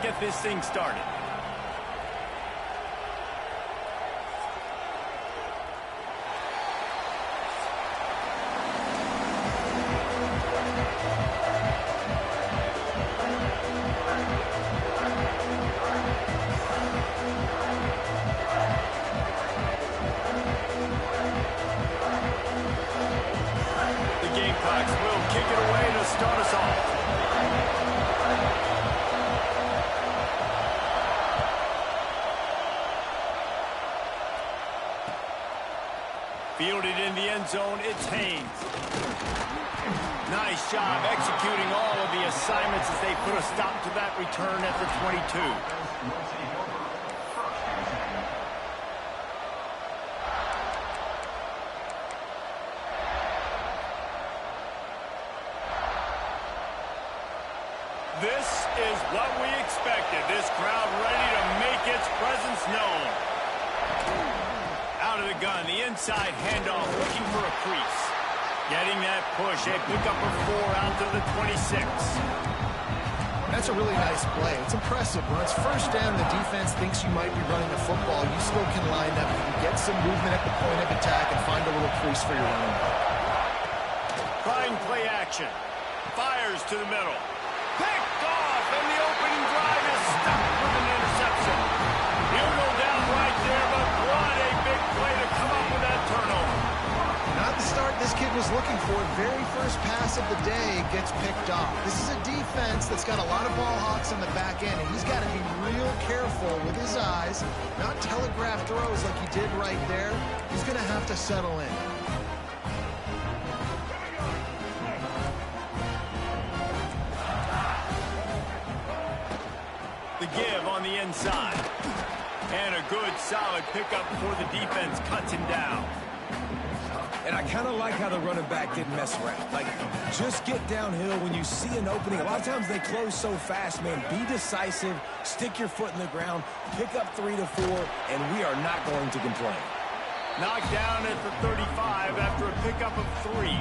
get this thing started. Will kick it away to start us off. Fielded in the end zone, it's Haynes. Nice job executing all of the assignments as they put a stop to that return at the 22. This is what we expected. This crowd ready to make its presence known. Out of the gun, the inside handoff, looking for a crease. Getting that push, a pickup of 4 out to the 26. That's a really nice play. It's impressive. When it's first down, the defense thinks you might be running the football. You still can line up. You can get some movement at the point of attack and find a little crease for your running back. Trying play action. Fires to the middle. Picked off, and the opening drive is stopped with an interception. He'll go down right there, but what a big play to come up with that turnover. Not the start this kid was looking for. Very first pass of the day gets picked off. This is a defense that's got a lot of ball hawks on the back end, and he's got to be real careful with his eyes, not telegraph throws like he did right there. He's going to have to settle in. The give on the inside. And a good, solid pickup before the defense cuts him down. And I kind of like how the running back didn't mess around. Like, just get downhill when you see an opening. A lot of times they close so fast, man. Be decisive, stick your foot in the ground, pick up 3 to 4, and we are not going to complain. Knocked down at the 35 after a pickup of 3.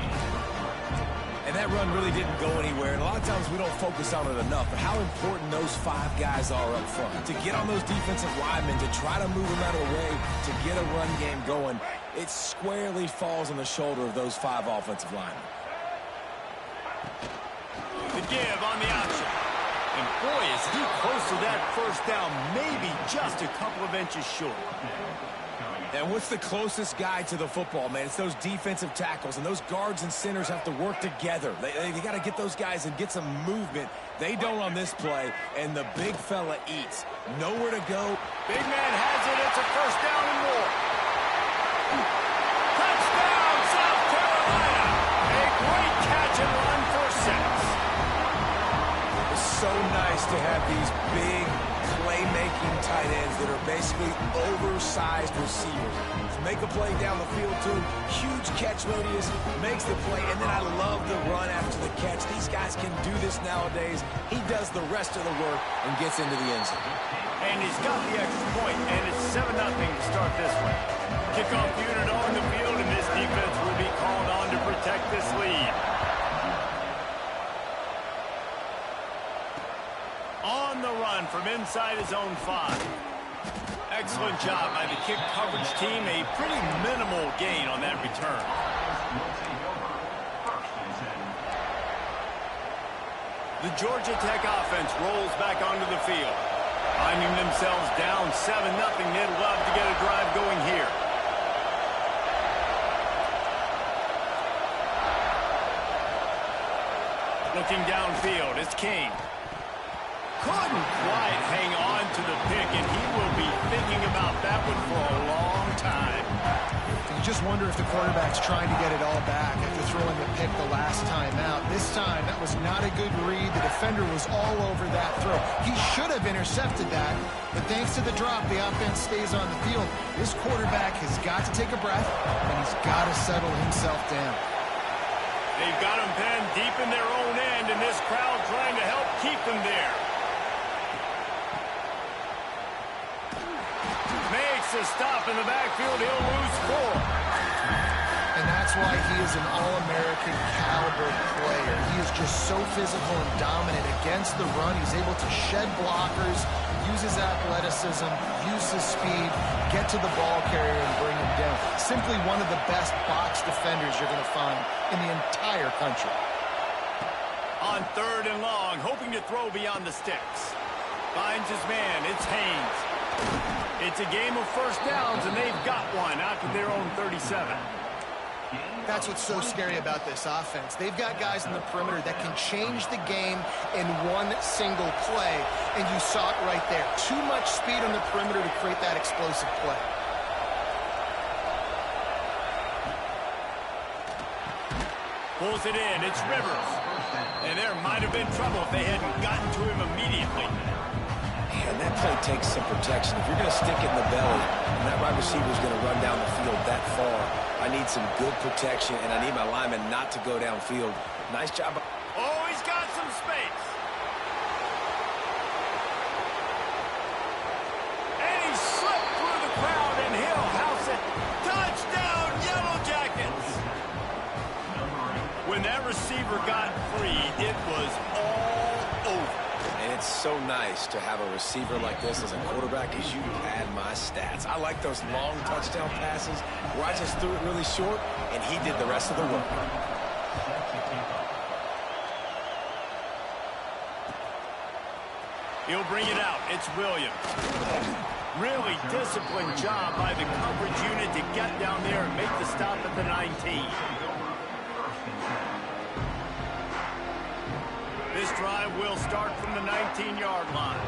And that run really didn't go anywhere. And a lot of times we don't focus on it enough. But how important those 5 guys are up front. To get on those defensive linemen, to try to move them out of the way, to get a run game going, it squarely falls on the shoulder of those 5 offensive linemen. The give on the option. And boy, is he close to that first down, maybe just a couple of inches short. And what's the closest guy to the football, man? It's those defensive tackles, and those guards and centers have to work together. They got to get those guys and get some movement. They don't on this play, and the big fella eats. Nowhere to go. Big man has it. It's a first down and more. Touchdown, South Carolina. A great catch and run for 6. It's so nice to have these big playmaking tight ends that are basically oversized receivers. Make a play down the field to him, huge catch radius, makes the play, and then I love the run after the catch. These guys can do this nowadays. He does the rest of the work and gets into the end zone. And he's got the extra point, and it's 7-0 to start this one. Kickoff unit on the field, and this defense will be called on to protect this lead. On the run from inside his own 5. Excellent job by the kick coverage team. A pretty minimal gain on that return. The Georgia Tech offense rolls back onto the field. Finding themselves down 7-0, they'd love to get a drive going here. Looking downfield, it's King. Couldn't quite hang on to the pick, and he will be thinking about that one for a long time. You just wonder if the quarterback's trying to get it all back after throwing the pick the last time out. This time, that was not a good read. The defender was all over that throw. He should have intercepted that, but thanks to the drop, the offense stays on the field. This quarterback has got to take a breath, and he's got to settle himself down. They've got him penned deep in their own end, and this crowd trying to help keep them there. Makes a stop in the backfield. He'll lose 4. And that's That's why he is an All-American caliber player. He is just so physical and dominant against the run. He's able to shed blockers, use his athleticism, use his speed, get to the ball carrier and bring him down. Simply one of the best box defenders you're going to find in the entire country. On 3rd and long, hoping to throw beyond the sticks. Finds his man. It's Haynes. It's a game of first downs, and they've got one out to their own 37. That's what's so scary about this offense. They've got guys in the perimeter that can change the game in one single play, and you saw it right there. Too much speed on the perimeter to create that explosive play. Pulls it in. It's Rivers. And there might have been trouble if they hadn't gotten to him immediately. And that play takes some protection. If you're going to stick it in the belly, and that wide receiver is going to run down the field that far, I need some good protection, and I need my lineman not to go downfield. Nice job. Oh, he's got some space. And he slipped through the crowd, and he'll house it. Touchdown, Yellow Jackets. When that receiver got free, it was all over. And it's so nice to have a receiver like this as a quarterback because you pad my stats. I like those long touchdown passes where I just threw it really short, and he did the rest of the work. He'll bring it out. It's Williams. Really disciplined job by the coverage unit to get down there and make the stop at the 19. This drive will start from the 19-yard line.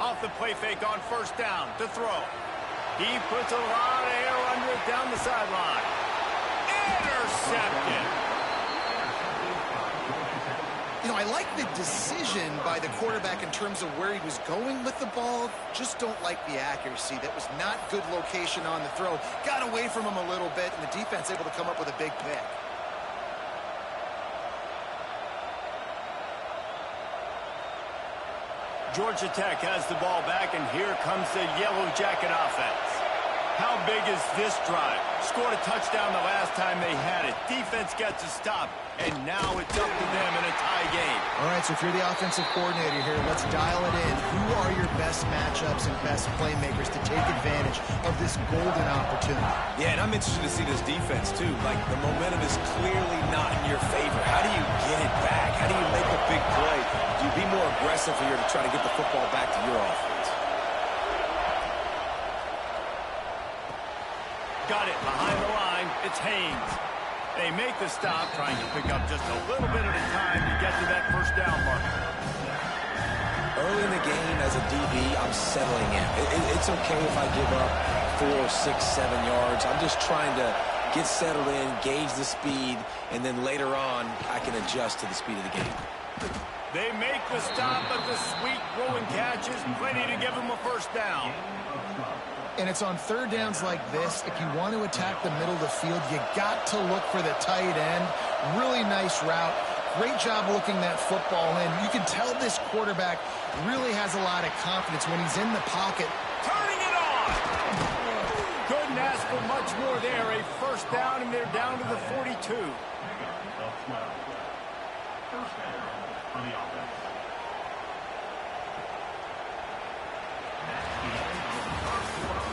Off the play fake on first down to throw. He puts a lot of air under it down the sideline. Intercepted. You know, I like the decision by the quarterback in terms of where he was going with the ball. Just don't like the accuracy. That was not good location on the throw. Got away from him a little bit, and the defense able to come up with a big pick. Georgia Tech has the ball back, and here comes the Yellow Jacket offense. How big is this drive? Scored a touchdown the last time they had it. Defense gets a stop, and now it's up to them in a tie game. All right, so if you're the offensive coordinator here, let's dial it in. Who are your best matchups and best playmakers to take advantage of this golden opportunity? Yeah, and I'm interested to see this defense, too. Like, the momentum is clearly not in your favor. How do you get it back? How do you make a big play? Do you be more aggressive here to try to get the football back to your offense? Got it behind the line. It's Haynes. They make the stop, trying to pick up just a little bit at a time to get to that first down marker. Early in the game, as a DB, I'm settling in. It's okay if I give up 4, 6, 7 yards. I'm just trying to get settled in, gauge the speed, and then later on, I can adjust to the speed of the game. They make the stop, but the sweet throwing catch is plenty to give them a first down. And it's on third downs like this. If you want to attack the middle of the field, you got to look for the tight end. Really nice route. Great job looking that football in. You can tell this quarterback really has a lot of confidence when he's in the pocket. Turning it on! Couldn't ask for much more there. A first down, and they're down to the 42.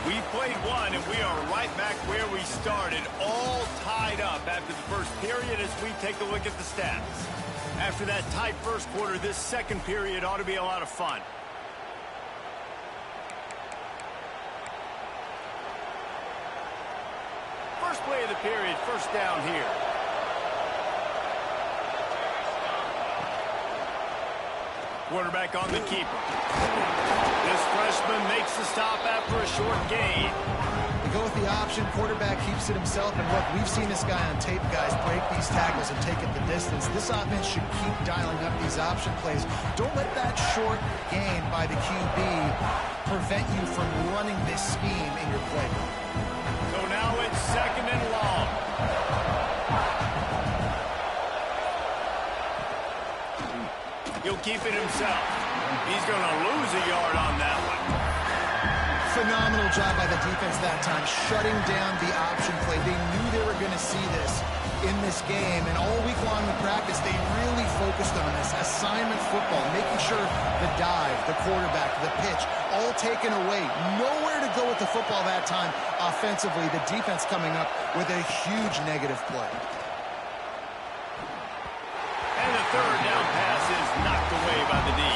We played one, and we are right back where we started, all tied up after the first period as we take a look at the stats. After that tight first quarter, this second period ought to be a lot of fun. First play of the period, first down here. Quarterback on the keeper. This freshman makes the stop after a short gain. They go with the option. Quarterback keeps it himself. And look, we've seen this guy on tape, guys, break these tackles and take it the distance. This offense should keep dialing up these option plays. Don't let that short gain by the QB prevent you from running this scheme in your play. So now it's second and long. He'll keep it himself. He's going to lose a yard on that one. Phenomenal job by the defense that time, shutting down the option play. They knew they were going to see this in this game, and all week long in practice, they really focused on this assignment football, making sure the dive, the quarterback, the pitch, all taken away. Nowhere to go with the football that time offensively. The defense coming up with a huge negative play. And the third down pass is knocked away by the D.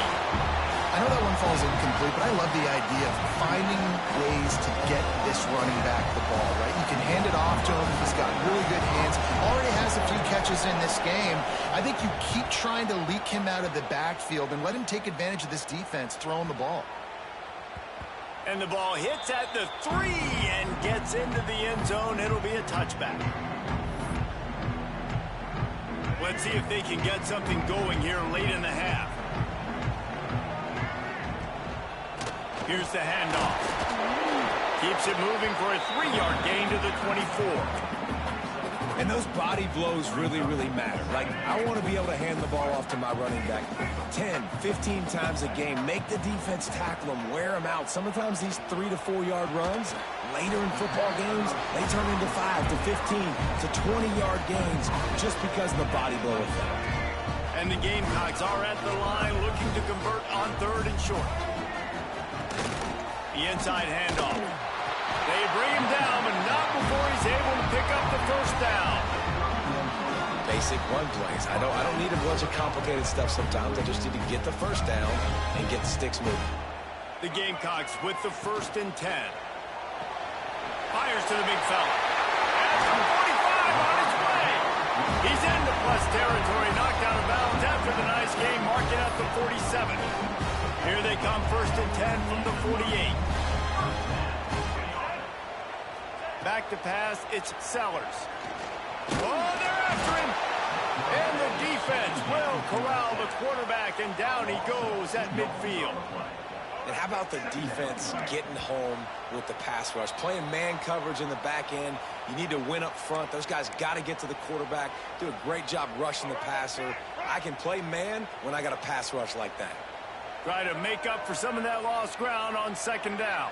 I know that one falls incomplete, but I love the idea of finding ways to get this running back the ball, right? You can hand it off to him. He's got really good hands. Already has a few catches in this game. I think you keep trying to leak him out of the backfield and let him take advantage of this defense throwing the ball. And the ball hits at the 3 and gets into the end zone. It'll be a touchback. Let's see if they can get something going here late in the half. Here's the handoff. Keeps it moving for a 3-yard gain to the 24. And those body blows really, really matter. Like, I want to be able to hand the ball off to my running back 10, 15 times a game. Make the defense tackle them, wear them out. Sometimes these 3 to 4 yard runs, later in football games, they turn into 5 to 15 to 20-yard gains just because of the body blow effect. And the Gamecocks are at the line looking to convert on 3rd and short. The inside handoff. They bring him down, but not before he's able to pick up the first down. Basic run plays. I don't need a bunch of complicated stuff sometimes. I just need to get the first down and get the sticks moving. The Gamecocks with the 1st and 10. Fires to the big fella. And from 45 on his way. He's into plus territory, knocked out of bounds after the nice game, marking at the 47. Here they come, 1st and 10 from the 48. Back to pass, it's Sellers. Oh, they're after him! And the defense will corral the quarterback, and down he goes at midfield. And how about the defense getting home with the pass rush? Playing man coverage in the back end. You need to win up front. Those guys got to get to the quarterback, do a great job rushing the passer. I can play man when I got a pass rush like that. Try to make up for some of that lost ground on 2nd down.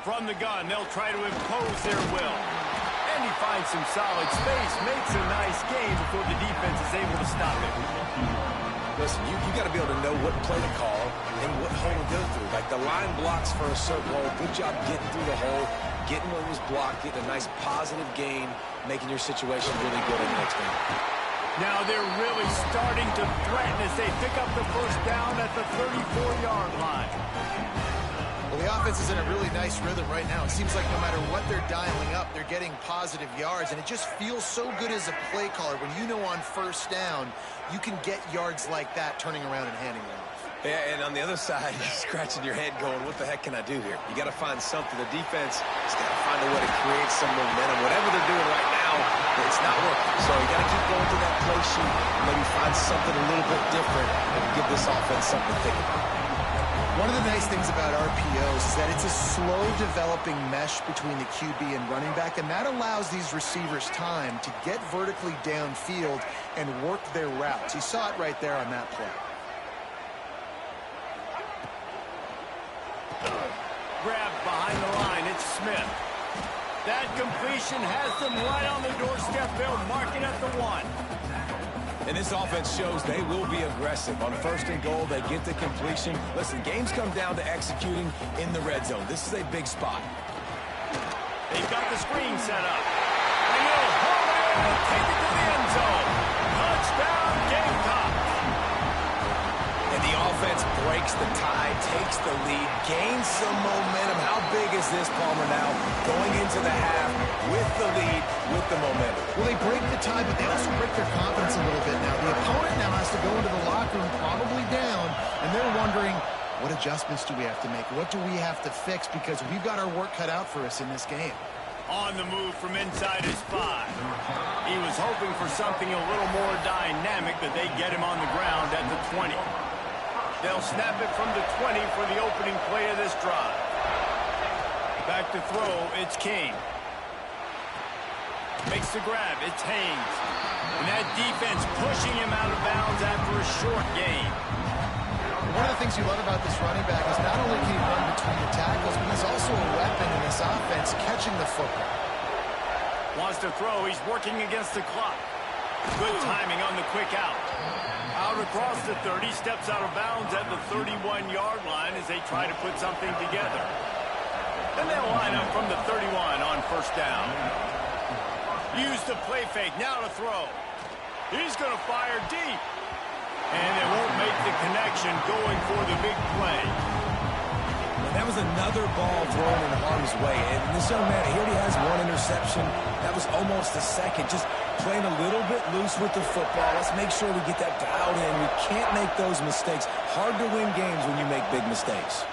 From the gun, they'll try to impose their will. And he finds some solid space, makes a nice gain before the defense is able to stop it. Listen, you got to be able to know what play to call and what hole to go through. Like the line blocks for a certain hole. Good job getting through the hole, getting what was blocked, getting a nice positive gain, making your situation really good in the next game. Now they're really starting to threaten as they pick up the first down at the 34-yard line. Well, the offense is in a really nice rhythm right now. It seems like no matter what they're dialing up, they're getting positive yards, and it just feels so good as a play caller when you know on 1st down you can get yards like that turning around and handing them off. Yeah, and on the other side, you're scratching your head going, what the heck can I do here? You got to find something. The defense has got to find a way to create some momentum. Whatever they're doing right now, it's not working. So you got to keep going through that play sheet and maybe find something a little bit different and give this offense something to think about. One of the nice things about RPOs is that it's a slow-developing mesh between the QB and running back, and that allows these receivers time to get vertically downfield and work their routes. You saw it right there on that play. Grabbed behind the line, it's Smith. That completion has them right on the doorstep. They'll mark it at the 1. And this offense shows they will be aggressive. On 1st and goal, they get the completion. Listen, games come down to executing in the red zone. This is a big spot. They've got the screen set up. And they'll hold it and take it to the end zone. Touchdown, Gamecocks. And the offense breaks the tie, takes the lead, gains some momentum. How big is this, Palmer, now? Going into the half with the lead, with the momentum. Well, they break the tie, but they also break their confidence a little bit now. The opponent now has to go into the locker room, probably down, and they're wondering, what adjustments do we have to make? What do we have to fix? Because we've got our work cut out for us in this game. On the move from inside his 5. He was hoping for something a little more dynamic, but they get him on the ground at the 20. They'll snap it from the 20 for the opening play of this drive. Back to throw, it's King. Makes the grab. It's Haynes. And that defense pushing him out of bounds after a short gain. One of the things you love about this running back is not only can he run between the tackles, but he's also a weapon in this offense, catching the football. Wants to throw. He's working against the clock. Good timing on the quick out. Out across the 30, steps out of bounds at the 31-yard line as they try to put something together. And they'll line up from the 31 on first down. Use the play fake, now to throw. He's going to fire deep. And it won't make the connection going for the big play. Well, that was another ball thrown in harm's way. And this young man, he already has one interception. That was almost a second. Just playing a little bit loose with the football. Let's make sure we get that dialed in. We can't make those mistakes. Hard to win games when you make big mistakes.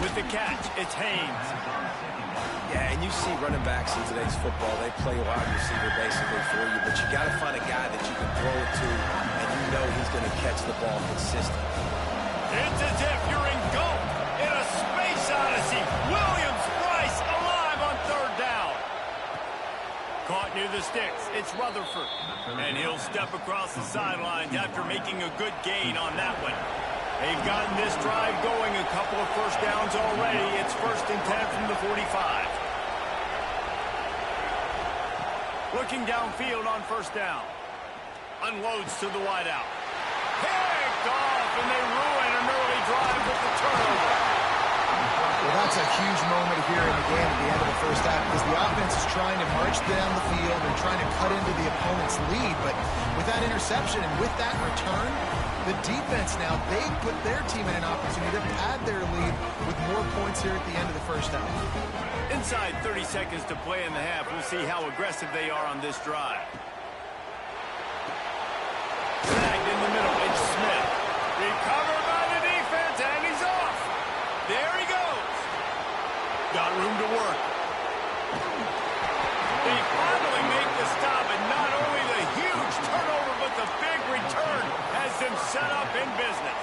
With the catch, it's Haynes. Yeah, and you see running backs in today's football, they play wide receiver basically for you, but you got to find a guy that you can throw it to, and you know he's going to catch the ball consistently. It's as if you're in go in a space odyssey. Williams-Brice alive on third down. Caught near the sticks. It's Rutherford. And he'll step across the sidelines after making a good gain on that one. They've gotten this drive going, a couple of first downs already. It's 1st and 10 from the 45. Looking downfield on first down. Unloads to the wideout. Picked off, and they ruin an early drive with the turnover. Well, that's a huge moment here in the game at the end of the first half because the offense is trying to march down the field and trying to cut into the opponent's lead. But with that interception and with that return, the defense now, they put their team in an opportunity to pad their lead with more points here at the end of the first half. Inside 30 seconds to play in the half. We'll see how aggressive they are on this drive. Snagged in the middle. It's Smith. Recovered by the defense, and he's off. There he goes. Got room to work. They finally make the stop, and not only the huge turnover, but the big return has them set up in business.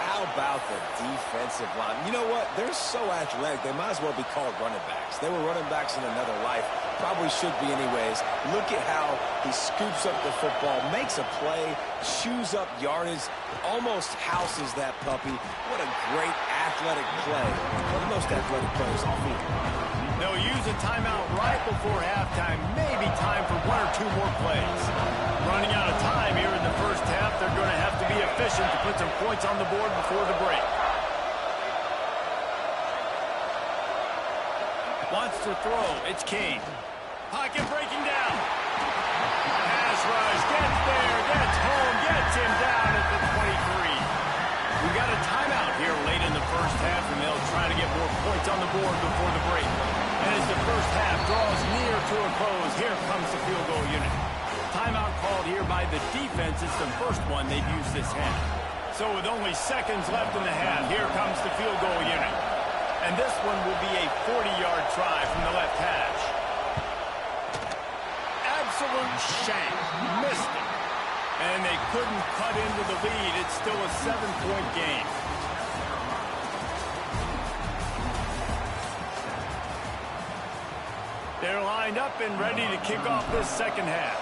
How about the defensive line? You know what? They're so athletic, they might as well be called running backs. They were running backs in another life. Probably should be anyways. Look at how he scoops up the football, makes a play, chews up yardage, almost houses that puppy. What a great athletic play. One of the most athletic players on the field. They'll use a timeout right before halftime. Maybe time for 1 or 2 more plays. Running out of time here in the first half. They're going to have to be efficient to put some points on the board before the break. Wants to throw. It's Kane. Pocket breaking down. Pass rush. Gets there. Gets home. Gets him down at the 23. We've got a timeout here late in the first half, and they'll try to get more points on the board before the break. And as the first half draws near to a close, here comes the field goal unit. Timeout called here by the defense. It's the first one they've used this half. So with only seconds left in the half, here comes the field goal unit. And this one will be a 40-yard try from the left hash. Absolute shank. Missed it. And they couldn't cut into the lead. It's still a 7-point game. They're lined up and ready to kick off this second half.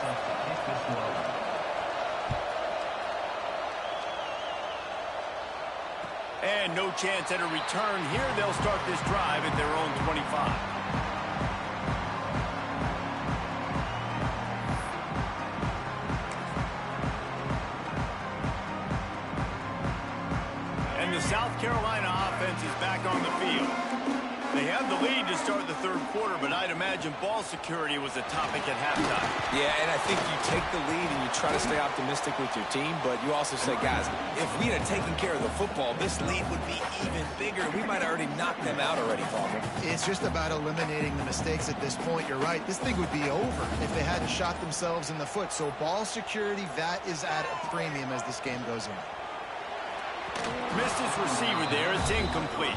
And no chance at a return here. They'll start this drive at their own 25. And the South Carolina offense is back on the field. They have the lead to start the third quarter, but I'd imagine ball security was a topic at halftime. Yeah, and I think you take the lead and you try to stay optimistic with your team, but you also say, guys, if we had taken care of the football, this lead would be even bigger. We might have already knocked them out already, Palmer. It's just about eliminating the mistakes at this point. You're right. This thing would be over if they hadn't shot themselves in the foot. So ball security, that is at a premium as this game goes on. Missed his receiver there. It's incomplete.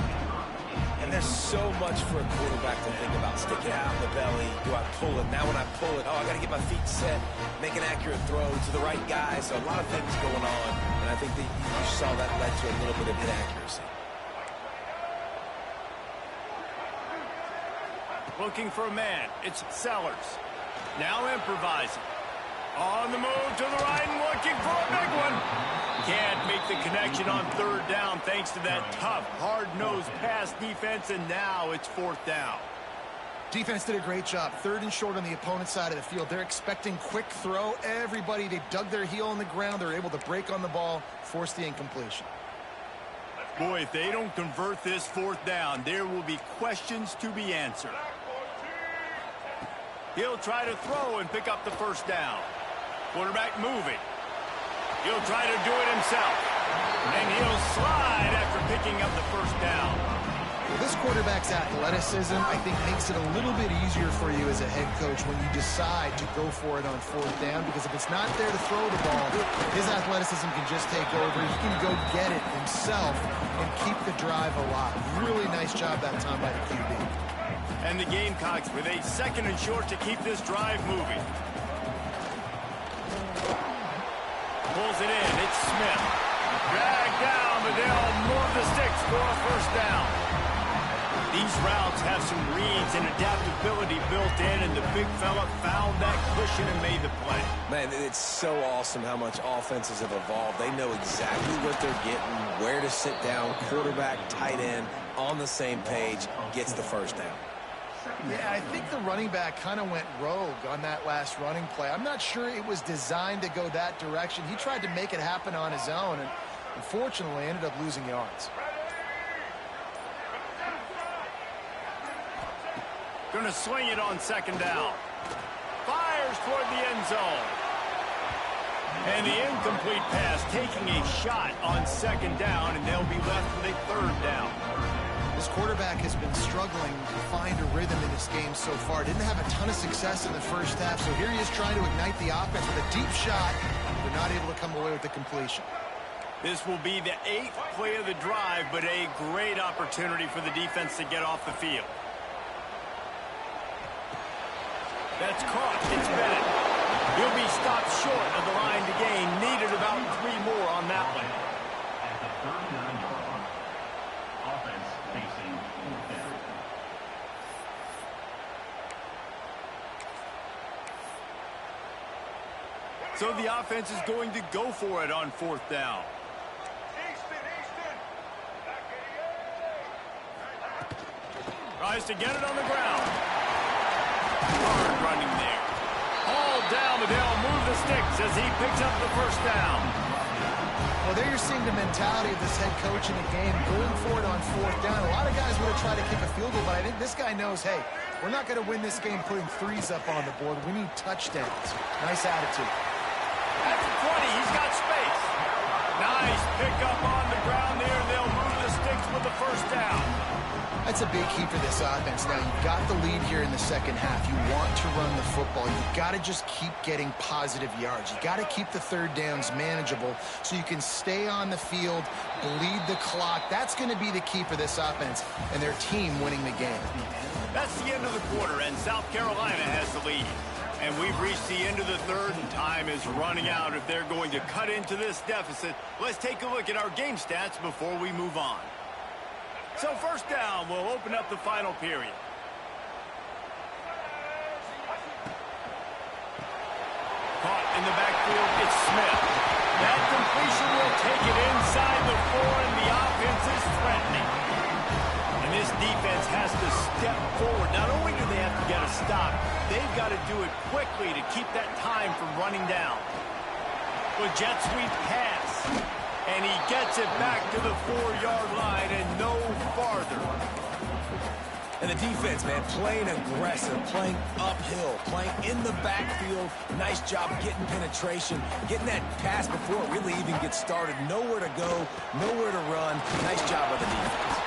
And there's so much for a quarterback to think about. Stick it out in the belly. Do I pull it? Now when I pull it, I got to get my feet set, make an accurate throw to the right guy. So a lot of things going on. And I think that you saw that led to a little bit of inaccuracy. looking for a man. It's Sellers. Now improvising. On the move to the right and looking for a big one. Can't make the connection on third down thanks to that tough, hard-nosed pass defense, and now it's fourth down. Defense did a great job. Third and short on the opponent's side of the field. They're expecting quick throw. Everybody, they dug their heel on the ground. They're able to break on the ball, force the incompletion. Boy, if they don't convert this fourth down, there will be questions to be answered. He'll try to throw and pick up the first down. Quarterback moving. He'll try to do it himself. And he'll slide after picking up the first down. Well, this quarterback's athleticism, I think, makes it a little bit easier for you as a head coach when you decide to go for it on fourth down, because if it's not there to throw the ball, his athleticism can just take over. He can go get it himself and keep the drive alive. Really nice job that time by the QB. And the Gamecocks with a second and short to keep this drive moving. Pulls it in. It's Smith. Dragged down, but they'll move the sticks for a first down. These routes have some reads and adaptability built in, and the big fella found that cushion and made the play. Man, it's so awesome how much offenses have evolved. They know exactly what they're getting, where to sit down. Quarterback, tight end, on the same page, gets the first down. Yeah, I think the running back kind of went rogue on that last running play. I'm not sure it was designed to go that direction. He tried to make it happen on his own, and unfortunately ended up losing yards. Going to swing it on second down. Fires toward the end zone. And the incomplete pass taking a shot on second down, and they'll be left with a third down. This quarterback has been struggling to find a rhythm in this game so far. Didn't have a ton of success in the first half, so here he is trying to ignite the offense with a deep shot. They're not able to come away with the completion. This will be the 8th play of the drive, but a great opportunity for the defense to get off the field. That's caught. It's Bennett. He'll be stopped short of the line to gain. Needed about 3 more on that one. So the offense is going to go for it on fourth down. Tries to get it on the ground. Hard running there. Hauled down, but they'll move the sticks as he picks up the first down. Well, there you're seeing the mentality of this head coach in the game, going for it on fourth down. A lot of guys would have tried to kick a field goal, but I think this guy knows, hey, we're not going to win this game putting threes up on the board. We need touchdowns. Nice attitude. At the 20, he's got space. Nice pickup on the ground there. They'll move the sticks with the first down. That's a big key for this offense. Now, you've got the lead here in the second half. You want to run the football. You've got to just keep getting positive yards. You've got to keep the third downs manageable so you can stay on the field, bleed the clock. That's going to be the key for this offense and their team winning the game. That's the end of the quarter, and South Carolina has the lead. And we've reached the end of the third, and time is running out if they're going to cut into this deficit. Let's take a look at our game stats before we move on. So first down, we'll open up the final period. Caught in the backfield, it's Smith. That completion will take it inside the 4, and the offense is threatening. And this defense has to step forward. Not only do they have to get a stop, they've got to do it quickly to keep that time from running down. With jet sweep pass. And he gets it back to the 4-yard line and no farther. And the defense, man, playing aggressive, playing uphill, playing in the backfield. Nice job getting penetration, getting that pass before it really even gets started. Nowhere to go, nowhere to run. Nice job by the defense.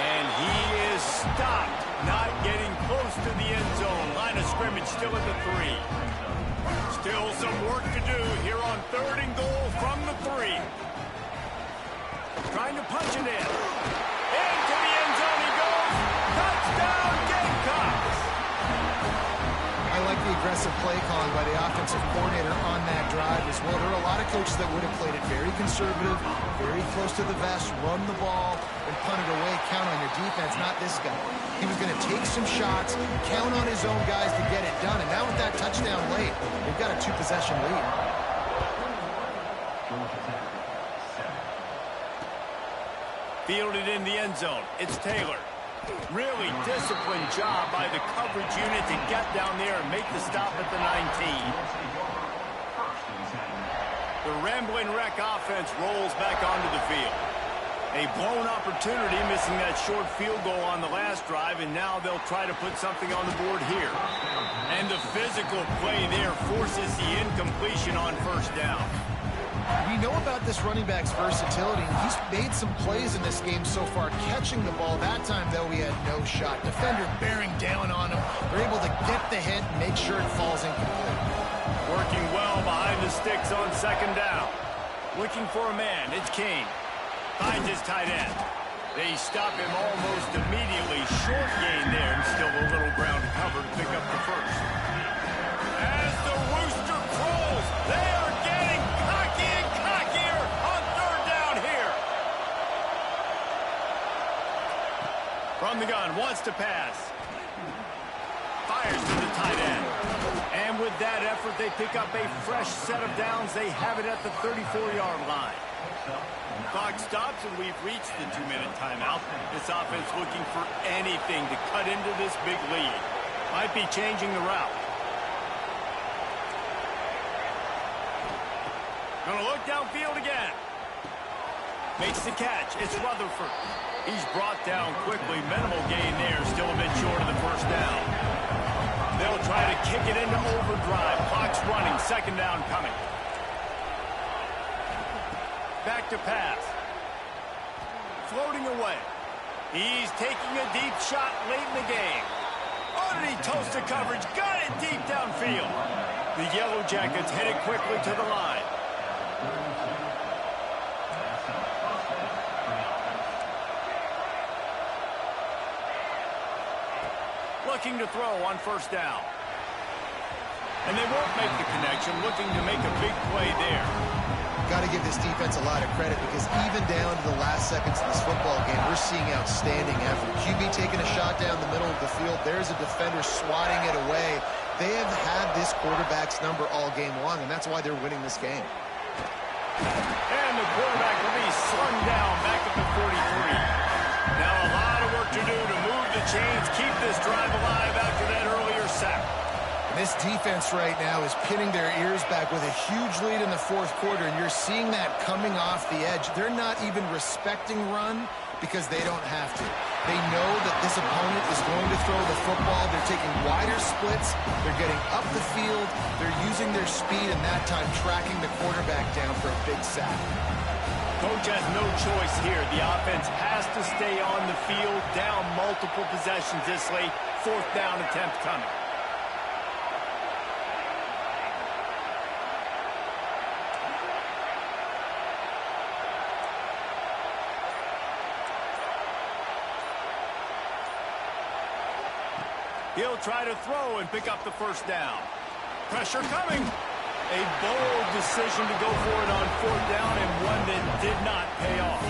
And he is stopped, not getting close to the end zone. Line of scrimmage still at the 3. Still some work to do here on 3rd and goal from the 3. Trying to punch it in. Into the end zone he goes. Touchdown, Gamecocks! I like pretty aggressive play calling by the offensive coordinator on that drive as well. There are a lot of coaches that would have played it very conservative, very close to the vest, run the ball, and punt it away, count on your defense. Not this guy. He was going to take some shots, count on his own guys to get it done. And now with that touchdown late, they've got a 2-possession lead. Fielded in the end zone. It's Taylor. Really disciplined job by the coverage unit to get down there and make the stop at the 19. The Ramblin' Wreck offense rolls back onto the field. A blown opportunity, missing that short field goal on the last drive, and now they'll try to put something on the board here. And the physical play there forces the incompletion on first down. We know about this running back's versatility. He's made some plays in this game so far, catching the ball. That time, though, he had no shot. Defender bearing down on him. They're able to get the hit and make sure it falls incomplete. Working well behind the sticks on second down. Looking for a man. It's King. Finds his tight end. They stop him almost immediately. Short gain there, and still a little ground to cover to pick up the first. As the rooster crows, they are getting cocky and cockier on third down here. From the gun, wants to pass. Fires to the tight end. And with that effort, they pick up a fresh set of downs. They have it at the 34-yard line. Clock stops, and we've reached the 2-minute timeout. This offense looking for anything to cut into this big lead. Might be changing the route. Gonna look downfield again. Makes the catch. It's Rutherford. He's brought down quickly. Minimal gain there. Still a bit short of the first down. They'll try to kick it into overdrive. Clock's running. Second down coming. Back to pass. Floating away. He's taking a deep shot late in the game. Oh, did he toast the coverage? Got it deep downfield. The Yellow Jackets hit it quickly to the line. Looking to throw on first down. And they won't make the connection. Looking to make a big play there. Got to give this defense a lot of credit because even down to the last seconds of this football game, we're seeing outstanding effort. QB taking a shot down the middle of the field. There's a defender swatting it away. They have had this quarterback's number all game long, and that's why they're winning this game. And the quarterback will be slung down back at the 43. Now a lot of work to do to move the chains, keep this drive alive after that earlier sack. This defense right now is pinning their ears back with a huge lead in the fourth quarter, and you're seeing that coming off the edge. They're not even respecting run because they don't have to. They know that this opponent is going to throw the football. They're taking wider splits. They're getting up the field. They're using their speed, and that time tracking the quarterback down for a big sack. Coach has no choice here. The offense has to stay on the field, down multiple possessions this late. Fourth down attempt coming. He'll try to throw and pick up the first down. Pressure coming. A bold decision to go for it on fourth down, and one that did not pay off.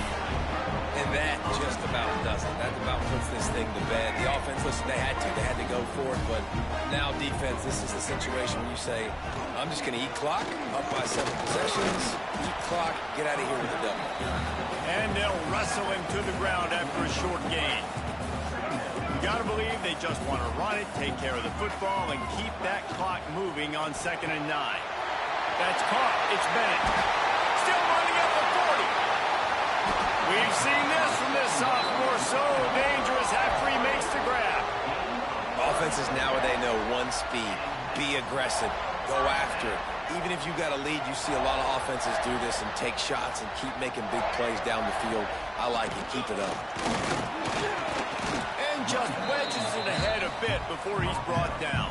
And that just about does it. That about puts this thing to bed. The offense, listen, they had to go for it, but now defense, this is the situation where you say, I'm just going to eat clock, up by 7 possessions, eat clock, get out of here with a W. And they'll wrestle him to the ground after a short gain. You got to believe they just want to run it, take care of the football, and keep that clock moving on 2nd and 9. That's caught. It's Bennett. Still running at the 40. We've seen this from this sophomore. So dangerous after he makes the grab. Offenses now they know one speed. Be aggressive. Go after it. Even if you got a lead, you see a lot of offenses do this and take shots and keep making big plays down the field. I like it. Keep it up. And just wedges it ahead a bit before he's brought down.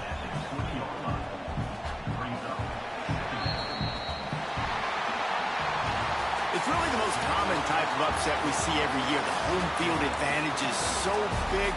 It's really the most common type of upset we see every year. The home field advantage is so big.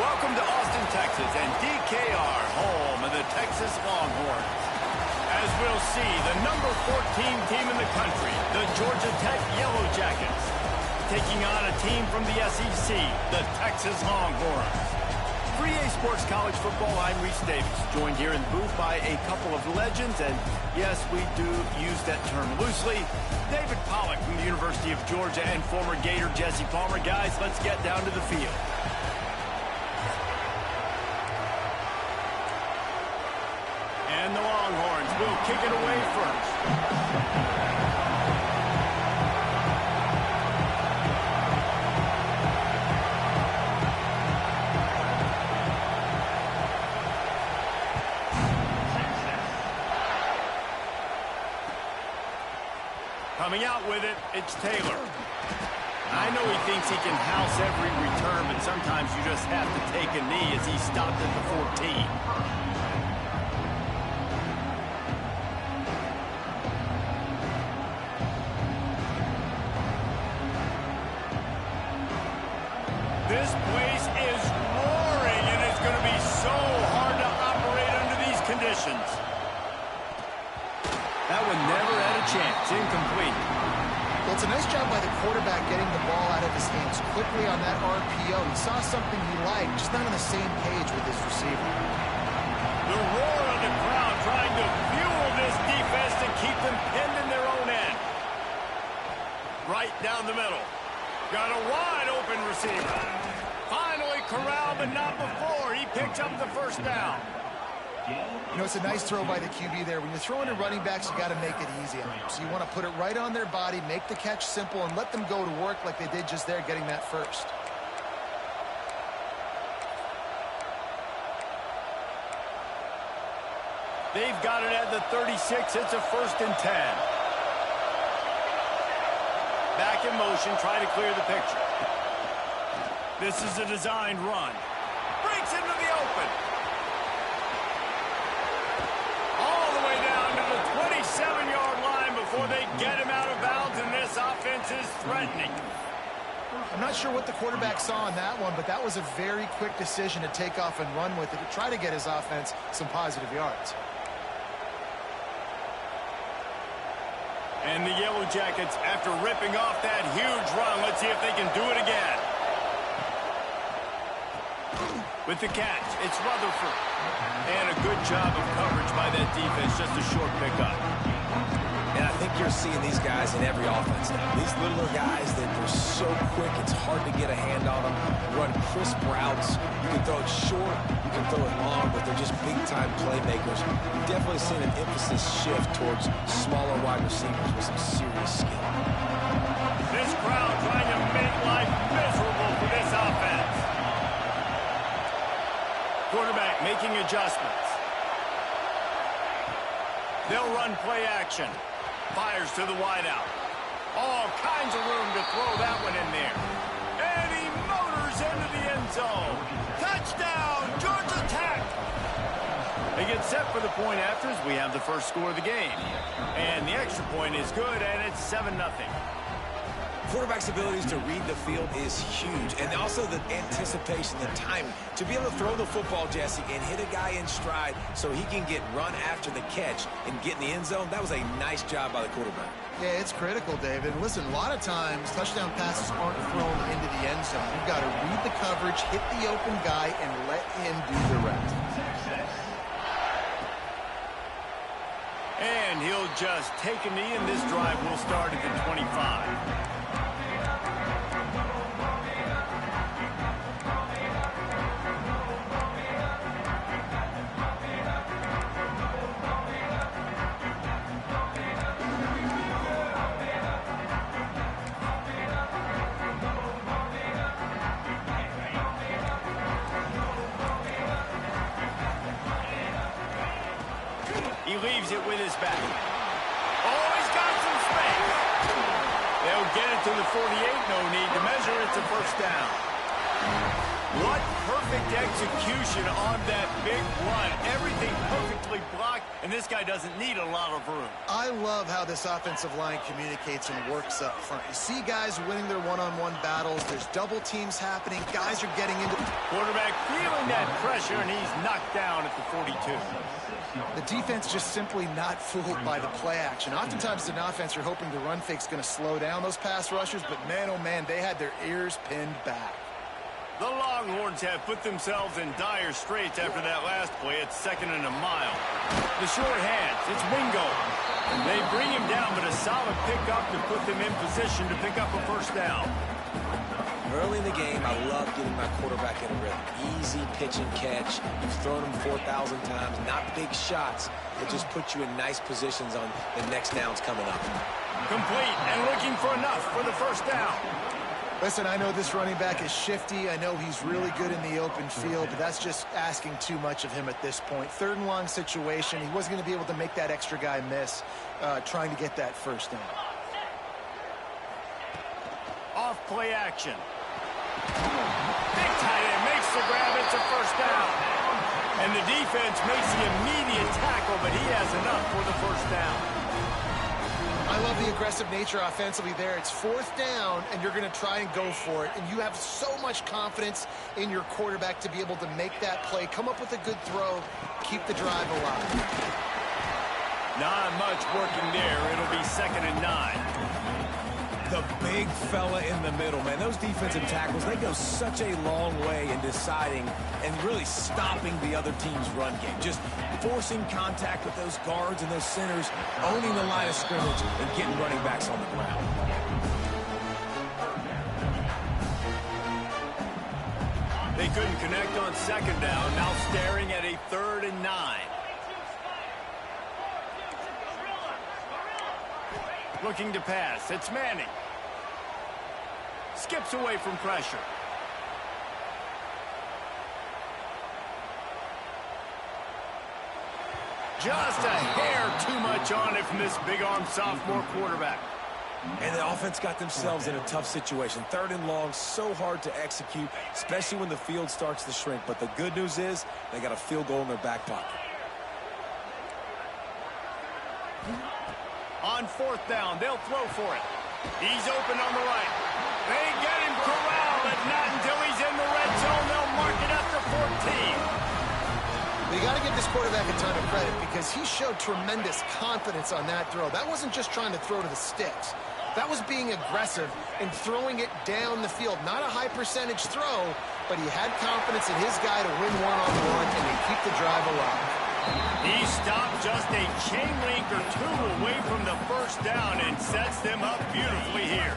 Welcome to Austin, Texas, and DKR, home of the Texas Longhorns. As we'll see, the number 14 team in the country, the Georgia Tech Yellow Jackets, taking on a team from the SEC, the Texas Longhorns. For EA Sports College Football, I'm Reese Davis, joined here in the booth by a couple of legends, and yes, we do use that term loosely. David Pollack from the University of Georgia and former Gator Jesse Palmer. Guys, let's get down to the field. And the Longhorns will kick it away first. Coming out with it, it's Taylor. I know he thinks he can house every return, but sometimes you just have to take a knee as he stopped at the 14. This place is roaring, and it's going to be so hard to operate under these conditions. That one never had a chance. Incomplete. Well, it's a nice job by the quarterback getting the ball out of his hands quickly on that RPO. He saw something he liked, just not on the same page with his receiver. The roar of the crowd trying to fuel this defense to keep them pinned in their own end. Right down the middle. Got a wide open receiver. Finally corralled, but not before. He picks up the first down. You know, it's a nice throw by the QB there. When you're throwing to running backs, you got to make it easy on them. So you want to put it right on their body, make the catch simple, and let them go to work like they did just there, getting that first. They've got it at the 36. It's a 1st and 10. Back in motion, try to clear the picture. This is a designed run. Breaks into the open. All the way down to the 27-yard line before they get him out of bounds, and this offense is threatening. I'm not sure what the quarterback saw on that one, but that was a very quick decision to take off and run with it to try to get his offense some positive yards. And the Yellow Jackets, after ripping off that huge run, let's see if they can do it again. With the catch, it's Rutherford. And a good job of coverage by that defense, just a short pickup. And I think you're seeing these guys in every offense now. These littler guys that they're so quick, it's hard to get a hand on them. Run crisp routes. You can throw it short, you can throw it long, but they're just big-time playmakers. You've definitely seen an emphasis shift towards smaller wide receivers with some serious skill. This crowd trying to make life miserable for this offense. Quarterback making adjustments. They'll run play action. Fires to the wideout. All kinds of room to throw that one in there. And he motors into the end zone. Touchdown, Georgia Tech! They get set for the point after as we have the first score of the game. And the extra point is good, and it's 7-0. Quarterback's abilities to read the field is huge, and also the anticipation, the timing. To be able to throw the football, Jesse, and hit a guy in stride so he can get run after the catch and get in the end zone, that was a nice job by the quarterback. Yeah, it's critical, David. Listen, a lot of times, touchdown passes aren't thrown into the end zone. You've got to read the coverage, hit the open guy, and let him do the rest. And he'll just take a knee, and this drive will start at the 25. He leaves it with his back. Oh, he's got some space. They'll get it to the 48. No need to measure. It's a first down. What perfect execution on that big run. Everything perfectly blocked. And this guy doesn't need a lot of room. I love how this offensive line communicates and works up front. You see guys winning their one-on-one battles. There's double teams happening. Guys are getting into... Quarterback feeling that pressure, and he's knocked down at the 42. The defense just simply not fooled by the play action. Oftentimes, as an offense, you're hoping the run fake's going to slow down those pass rushers, but man, oh man, they had their ears pinned back. The Longhorns have put themselves in dire straits after that last play. It's 2nd and a mile. The short hands, it's Wingo. They bring him down, but a solid pickup to put them in position to pick up a first down. Early in the game, I love getting my quarterback in a rhythm. Easy pitch and catch. You've thrown them 4,000 times. Not big shots, but just put you in nice positions on the next downs coming up. Complete and looking for enough for the first down. Listen, I know this running back is shifty. I know he's really good in the open field, but that's just asking too much of him at this point. 3rd and long situation. He wasn't going to be able to make that extra guy miss trying to get that first down. Off play action. Big tight end makes the grab. It's a first down. And the defense makes the immediate tackle, but he has enough for the first down. I love the aggressive nature offensively there. It's 4th down, and you're going to try and go for it. And you have so much confidence in your quarterback to be able to make that play, come up with a good throw, keep the drive alive. Not much working there. It'll be 2nd and 9. The big fella in the middle, man. Those defensive tackles, they go such a long way in deciding and really stopping the other team's run game. Just forcing contact with those guards and those centers, owning the line of scrimmage, and getting running backs on the ground. They couldn't connect on 2nd down. Now staring at a 3rd and 9. Looking to pass. It's Manning. Skips away from pressure. Just a hair too much on it from this big-arm sophomore quarterback. And the offense got themselves in a tough situation. 3rd and long, so hard to execute, especially when the field starts to shrink. But the good news is they got a field goal in their back pocket. On 4th down, they'll throw for it. He's open on the right. They get him corralled, but not until he's in the red zone. They'll mark it up to 14. You got to give this quarterback a ton of credit because he showed tremendous confidence on that throw. That wasn't just trying to throw to the sticks. That was being aggressive and throwing it down the field. Not a high percentage throw, but he had confidence in his guy to win one-on-one and to keep the drive alive. He stopped just a chain link or two away from the first down and sets them up beautifully here.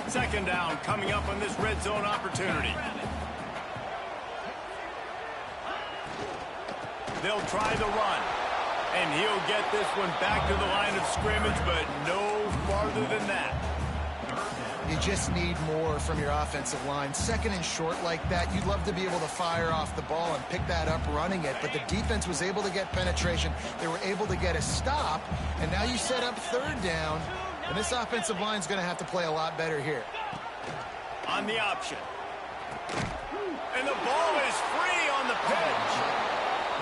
2nd down coming up on this red zone opportunity. They'll try the run. And he'll get this one back to the line of scrimmage, but no farther than that. You just need more from your offensive line. 2nd and short like that, you'd love to be able to fire off the ball and pick that up running it, but the defense was able to get penetration. They were able to get a stop, and now you set up 3rd down, and this offensive line is going to have to play a lot better here. On the option. And the ball is free on the pitch.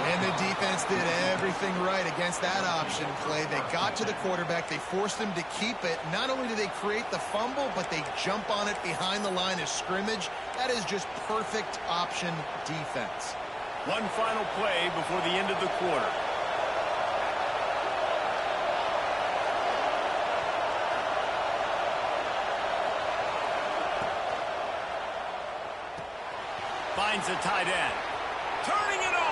And the defense did everything right against that option play. They got to the quarterback. They forced him to keep it. Not only do they create the fumble, but they jump on it behind the line of scrimmage. That is just perfect option defense. One final play before the end of the quarter. Finds a tight end. Turning it on.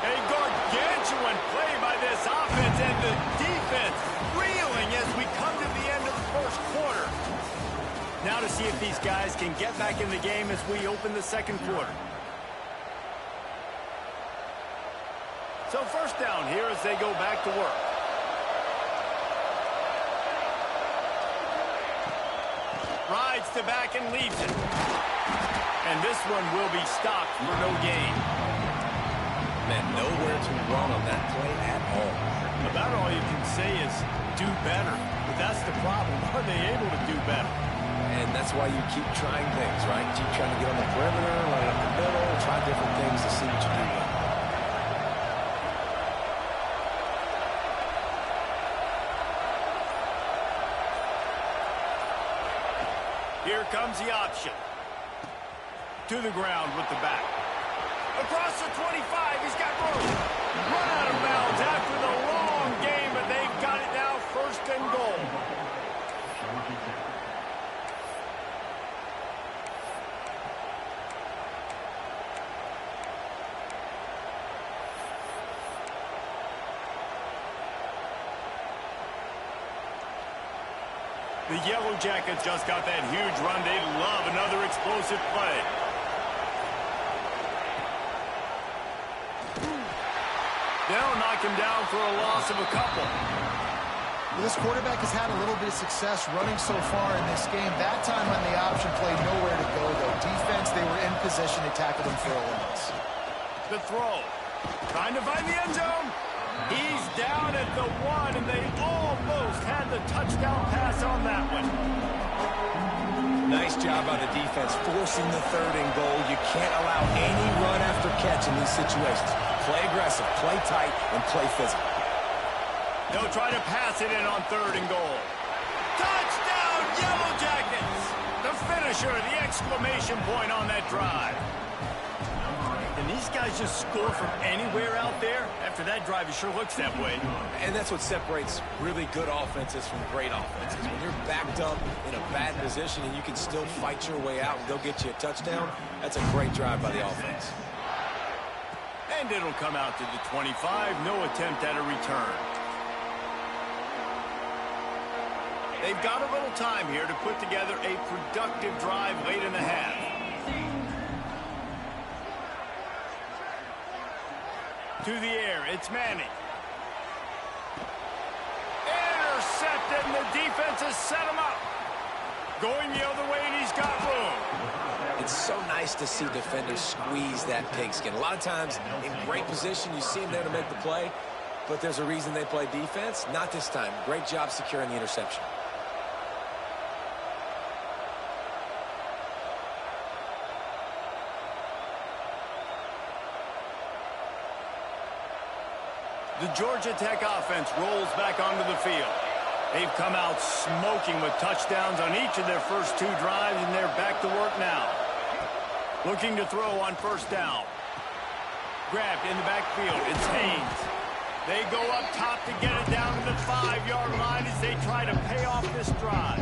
A gargantuan play by this offense and the defense reeling as we come to the end of the first quarter. Now to see if these guys can get back in the game as we open the 2nd quarter. So first down here as they go back to work. Rides to back and leaves it. And this one will be stopped for no gain. Man, nowhere to run on that play at all. About all you can say is do better. But that's the problem. Are they able to do better? And that's why you keep trying things, right? Keep trying to get on the perimeter, line up the middle, try different things to Here comes the option. To the ground with the back. Across the 25, he's got room. Run out of bounds after the long game, but they've got it now, first and goal. The Yellow Jackets just got that huge run. They love another explosive play. They'll knock him down for a loss of a couple. Well, this quarterback has had a little bit of success running so far in this game. That time on the option play, nowhere to go, though. Defense, they were in position. They tackled him for a loss. The throw. Trying to find the end zone. He's down at the 1, and they almost had the touchdown pass on that one. Nice job by the defense forcing the 3rd and goal. You can't allow any run after catch in these situations. Play aggressive, play tight, and play physical. They'll try to pass it in on 3rd and goal. Touchdown, Yellow Jackets! The finisher, the exclamation point on that drive. And these guys just score from anywhere out there? After that drive, it sure looks that way. And that's what separates really good offenses from great offenses. When you're backed up in a bad position and you can still fight your way out and go get you a touchdown, that's a great drive by the offense. And it'll come out to the 25. No attempt at a return. They've got a little time here to put together a productive drive late in the half. To the air, it's Manning. Intercepted, and the defense has set him up. Going the other way, and he's got room. It's so nice to see defenders squeeze that pigskin. A lot of times, in great position, you see them there to make the play, but there's a reason they play defense. Not this time. Great job securing the interception. The Georgia Tech offense rolls back onto the field. They've come out smoking with touchdowns on each of their first 2 drives, and they're back to work now. Looking to throw on 1st down. Grabbed in the backfield. It's Haynes. They go up top to get it down to the 5-yard line as they try to pay off this drive.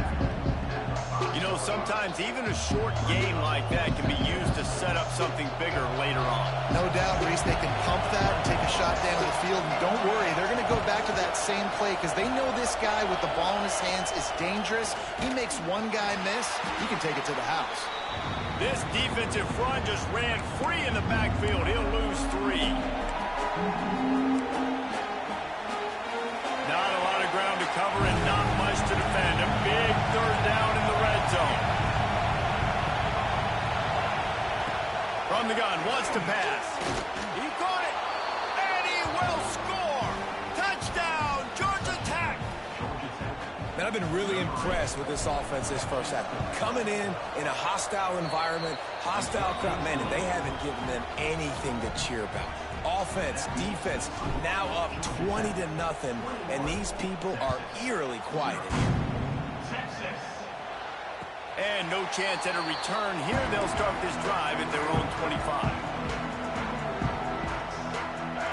You know, sometimes even a short game like that can be used to set up something bigger later on. No doubt, Reese, they can pump that and take a shot down the field. And don't worry, they're going to go back to that same play because they know this guy with the ball in his hands is dangerous. He makes one guy miss, he can take it to the house. This defensive front just ran free in the backfield. He'll lose 3. Not a lot of ground to cover and not much to defend. A big 3rd down in the red zone. From the gun, wants to pass. He caught it, and he will score. Touchdown, Georgia Tech. Man, I've been really impressed with this offense this first half. Coming in a hostile environment, hostile crowd, man, and they haven't given them anything to cheer about. Offense, defense, now up 20-0, and these people are eerily quiet in here. And no chance at a return here. They'll start this drive at their own 25.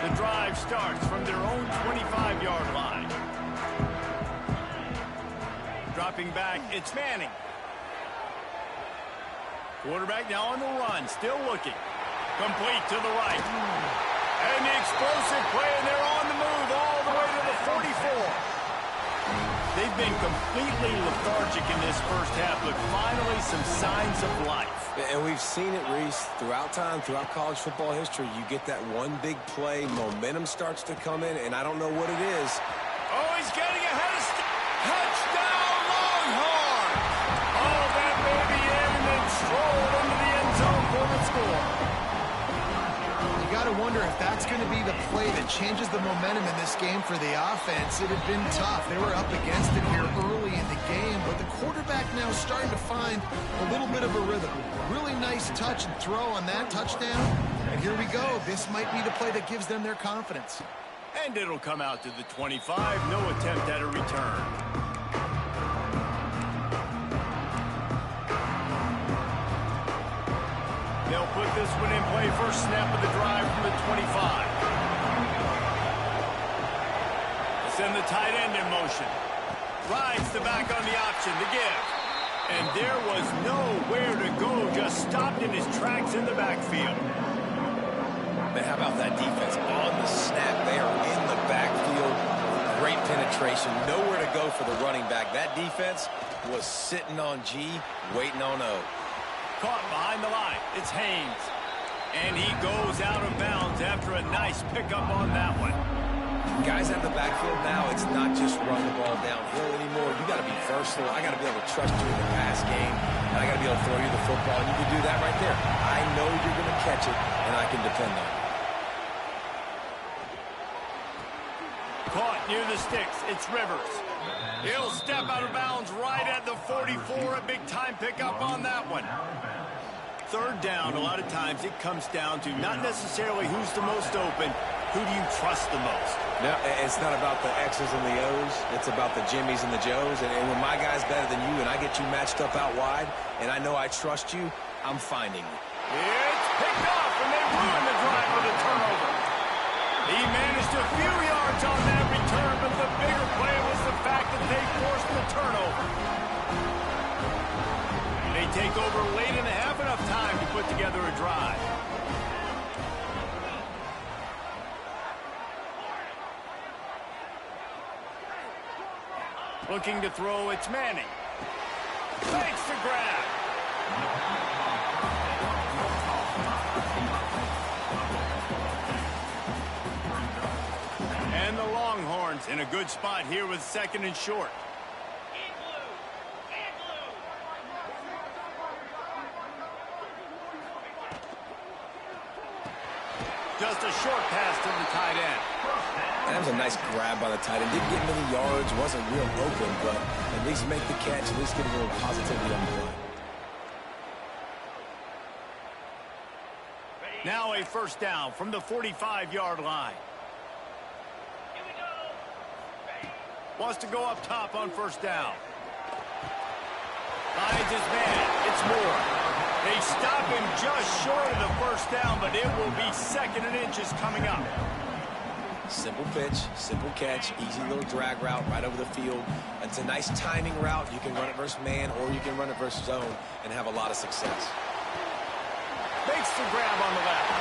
The drive starts from their own 25-yard line. Dropping back, it's Manning. Quarterback now on the run, still looking. Complete to the right. And the explosive play, and they're on the move all the way to the 44. They've been completely lethargic in this first half, but finally some signs of life. And we've seen it, Reese, throughout time, throughout college football history. You get that one big play, momentum starts to come in, and I don't know what it is. Oh, he's getting ahead of touchdown, Longhorns! Oh, that may be in, and then strolled into the end zone for the score. You got to wonder if that's going to be the play that changes the momentum in this game for the offense. It had been tough. They were up against it here early in the game, but the quarterback now starting to find a little bit of a rhythm. Really nice touch and throw on that touchdown. And here we go. This might be the play that gives them their confidence. And it'll come out to the 25. No attempt at a return. this one in play. First snap of the drive from the 25. They send the tight end in motion. Rides the back on the option to give. And there was nowhere to go. Just stopped in his tracks in the backfield. Man, how about that defense on the snap? They are in the backfield. Great penetration. Nowhere to go for the running back. That defense was sitting on G, waiting on O. Caught behind the line. It's Haynes. And he goes out of bounds after a nice pickup on that one. Guys at the backfield now, it's not just run the ball downhill anymore. You got to be versatile. I got to be able to trust you in the pass game, and I got to be able to throw you the football, and you can do that right there. I know you're going to catch it, and I can depend on it. Caught near the sticks. It's Rivers. He'll step out of bounds right at the 44. A big-time pickup on that one. Third down, a lot of times it comes down to not necessarily who's the most open, who do you trust the most? No, it's not about the X's and the O's. It's about the Jimmies and the Joes. And when my guy's better than you and I get you matched up out wide and I know I trust you, I'm finding you. It's picked off, and they ruin the drive with a turnover. He managed a few yards on that return, but the bigger play was the fact that they forced the turnover. They take over late in the half, enough time to put together a drive. Looking to throw, it's Manning. Fakes the grab. And the Longhorns in a good spot here with second and short. Just a short pass to the tight end. That was a nice grab by the tight end. Didn't get many yards, wasn't real open, but at least make the catch, at least get a little positivity on the play. Now a first down from the 45-yard line. Wants to go up top on first down. Finds his man. It's Moore. They stop him just short of the first down, but it will be second and inches coming up. Simple pitch, simple catch, easy little drag route right over the field. It's a nice timing route. You can run it versus man or you can run it versus zone and have a lot of success. Makes the grab on the left.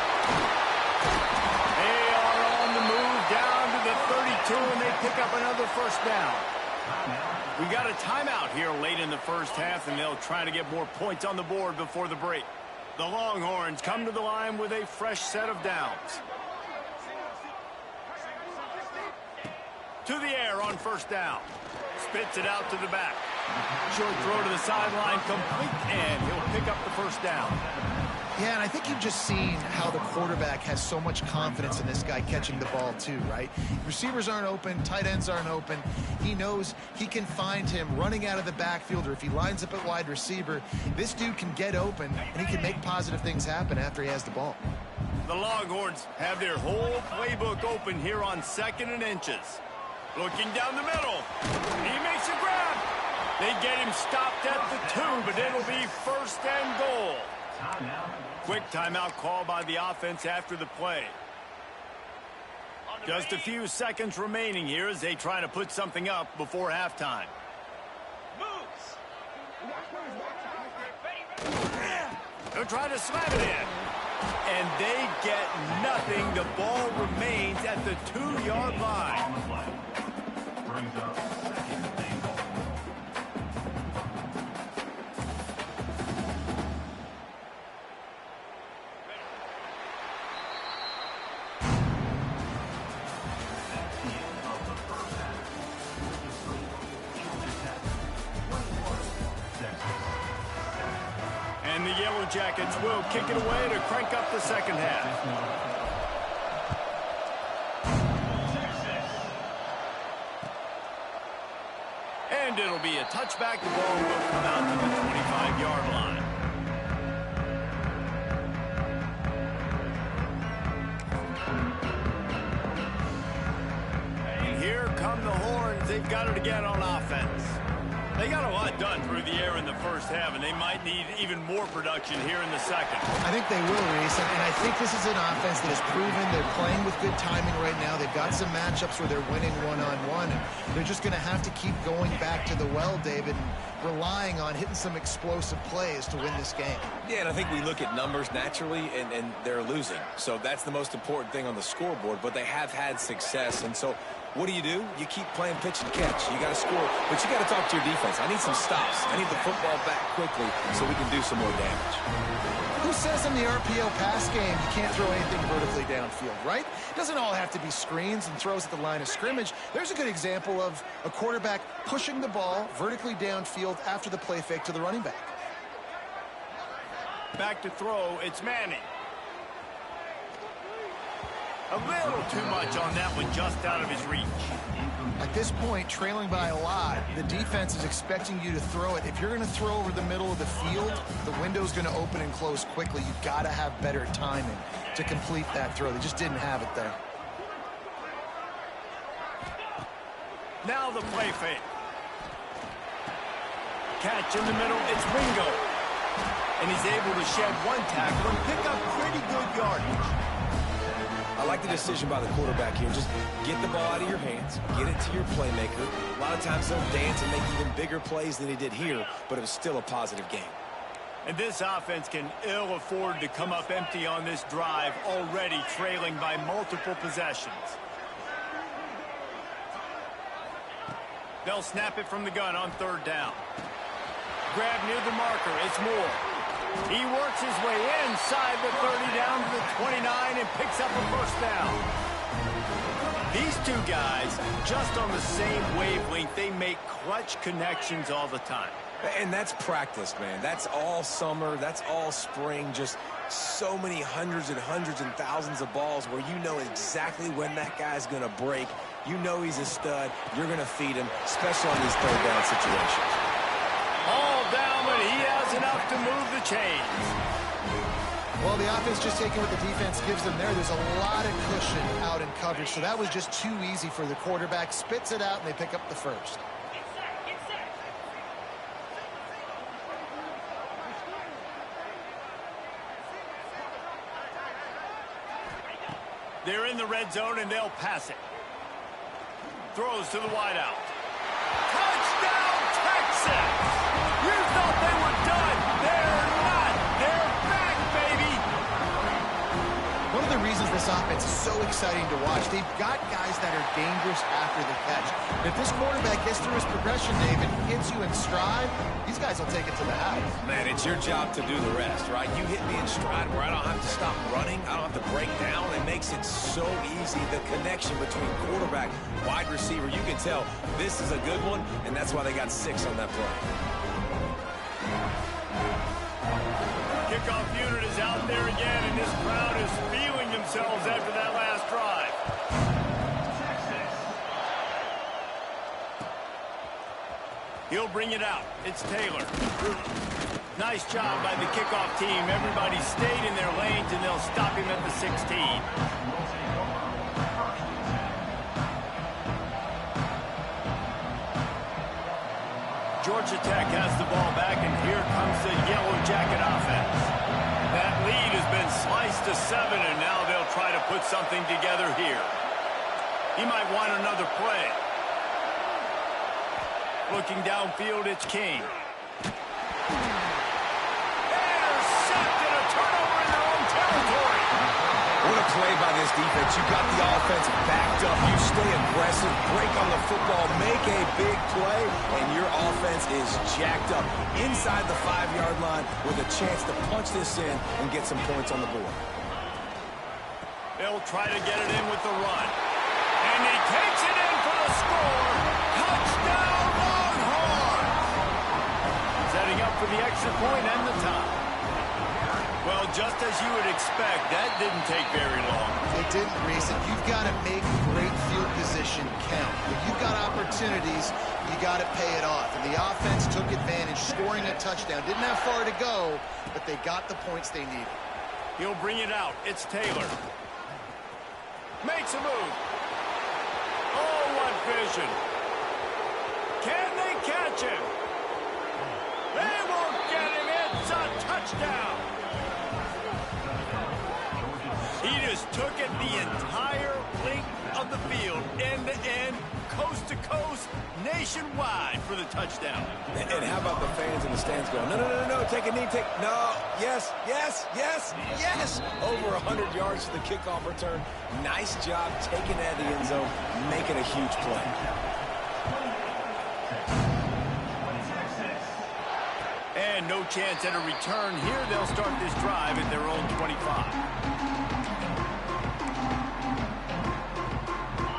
They are on the move down to the 32, and they pick up another first down. We got a timeout here late in the first half, and they'll try to get more points on the board before the break. The Longhorns come to the line with a fresh set of downs. To the air on first down. Spits it out to the back. Short throw to the sideline, complete, and he'll pick up the first down. Yeah, and I think you've just seen how the quarterback has so much confidence in this guy catching the ball too, right? Receivers aren't open, tight ends aren't open. He knows he can find him running out of the backfield, or if he lines up at wide receiver, this dude can get open, and he can make positive things happen after he has the ball. The Longhorns have their whole playbook open here on second and inches. Looking down the middle. He makes a grab. They get him stopped at the 2, but it'll be first and goal. Quick timeout call by the offense after the play. Just a few seconds remaining here as they try to put something up before halftime. They'll try to slam it in. And they get nothing. The ball remains at the 2-yard line. And the Yellow Jackets will kick it away to crank up the second half. And it'll be a touchback. The ball will come out to the 25-yard line. And here come the Horns. They've got it again on offense. They got a lot done through the air in the first half, and they might need even more production here in the second. I think they will, Reese, and I think this is an offense that has proven they're playing with good timing right now. They've got some matchups where they're winning one-on-one, and they're just going to have to keep going back to the well, David, and relying on hitting some explosive plays to win this game. Yeah, and I think we look at numbers naturally, and they're losing. So that's the most important thing on the scoreboard, but they have had success, and so what do? You keep playing pitch and catch. You got to score, but you got to talk to your defense. I need some stops. I need the football back quickly so we can do some more damage. Who says in the RPO pass game you can't throw anything vertically downfield, right? It doesn't all have to be screens and throws at the line of scrimmage. There's a good example of a quarterback pushing the ball vertically downfield after the play fake to the running back. Back to throw, it's Manning. A little too much on that one, just out of his reach. At this point, trailing by a lot, the defense is expecting you to throw it. If you're going to throw over the middle of the field, the window's going to open and close quickly. You've got to have better timing to complete that throw. They just didn't have it there. Now the play fake. Catch in the middle, it's Ringo. And he's able to shed one tackle and pick up pretty good yardage. I like the decision by the quarterback here. Just get the ball out of your hands, get it to your playmaker. A lot of times they'll dance and make even bigger plays than he did here, but it was still a positive game. And this offense can ill afford to come up empty on this drive, already trailing by multiple possessions. They'll snap it from the gun on third down. Grab near the marker, it's Moore. He works his way inside the 30 down to the 29 and picks up a first down. These two guys, just on the same wavelength, they make clutch connections all the time. And that's practice, man. That's all summer. That's all spring. Just so many hundreds and thousands of balls where you know exactly when that guy's going to break. You know he's a stud. You're going to feed him, especially on these third down situations. All down, but he has enough to move the chains. Well, the offense just taking what the defense gives them there. There's a lot of cushion out in coverage, so that was just too easy for the quarterback. Spits it out, and they pick up the first. They're in the red zone, and they'll pass it. Throws to the wideout. Touchdown, Texas! You thought they were done. They're not. They're back, baby. One of the reasons this offense is so exciting to watch, they've got guys that are dangerous after the catch. But if this quarterback gets through his progression, David, hits you in stride, these guys will take it to the house. Man, it's your job to do the rest, right? You hit me in stride where I don't have to stop running. I don't have to break down. It makes it so easy. The connection between quarterback, wide receiver, you can tell this is a good one, and that's why they got 6 on that play. Kickoff unit is out there again, and this crowd is feeling themselves after that last drive. He'll bring it out. It's Taylor. Nice job by the kickoff team. Everybody stayed in their lanes, and they'll stop him at the 16. Georgia Tech has the ball back, and here comes the Yellow Jacket offense. That lead has been sliced to 7, and now they'll try to put something together here. He might want another play. Looking downfield, it's King. Intercepted, a turnover in their own territory. What a play by this defense. You got the offense backed up. You stay aggressive, break on the football, make a big play, and your offense is jacked up inside the 5-yard line with a chance to punch this in and get some points on the board. They'll try to get it in with the run. And he takes it in for the score. Touchdown, Longhorns! Setting up for the extra point and the tie. Well, just as you would expect, that didn't take very long. It didn't, Reese. You've got to make great field position count. If you've got opportunities, you got to pay it off. And the offense took advantage, scoring a touchdown. Didn't have far to go, but they got the points they needed. He'll bring it out. It's Taylor. Makes a move. Oh, what vision. Can they catch him? They won't get him. It's a touchdown. He just took it the entire length of the field, end to end, coast to coast, nationwide for the touchdown. And how about the fans in the stands going, no, no, no, no, no, take a knee, no, yes, yes, yes, yes. Over 100 yards to the kickoff return. Nice job taking that in the end zone, making a huge play. And no chance at a return here. They'll start this drive at their own 25.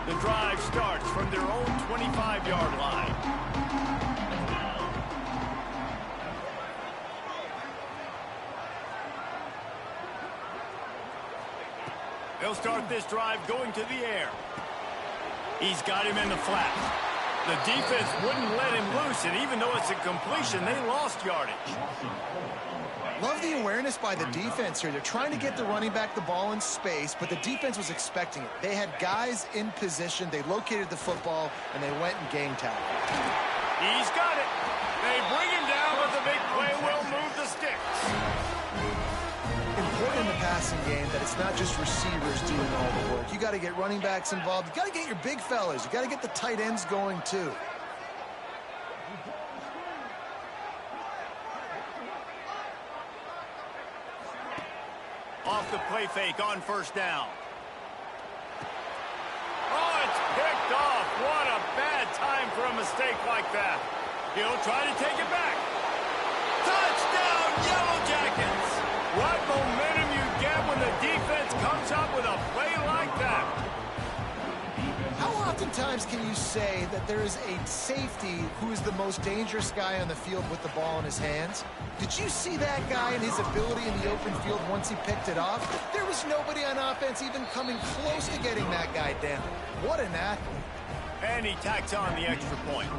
The drive starts from their own 25-yard line. They'll start this drive going to the air. He's got him in the flat. The defense wouldn't let him loose, and even though it's a completion, they lost yardage. Love the awareness by the defense here. They're trying to get the running back the ball in space, but the defense was expecting it. They had guys in position. They located the football, and they went and game tackled. He's got it. They bring him down, but the big play will move the sticks. Important in the passing game that it's not just receivers doing all the work. You got to get running backs involved. You got to get your big fellas. You got to get the tight ends going, too. Off the play fake on first down. Oh, it's picked off. What a bad time for a mistake like that. He'll try to take it back. Touchdown, Yellow Jackets. What momentum you get when the defense comes up with a play like that. How oftentimes can you say that there is a safety who is the most dangerous guy on the field with the ball in his hands? Did you see that guy and his ability in the open field once he picked it off? There was nobody on offense even coming close to getting that guy down. What an athlete. And he tacks on the extra point.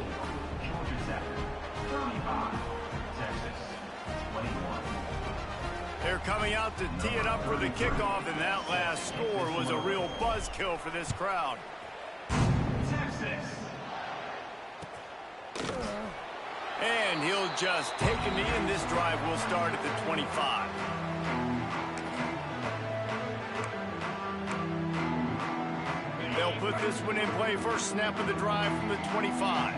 They're coming out to tee it up for the kickoff, and that last score was a real buzzkill for this crowd. And he'll just take a knee, and this drive will start at the 25. They'll put this one in play. First snap of the drive from the 25.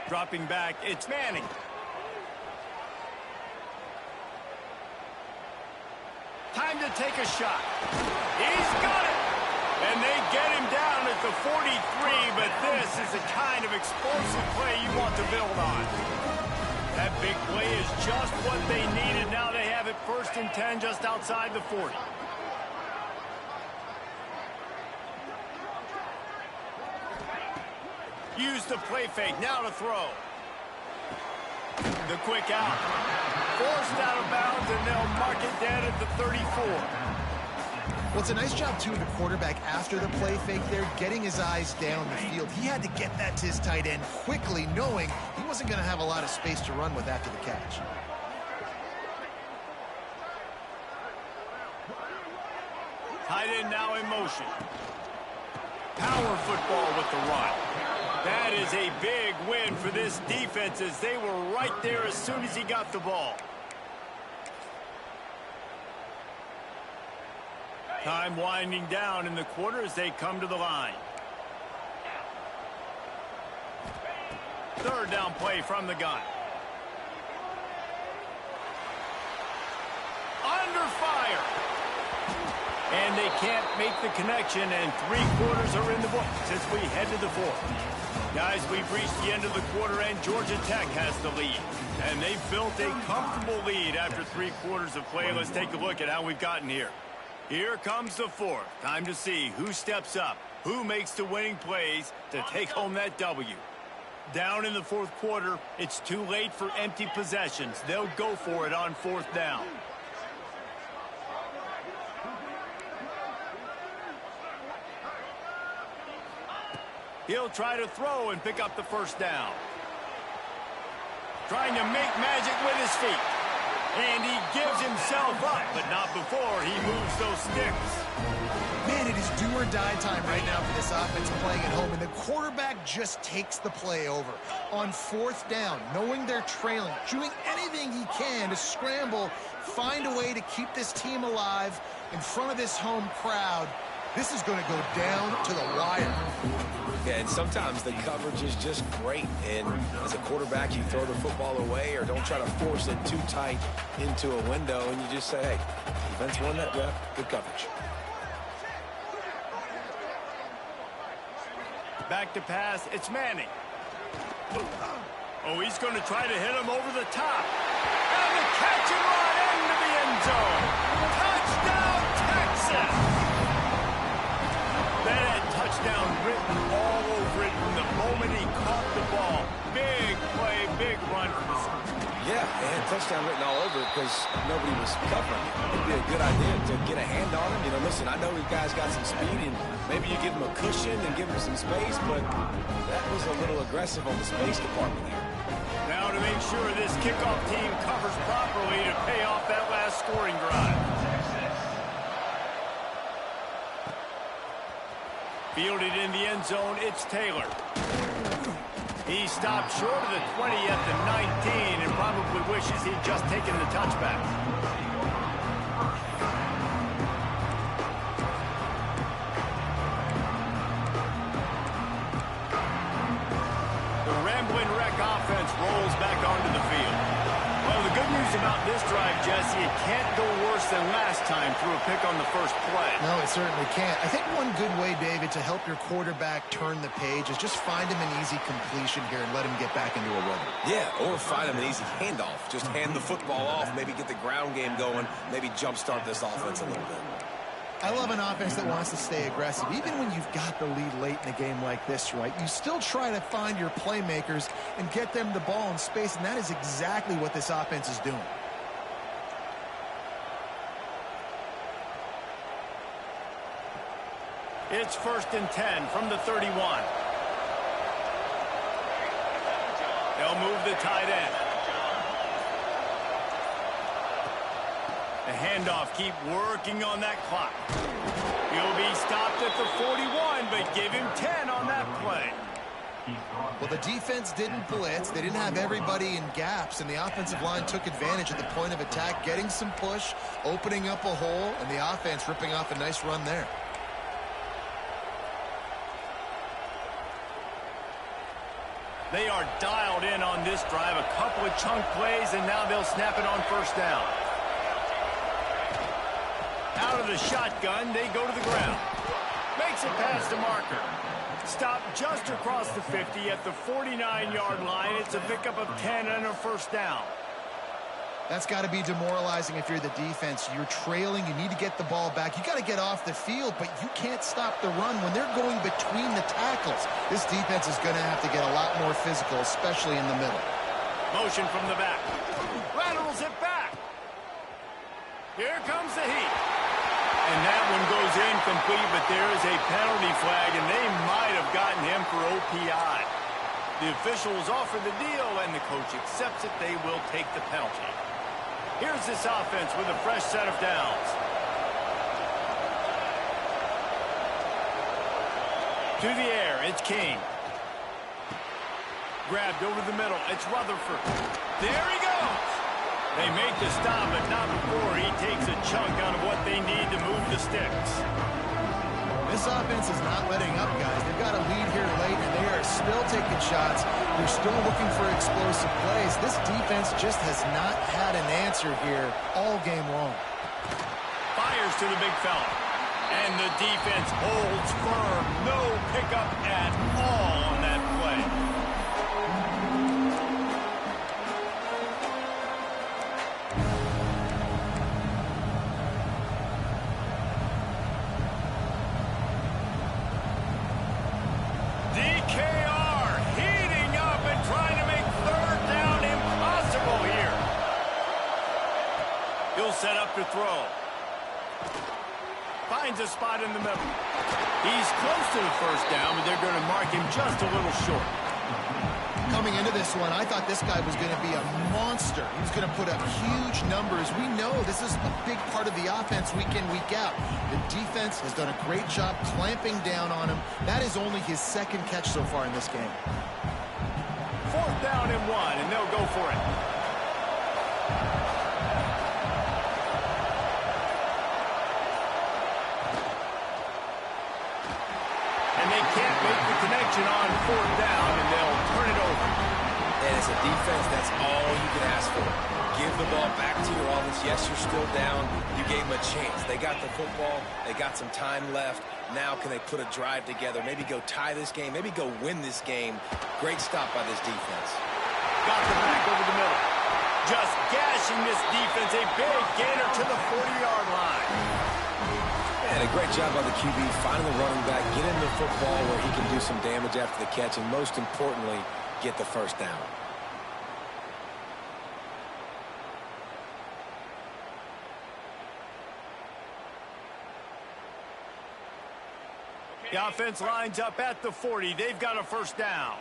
Dropping back, it's Manning. Time to take a shot. He's got it. And they get him down at the 43, but this is the kind of explosive play you want to build on. That big play is just what they needed. Now they have it 1st and 10 just outside the 40. Use the play fake, now to throw. The quick out. Forced out of bounds, and they'll mark it dead at the 34. Well, it's a nice job, too, of the quarterback after the play fake there, getting his eyes down the field. He had to get that to his tight end quickly, knowing he wasn't going to have a lot of space to run with after the catch. Tight end now in motion. Power football with the run. That is a big win for this defense as they were right there as soon as he got the ball. Time winding down in the quarter as they come to the line. 3rd down play from the gun. Under fire. And they can't make the connection, and 3 quarters are in the books as we head to the 4th. Guys, we've reached the end of the quarter, and Georgia Tech has the lead. And they've built a comfortable lead after 3 quarters of play. Let's take a look at how we've gotten here. Here comes the 4th. Time to see who steps up, who makes the winning plays to take home that W. Down in the 4th quarter, it's too late for empty possessions. They'll go for it on 4th down. He'll try to throw and pick up the 1st down. Trying to make magic with his feet. And he gives himself up, but not before he moves those sticks. Man, it is do or die time right now for this offense playing at home, and the quarterback just takes the play over. On fourth down, knowing they're trailing, doing anything he can to scramble, find a way to keep this team alive in front of this home crowd. This is going to go down to the wire. Yeah, and sometimes the coverage is just great. And as a quarterback, you throw the football away or don't try to force it too tight into a window, and you just say, hey, defense won that rep, good coverage. Back to pass, it's Manning. Oh, he's going to try to hit him over the top. And the catch and run into the end zone. Touchdown, Texas! That had touchdown written all over it from the moment he caught the ball. Big play, big run for the Seahawks. Yeah, they had touchdown written all over it because nobody was covering it. It'd be a good idea to get a hand on him. You know, listen, I know these guys got some speed, and maybe you give him a cushion and give him some space, but that was a little aggressive on the space department there. Now to make sure this kickoff team covers properly to pay off that last scoring drive. Fielded in the end zone, it's Taylor. He stopped short of the 20 at the 19 and probably wishes he'd just taken the touchback. The rambling wreck offense rolls back onto the field. Well, the good news about this drive, Jesse, it can't go worse than last time through a pick on the first play. No, it certainly can't. I think one good way, David, to help your quarterback turn the page is just find him an easy completion here and let him get back into a rhythm. Yeah, or find him an easy handoff. Just hand the football off, maybe get the ground game going, maybe jumpstart this offense a little bit. I love an offense that wants to stay aggressive. Even when you've got the lead late in a game like this, right, you still try to find your playmakers and get them the ball in space, and that is exactly what this offense is doing. It's 1st and 10 from the 31. They'll move the tight end. The handoff, keep working on that clock. He'll be stopped at the 41, but give him 10 on that play. Well, the defense didn't blitz. They didn't have everybody in gaps, and the offensive line took advantage at the point of attack, getting some push, opening up a hole, and the offense ripping off a nice run there. They are dialed in on this drive. A couple of chunk plays, and now they'll snap it on first down. Out of the shotgun, they go to the ground. Makes it past the marker. Stop just across the 50 at the 49-yard line. It's a pickup of 10 and a first down. That's got to be demoralizing if you're the defense. You're trailing. You need to get the ball back. You got to get off the field, but you can't stop the run when they're going between the tackles. This defense is going to have to get a lot more physical, especially in the middle. Motion from the back. Laterals it back. Here comes the heat. And that one goes incomplete, but there is a penalty flag, and they might have gotten him for OPI. The officials offer the deal, and the coach accepts it. They will take the penalty. Here's this offense with a fresh set of downs. To the air, it's King. Grabbed over the middle, it's Rutherford. There he goes! They make the stop, but not before he takes a chunk out of what they need to move the sticks. This offense is not letting up, guys. They've got a lead here late, and they are still taking shots. They're still looking for explosive plays. This defense just has not had an answer here all game long. Fires to the big fella. And the defense holds firm. No pickup at all on that play. DKR heating up and trying to make third down impossible here. He'll set up to throw. Finds a spot in the middle. He's close to the first down, but they're going to mark him just a little short. Coming into this one, I thought this guy was going to be a monster. He was going to put up huge numbers. We know this is a big part of the offense week in, week out. The defense has done a great job clamping down on him. That is only his second catch so far in this game. 4th down and 1, and they'll go for it. And they can't make the connection on 4th down, and they'll turn it over. And as a defense, that's all you can ask for. Give the ball back to your offense. Yes, you're still down. You gave them a chance. They got the football. They got some time left. Now can they put a drive together? Maybe go tie this game. Maybe go win this game. Great stop by this defense. Got the back over the middle. Just gashing this defense. A big gainer to the 40-yard line. And a great job by the QB finding the running back, get him the football where he can do some damage after the catch, and most importantly, get the first down. The offense lines up at the 40. They've got a first down.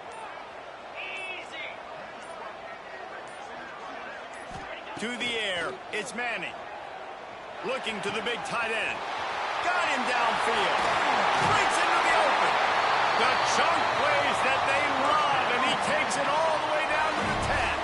To the air, it's Manning. Looking to the big tight end. Got him downfield. Breaks into the open. The chunk plays that they love, and he takes it all the way down to the 10.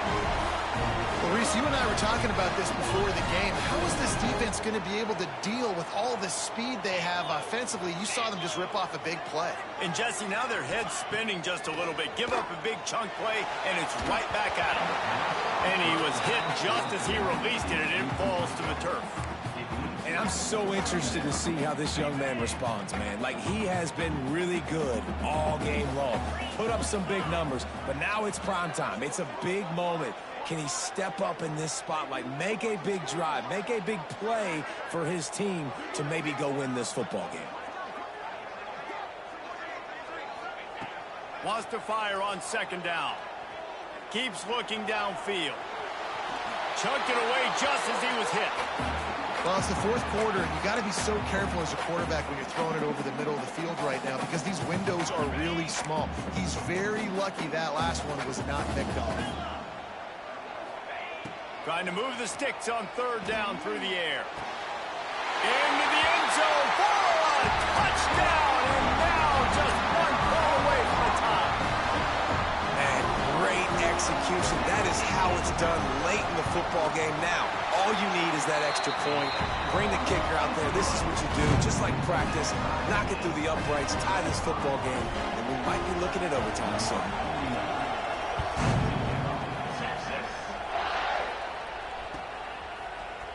Well, Reese, you and I were talking about this before the game. How is this defense going to be able to deal with all the speed they have offensively? You saw them just rip off a big play. And, Jesse, now their head's spinning just a little bit. Give up a big chunk play, and it's right back at him. And he was hit just as he released it, and it falls to the turf. And I'm so interested to see how this young man responds, man. Like, he has been really good all game long. Put up some big numbers, but now it's prime time. It's a big moment. Can he step up in this spotlight, make a big drive, make a big play for his team to maybe go win this football game? Wants to fire on 2nd down. Keeps looking downfield. Chunked it away just as he was hit. Well, it's the 4th quarter, and you got to be so careful as a quarterback when you're throwing it over the middle of the field right now because these windows are really small. He's very lucky that last one was not picked off. Trying to move the sticks on 3rd down through the air. Into the end zone for a touchdown, and now just one throw away from the top. And great execution. That is how it's done late in the football game. Now, all you need is that extra point. Bring the kicker out there. This is what you do, just like practice. Knock it through the uprights, tie this football game, and we might be looking at overtime soon.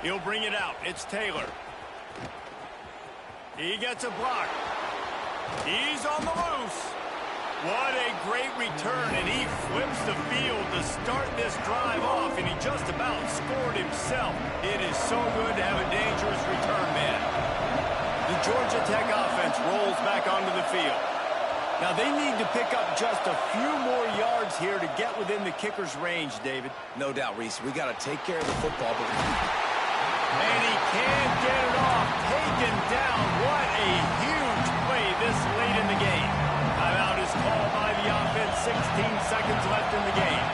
He'll bring it out. It's Taylor. He gets a block. He's on the loose. What a great return, and he flips the field to start this drive off, and he just about scored himself. It is so good to have a dangerous return man. The Georgia Tech offense rolls back onto the field. Now, they need to pick up just a few more yards here to get within the kicker's range, David. No doubt, Reese. We got to take care of the football. And he can't get it off. Taken down. What a huge play this late in the game. Timeout is called by the offense. 16 seconds left in the game.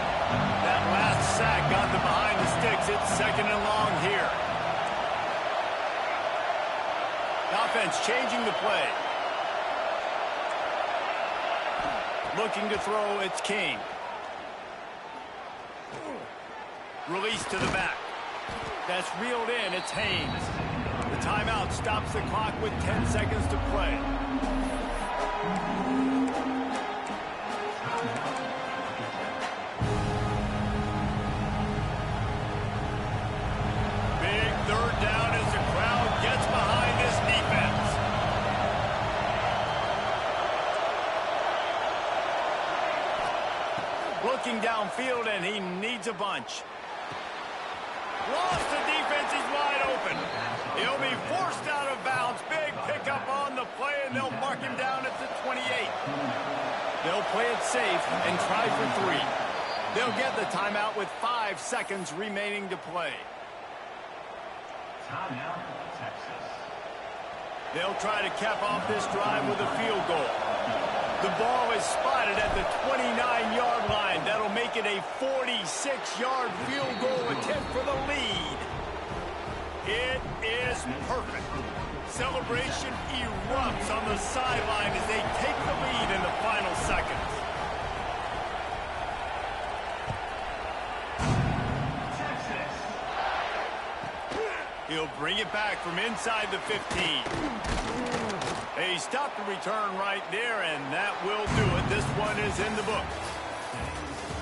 That last sack got them behind the sticks. It's 2nd and long here. The offense changing the play. Looking to throw, it's King. Release to the back. That's reeled in, it's Haynes. The timeout stops the clock with 10 seconds to play. Big 3rd down as the crowd gets behind this defense. Looking downfield, and he needs a bunch. Lost the defense, he's wide open. He'll be forced out of bounds. Big pickup on the play, and they'll mark him down at the 28. They'll play it safe and try for 3. They'll get the timeout with 5 seconds remaining to play. Timeout, Texas. They'll try to cap off this drive with a field goal. The ball is spotted at the 29-yard line. That'll make it a 46-yard field goal attempt for the lead. It is perfect. Celebration erupts on the sideline as they take the lead in the final seconds. He'll bring it back from inside the 15. They stopped the return right there, and that will do it. This one is in the book.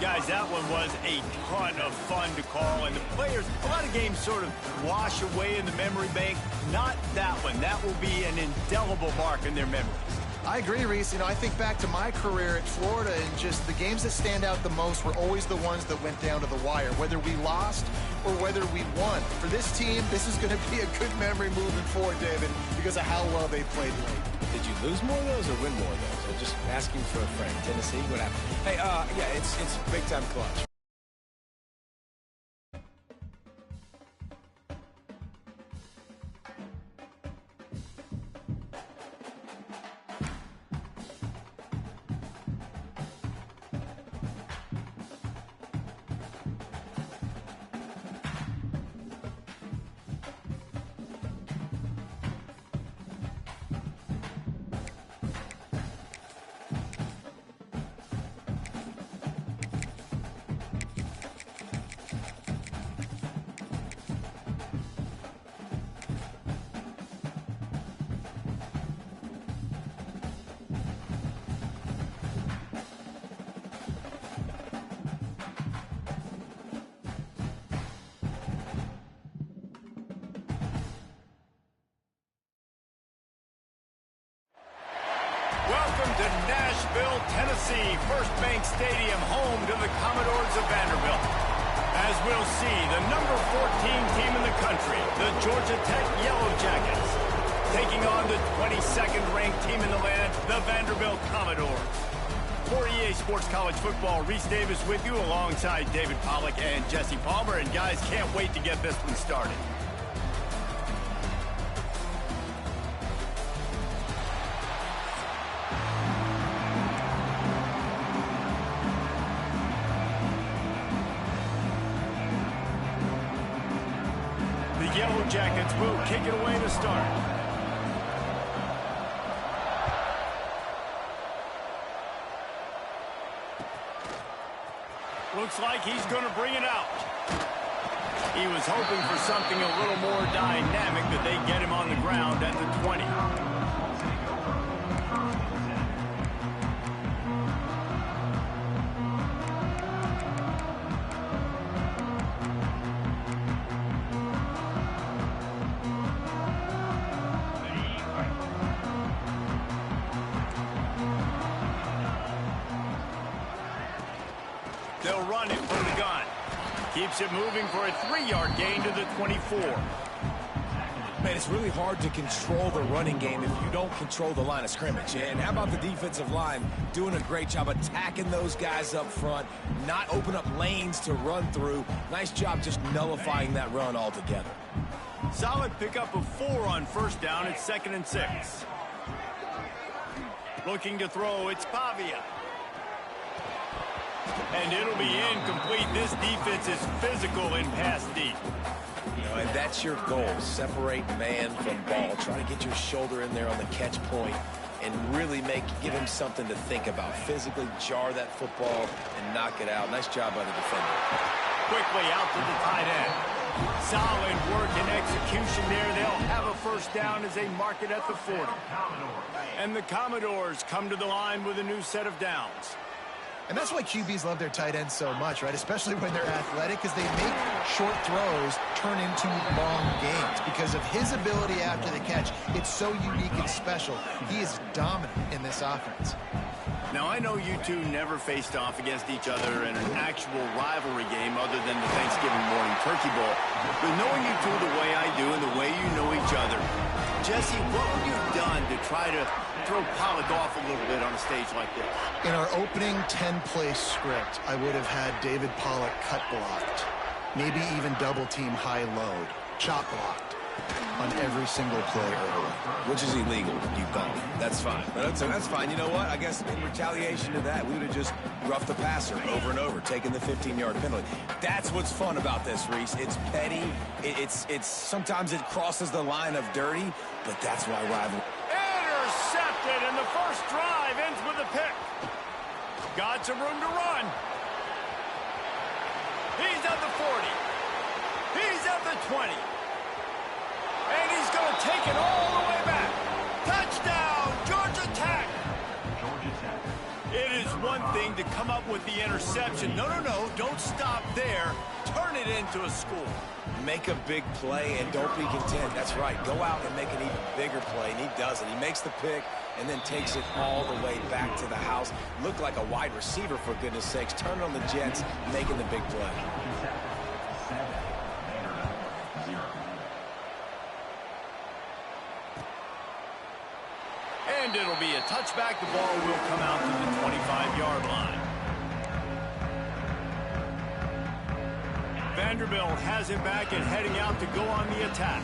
Guys, that one was a ton of fun to call, and the players, a lot of games sort of wash away in the memory bank. Not that one. That will be an indelible mark in their memories. I agree, Reese. You know, I think back to my career at Florida, and just the games that stand out the most were always the ones that went down to the wire, whether we lost or whether we won. For this team, this is going to be a good memory moving forward, David, because of how well they played late. Did you lose more of those or win more of those? I'm just asking for a friend. Tennessee, what happened? Hey, yeah, it's big-time clutch. Welcome to Nashville, Tennessee, First Bank Stadium, home to the Commodores of Vanderbilt. As we'll see, the number 14 team in the country, the Georgia Tech Yellow Jackets, taking on the 22nd ranked team in the land, the Vanderbilt Commodores. For EA Sports College Football, Reese Davis with you alongside David Pollack and Jesse Palmer. And guys, can't wait to get this one started. The Yellow Jackets will kick it away to start. Looks like he's going to bring it out. He was hoping for something a little more dynamic, but they get him on the ground at the 20. They'll run it from the gun. Keeps it moving for a 3-yard gain to the 24. Man, it's really hard to control the running game if you don't control the line of scrimmage. And how about the defensive line doing a great job attacking those guys up front, not open up lanes to run through. Nice job just nullifying that run altogether. Solid pickup of 4 on first down. It's 2nd and 6. Looking to throw, it's Pavia. And it'll be incomplete. This defense is physical in pass deep. You know, and that's your goal. Separate man from ball. Try to get your shoulder in there on the catch point and really give him something to think about. Physically jar that football and knock it out. Nice job by the defender. Quickly out to the tight end. Solid work and execution there. They'll have a first down as they mark it at the 40. And the Commodores come to the line with a new set of downs. And that's why QBs love their tight ends so much, right? Especially when they're athletic, because they make short throws turn into long gains. Because of his ability after the catch, it's so unique and special. He is dominant in this offense. Now, I know you two never faced off against each other in an actual rivalry game other than the Thanksgiving morning turkey bowl. But knowing you two the way I do and the way you know each other, Jesse, what would you have done to try to throw Pollack off a little bit on a stage like this? In our opening 10-play script, I would have had David Pollack cut blocked, maybe even double-team high-load, chop blocked. on every single play early. Which is illegal. You don't. That's fine. That's fine. You know what? I guess in retaliation to that, we would have just roughed the passer over and over, taking the 15-yard penalty. That's what's fun about this, Reese. It's petty. It's sometimes it crosses the line of dirty, but that's why rival. Intercepted, and the first drive ends with a pick. Got some room to run. He's at the 40. He's at the 20. And he's going to take it all the way back. Touchdown, Georgia Tech. It is one thing to come up with the interception. No, don't stop there. Turn it into a score. Make a big play and don't be content. That's right. Go out and make an even bigger play, and he does it. He makes the pick and then takes it all the way back to the house. Looked like a wide receiver, for goodness sakes. Turn on the Jets, making the big play. And it'll be a touchback. The ball will come out to the 25-yard line. Vanderbilt has it back and heading out to go on the attack.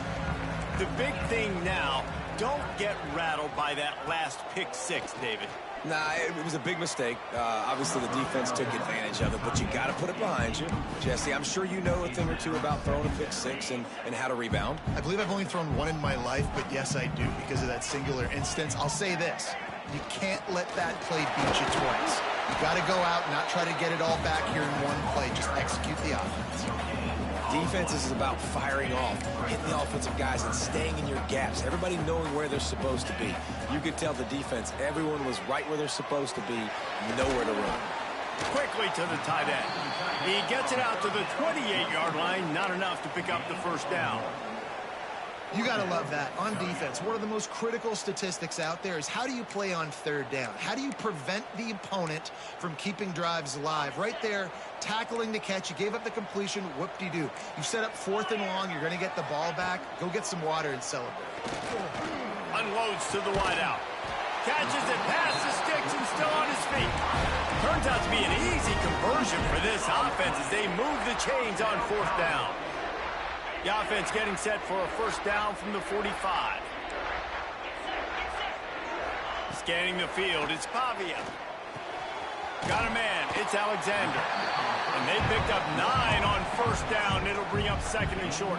The big thing now, don't get rattled by that last pick six, David. Nah, it was a big mistake. Obviously, the defense took advantage of it, but you got to put it behind you. Jesse, I'm sure you know a thing or two about throwing a pick six and how to rebound. I believe I've only thrown one in my life, but yes, I do because of that singular instance. I'll say this. You can't let that play beat you twice. You got to go out and not try to get it all back here in one play. Just execute the offense. Defense is about firing off, hitting the offensive guys, and staying in your gaps. Everybody knowing where they're supposed to be. You could tell the defense, everyone was right where they're supposed to be, nowhere to run. Quickly to the tight end. He gets it out to the 28-yard line, not enough to pick up the first down. You got to love that. On defense, one of the most critical statistics out there is how do you play on third down? How do you prevent the opponent from keeping drives alive? Right there, tackling the catch. You gave up the completion. Whoop-de-doo. You set up 4th and long. You're going to get the ball back. Go get some water and celebrate. Unloads to the wideout. Catches it past the sticks and still on his feet. Turns out to be an easy conversion for this offense as they move the chains on 4th down. The offense getting set for a first down from the 45. Scanning the field, it's Pavia. Got a man, it's Alexander. And they picked up 9 on first down. It'll bring up 2nd and short.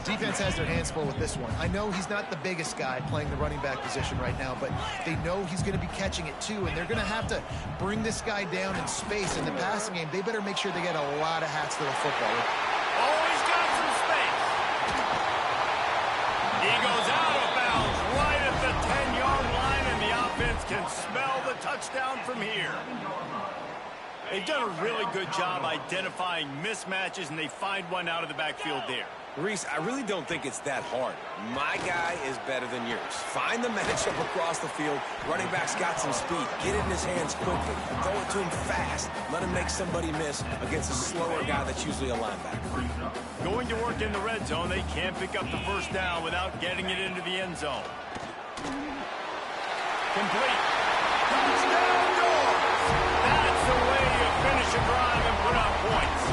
Defense has their hands full with this one. I know he's not the biggest guy playing the running back position right now, but they know he's going to be catching it too, and they're going to have to bring this guy down in space. In the passing game, they better make sure they get a lot of hats to the football. Oh, he's got some space. He goes out of bounds right at the 10-yard line, and the offense can smell the touchdown from here. They've done a really good job identifying mismatches, and they find one out of the backfield there. Reese, I really don't think it's that hard. My guy is better than yours. Find the matchup across the field. Running back's got some speed. Get it in his hands quickly. Throw it to him fast. Let him make somebody miss against a slower guy that's usually a linebacker. Going to work in the red zone, they can't pick up the first down without getting it into the end zone. Complete. Touchdown, Doors! That's the way you finish a drive and put up points.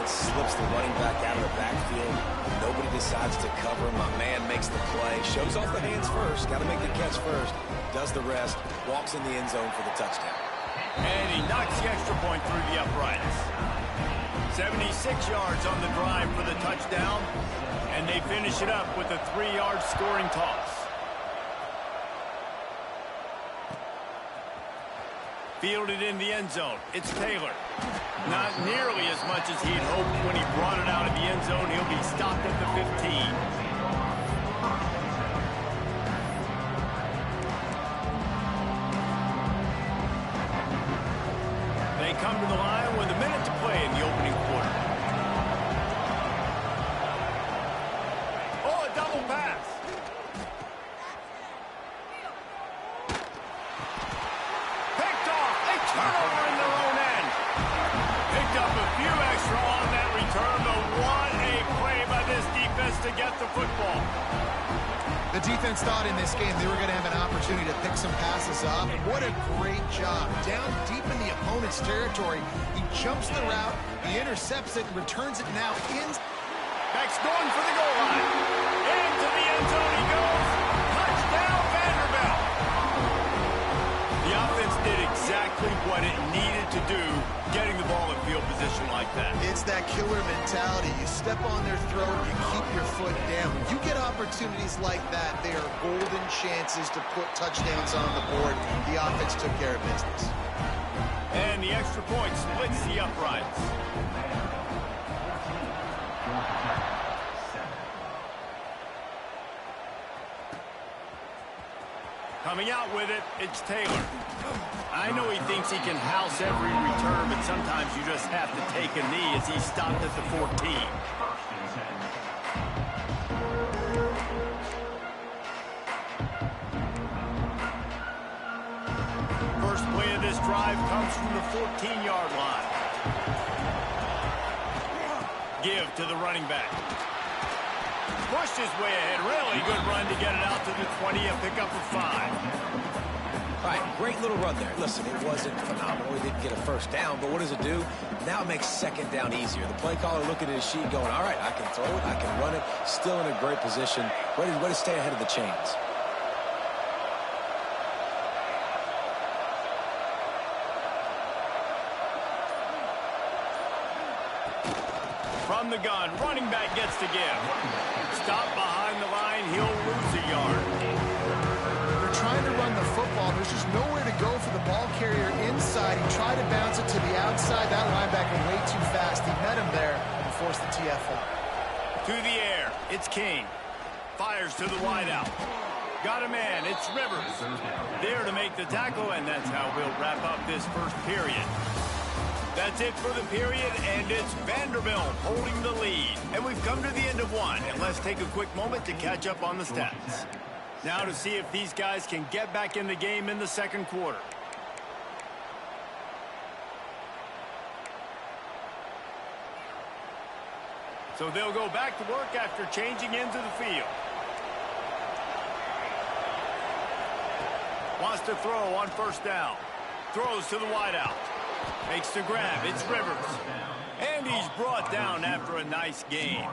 Slips the running back out of the backfield. Nobody decides to cover him. My man makes the play. Shows off the hands first. Got to make the catch first. Does the rest. Walks in the end zone for the touchdown. And he knocks the extra point through the uprights. 76 yards on the drive for the touchdown. And they finish it up with a 3-yard scoring toss. Fielded in the end zone. It's Taylor. Not nearly as much as he'd hoped when he brought it out of the end zone. He'll be stopped at the 15. They come to the line with a minute to play in the opening quarter. Oh, a double pass. Turnover in their own end. Picked up a few extra on that return, but what a play by this defense to get the football. The defense thought in this game they were going to have an opportunity to pick some passes up. What a great job. Down deep in the opponent's territory, he jumps the route, he intercepts it, returns it now in. Beck's going for the goal line. Into the end zone he goes. Touchdown, Vanderbilt. The offense did exactly what it needed to do, getting the ball in field position like that. It's that killer mentality. You step on their throat, you keep your foot down. When you get opportunities like that, they are golden chances to put touchdowns on the board. The offense took care of business. And the extra point splits the uprights. Coming out with it, it's Taylor. I know he thinks he can house every return, but sometimes you just have to take a knee as he stopped at the 14. First play of this drive comes from the 14-yard line. Give to the running back. Pushed his way ahead. Really good run to get it out to the 20 and pick up a 5. All right, great little run there. Listen, it wasn't phenomenal. He didn't get a first down, but what does it do? Now it makes second down easier. The play caller looking at his sheet going, all right, I can throw it, I can run it. Still in a great position. Ready to stay ahead of the chains. From the gun, running back gets to give. Stop behind the line, he'll lose a yard. They're trying to run the football. There's just nowhere to go for the ball carrier inside. He tried to bounce it to the outside. That linebacker way too fast. He met him there and forced the TFL. To the air, it's King. Fires to the wideout. Got a man, it's Rivers. There to make the tackle, and that's how we'll wrap up this first period. That's it for the period, and it's Vanderbilt holding the lead. And we've come to the end of one, and let's take a quick moment to catch up on the stats. Now to see if these guys can get back in the game in the second quarter. So they'll go back to work after changing into the field. Wants to throw on first down. Throws to the wideout. Makes the grab. It's Rivers. And he's brought down after a nice game.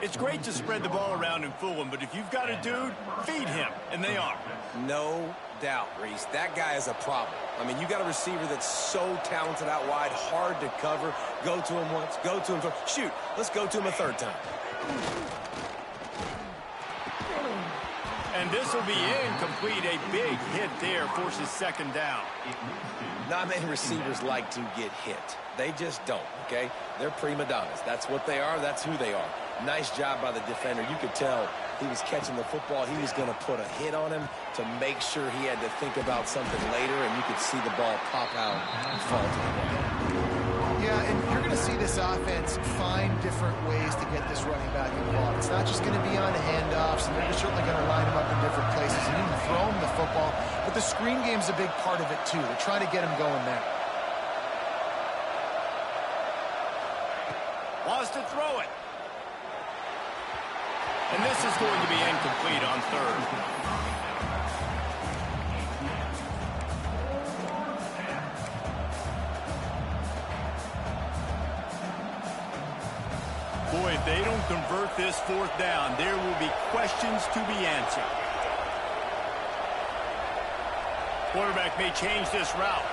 It's great to spread the ball around and fool him, but if you've got a dude, feed him. And they are. No doubt, Reese. That guy is a problem. I mean, you got a receiver that's so talented out wide, hard to cover. Go to him once, go to him twice. Shoot, let's go to him a third time. And this will be incomplete. A big hit there forces second down. Not many receivers like to get hit. They just don't, okay? They're prima donnas. That's what they are. That's who they are. Nice job by the defender. You could tell he was catching the football. He was going to put a hit on him to make sure he had to think about something later, and you could see the ball pop out and fall to the ground. Yeah, and you're going to see this offense find different ways to get this running back involved. It's not just going to be on handoffs, and they're certainly going to line him up in different places and even throw him the football. But the screen game's a big part of it, too. They're trying to get him going there. Wants to throw it. And this is going to be incomplete on third. Boy, if they don't convert this fourth down, there will be questions to be answered. Quarterback may change this route.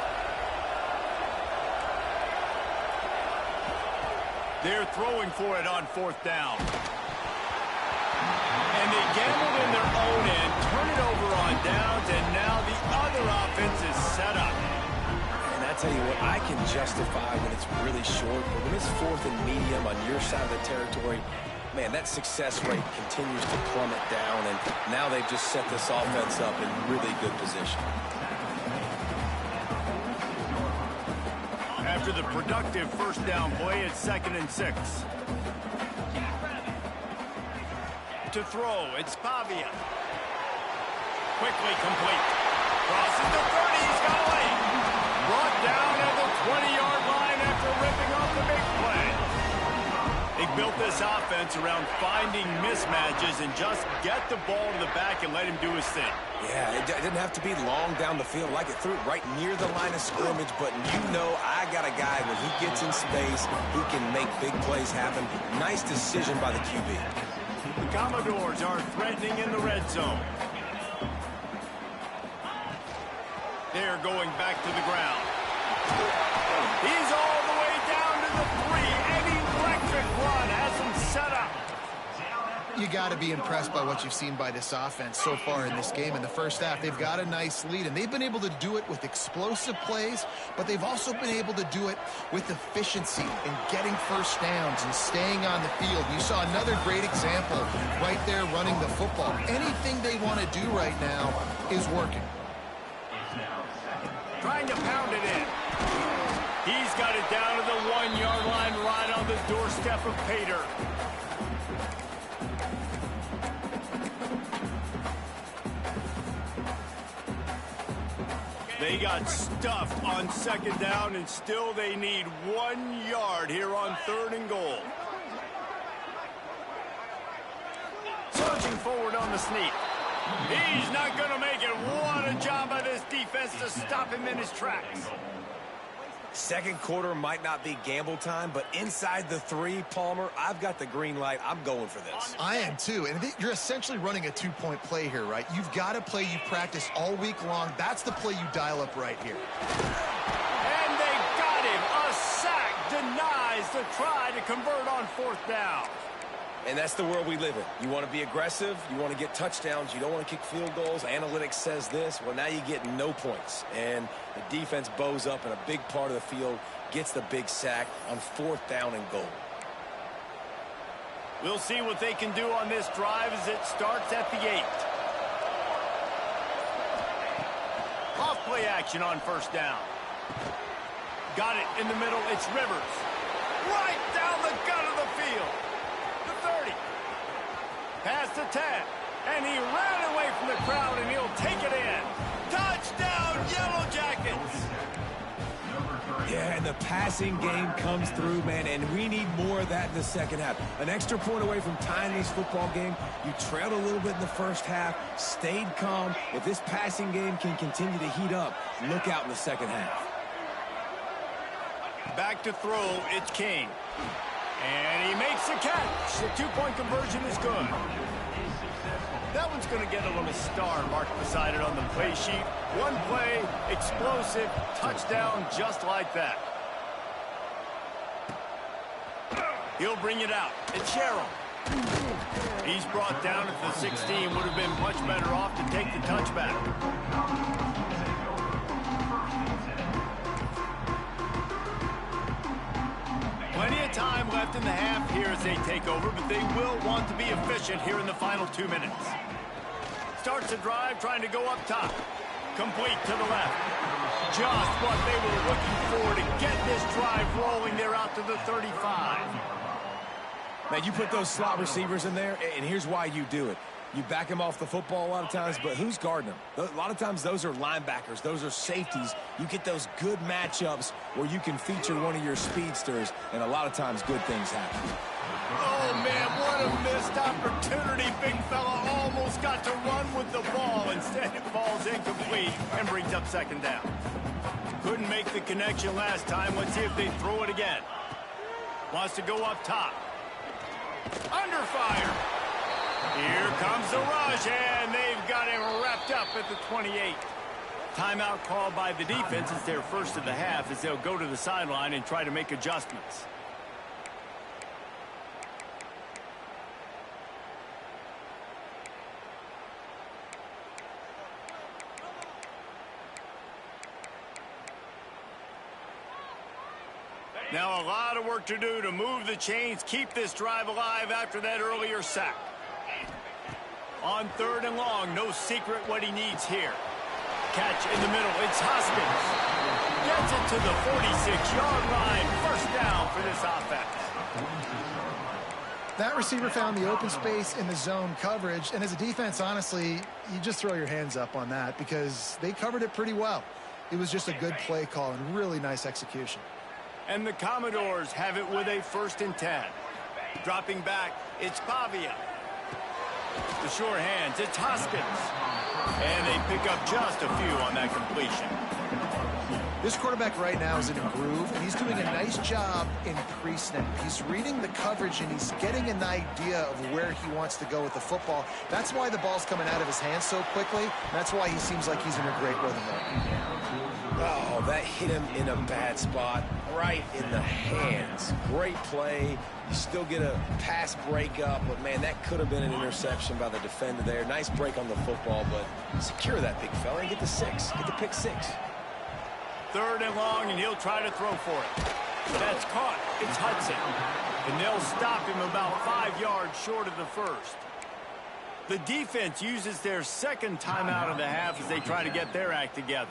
They're throwing for it on fourth down. And they gambled in their own end, turn it over on downs, and now the other offense is set up. And I tell you what, I can justify when it's really short, but when it's fourth and medium on your side of the territory, man, that success rate continues to plummet down, and now they've just set this offense up in really good position. After the productive first down play, it's 2nd and 6. To throw, it's Pavia. Quickly complete. Crosses the 30, he's got a lane. Brought down at the 20-yard line after ripping off the big play. They built this offense around finding mismatches and just get the ball to the back and let him do his thing. Yeah, it didn't have to be long down the field. Like it threw it right near the line of scrimmage, but you know I got a guy when he gets in space who can make big plays happen. Nice decision by the QB. The Commodores are threatening in the red zone. They're going back to the ground. He's all the way down to the 3. An electric run has him set up. You got to be impressed by what you've seen by this offense so far in this game. In the first half, they've got a nice lead, and they've been able to do it with explosive plays, but they've also been able to do it with efficiency and getting first downs and staying on the field. You saw another great example right there running the football. Anything they want to do right now is working. Trying to pound it in. He's got it down to the 1-yard line right on the doorstep of Pater. They got stuffed on second down, and still they need 1 yard here on 3rd and goal. Surging forward on the sneak. He's not going to make it. What a job by this defense to stop him in his tracks. Second quarter might not be gamble time, but inside the 3, Palmer, I've got the green light. I'm going for this. I am too, and you're essentially running a 2-point play here, right? You've got a play you practice all week long. That's the play you dial up right here. And they got him. A sack denies the try to convert on 4th down. And that's the world we live in. You want to be aggressive. You want to get touchdowns. You don't want to kick field goals. Analytics says this. Well, now you get no points. And the defense bows up in a big part of the field, gets the big sack on 4th down and goal. We'll see what they can do on this drive as it starts at the 8. Off play action on 1st down. Got it in the middle. It's Rivers. Right down the gut of the field. 30. Past the 10. And he ran away from the crowd, and he'll take it in. Touchdown, Yellow Jackets! Yeah, and the passing game comes through, man, and we need more of that in the second half. An extra point away from tying this football game. You trailed a little bit in the first half, stayed calm. If this passing game can continue to heat up, look out in the second half. Back to throw, it's King. And he makes the catch. The 2-point conversion is good. That one's going to get a little star marked beside it on the play sheet. One play, explosive, touchdown just like that. He'll bring it out. It's Sherrill. He's brought down at the 16. Would have been much better off to take the touchback. Plenty of time left in the half here as they take over, but they will want to be efficient here in the final 2 minutes. Starts the drive, trying to go up top. Complete to the left. Just what they were looking for to get this drive rolling. They're out to the 35. Now, you put those slot receivers in there, and here's why you do it. You back them off the football a lot of times, but who's guarding them? A lot of times those are linebackers. Those are safeties. You get those good matchups where you can feature one of your speedsters, and a lot of times good things happen. Oh, man, what a missed opportunity. Big fella almost got to run with the ball. Instead, it falls incomplete and brings up 2nd down. Couldn't make the connection last time. Let's see if they throw it again. Wants to go up top. Under fire. Here comes the rush, and they've got him wrapped up at the 28. Timeout called by the defense. It's their first of the half as they'll go to the sideline and try to make adjustments. Now a lot of work to do to move the chains, keep this drive alive after that earlier sack. On 3rd and long, no secret what he needs here. Catch in the middle, it's Hoskins. Gets it to the 46-yard line. 1st down for this offense. That receiver found the open space in the zone coverage, and as a defense, honestly, you just throw your hands up on that because they covered it pretty well. It was just a good play call and really nice execution. And the Commodores have it with a 1st and 10. Dropping back, it's Pavia. The sure hands, it's Hoskins. And they pick up just a few on that completion. This quarterback right now is in a groove, and he's doing a nice job in pre-snap. He's reading the coverage, and he's getting an idea of where he wants to go with the football. That's why the ball's coming out of his hands so quickly. That's why he seems like he's in a great rhythm right now. Oh, that hit him in a bad spot, right in the hands. Great play. You still get a pass breakup, but, man, that could have been an interception by the defender there. Nice break on the football, but secure that big fella and get the 6. Get the pick 6. 3rd and long, and he'll try to throw for it. That's caught. It's Hudson. And they'll stop him about 5 yards short of the first. The defense uses their 2nd timeout of the half as they try to get their act together.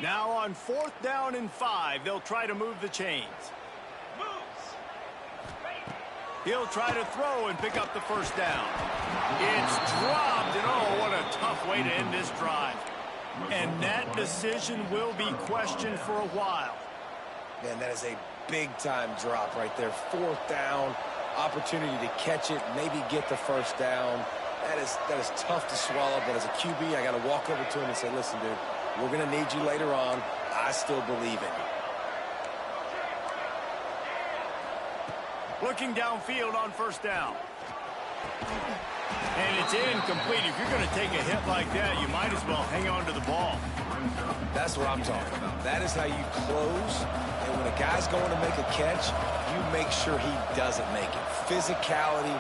Now on 4th down and 5, they'll try to move the chains. He'll try to throw and pick up the 1st down. It's dropped, and oh, what a tough way to end this drive. And that decision will be questioned for a while. Man, that is a big-time drop right there. 4th down, opportunity to catch it, maybe get the 1st down. That is tough to swallow, but as a QB, I got to walk over to him and say, listen, dude, we're going to need you later on. I still believe in you. Looking downfield on 1st down. And it's incomplete. If you're going to take a hit like that, you might as well hang on to the ball. That's what I'm talking about. That is how you close. And when a guy's going to make a catch, you make sure he doesn't make it. Physicality,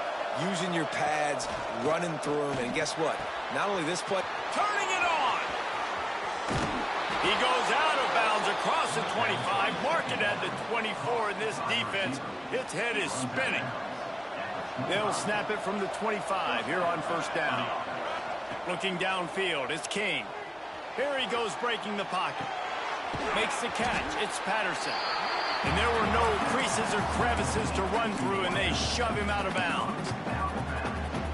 using your pads, running through him. And guess what? Not only this play, turning it on. He goes out of bounds across the 25, mark it at the 24, and this defense, its head is spinning. They'll snap it from the 25 here on 1st down. Looking downfield, it's King. Here he goes breaking the pocket. Makes the catch, it's Patterson. And there were no creases or crevices to run through, and they shove him out of bounds.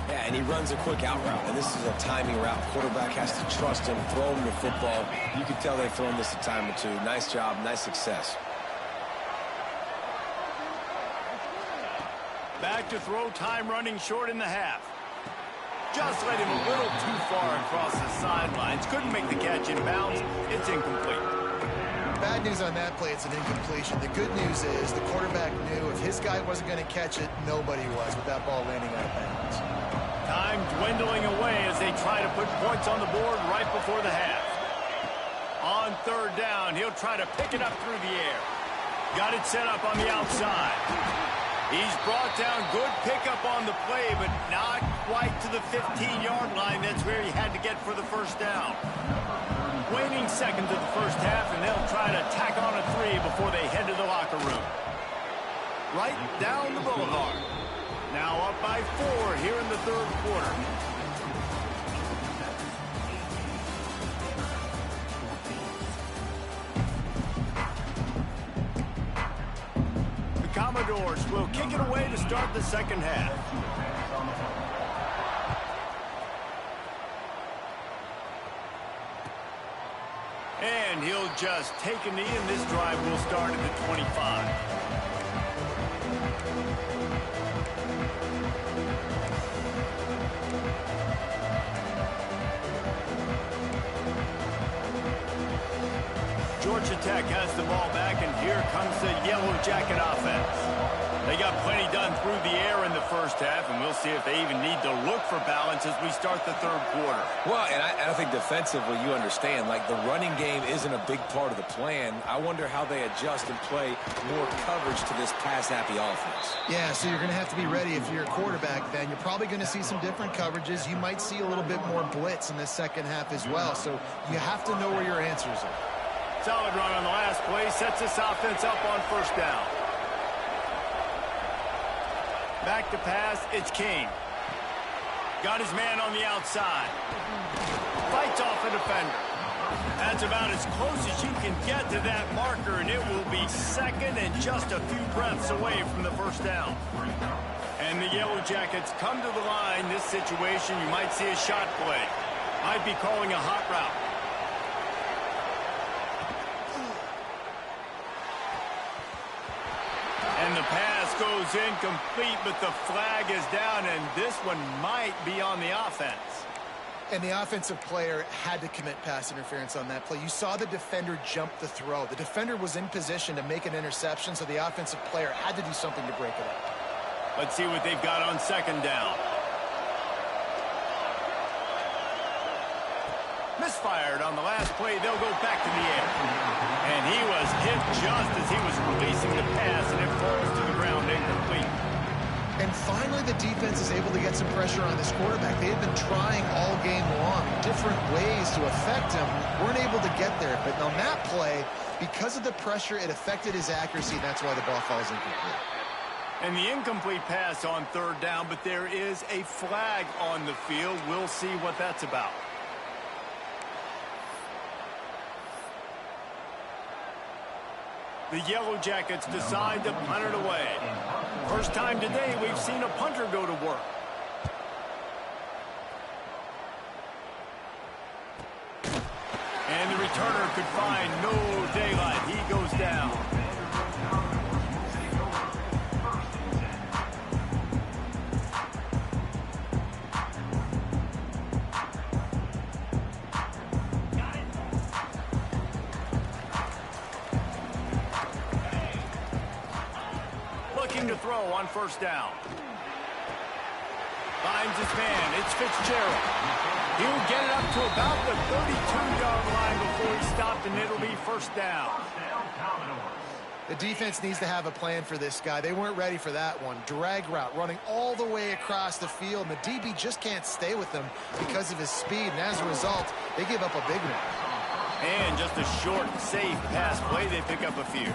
Yeah, and he runs a quick out route, and this is a timing route. Quarterback has to trust him, throw him the football. You can tell they've thrown this a time or two. Nice job, nice success. Back to throw, time running short in the half. Just led him a little too far across the sidelines. Couldn't make the catch in bounds. It's incomplete. Bad news on that play, it's an incompletion. The good news is the quarterback knew if his guy wasn't going to catch it, nobody was with that ball landing out of bounds. Time dwindling away as they try to put points on the board right before the half. On 3rd down, he'll try to pick it up through the air. Got it set up on the outside. He's brought down, good pickup on the play, but not quite to the 15-yard line. That's where he had to get for the 1st down. Waning seconds of the 1st half, and they'll try to tack on a 3 before they head to the locker room. Right down the boulevard. Now up by 4 here in the 3rd quarter. The Commodores will kick it away to start the 2nd half. And he'll just take a knee, and this drive will start at the 25. Georgia Tech has the ball back, and here comes the Yellow Jacket offense. They got plenty done through the air in the 1st half, and we'll see if they even need to look for balance as we start the 3rd quarter. Well, and I think defensively, you understand, like the running game isn't a big part of the plan. I wonder how they adjust and play more coverage to this pass-happy offense. Yeah, so you're going to have to be ready if you're a quarterback then. You're probably going to see some different coverages. You might see a little bit more blitz in the 2nd half as well, so you have to know where your answers are. Solid run on the last play, sets this offense up on 1st down. Back to pass, it's King. Got his man on the outside. Fights off a defender. That's about as close as you can get to that marker, and it will be second and just a few breaths away from the first down. And the Yellow Jackets come to the line. This situation, you might see a shot play. Might be calling a hot route. And the pass goes incomplete, but the flag is down, and this one might be on the offense. And the offensive player had to commit pass interference on that play. You saw the defender jump the throw. The defender was in position to make an interception, so the offensive player had to do something to break it up. Let's see what they've got on second down. Misfired on the last play. They'll go back to the air. And he was hit just as he was releasing the pass, and it falls to the ground incomplete. And finally, the defense is able to get some pressure on this quarterback. They had been trying all game long, different ways to affect him. Weren't able to get there. But on that play, because of the pressure, it affected his accuracy, and that's why the ball falls incomplete. And the incomplete pass on third down, but there is a flag on the field. We'll see what that's about. The Yellow Jackets decide to punt it away. First time today we've seen a punter go to work. And the returner could find no daylight. He goes down. To throw on first down. Finds his man. It's Fitzgerald. He'll get it up to about the 32-yard line before he stopped, and it'll be first down. The defense needs to have a plan for this guy. They weren't ready for that one. Drag route running all the way across the field, and the DB just can't stay with him because of his speed, and as a result, they give up a big one. And just a short, safe pass play. They pick up a few.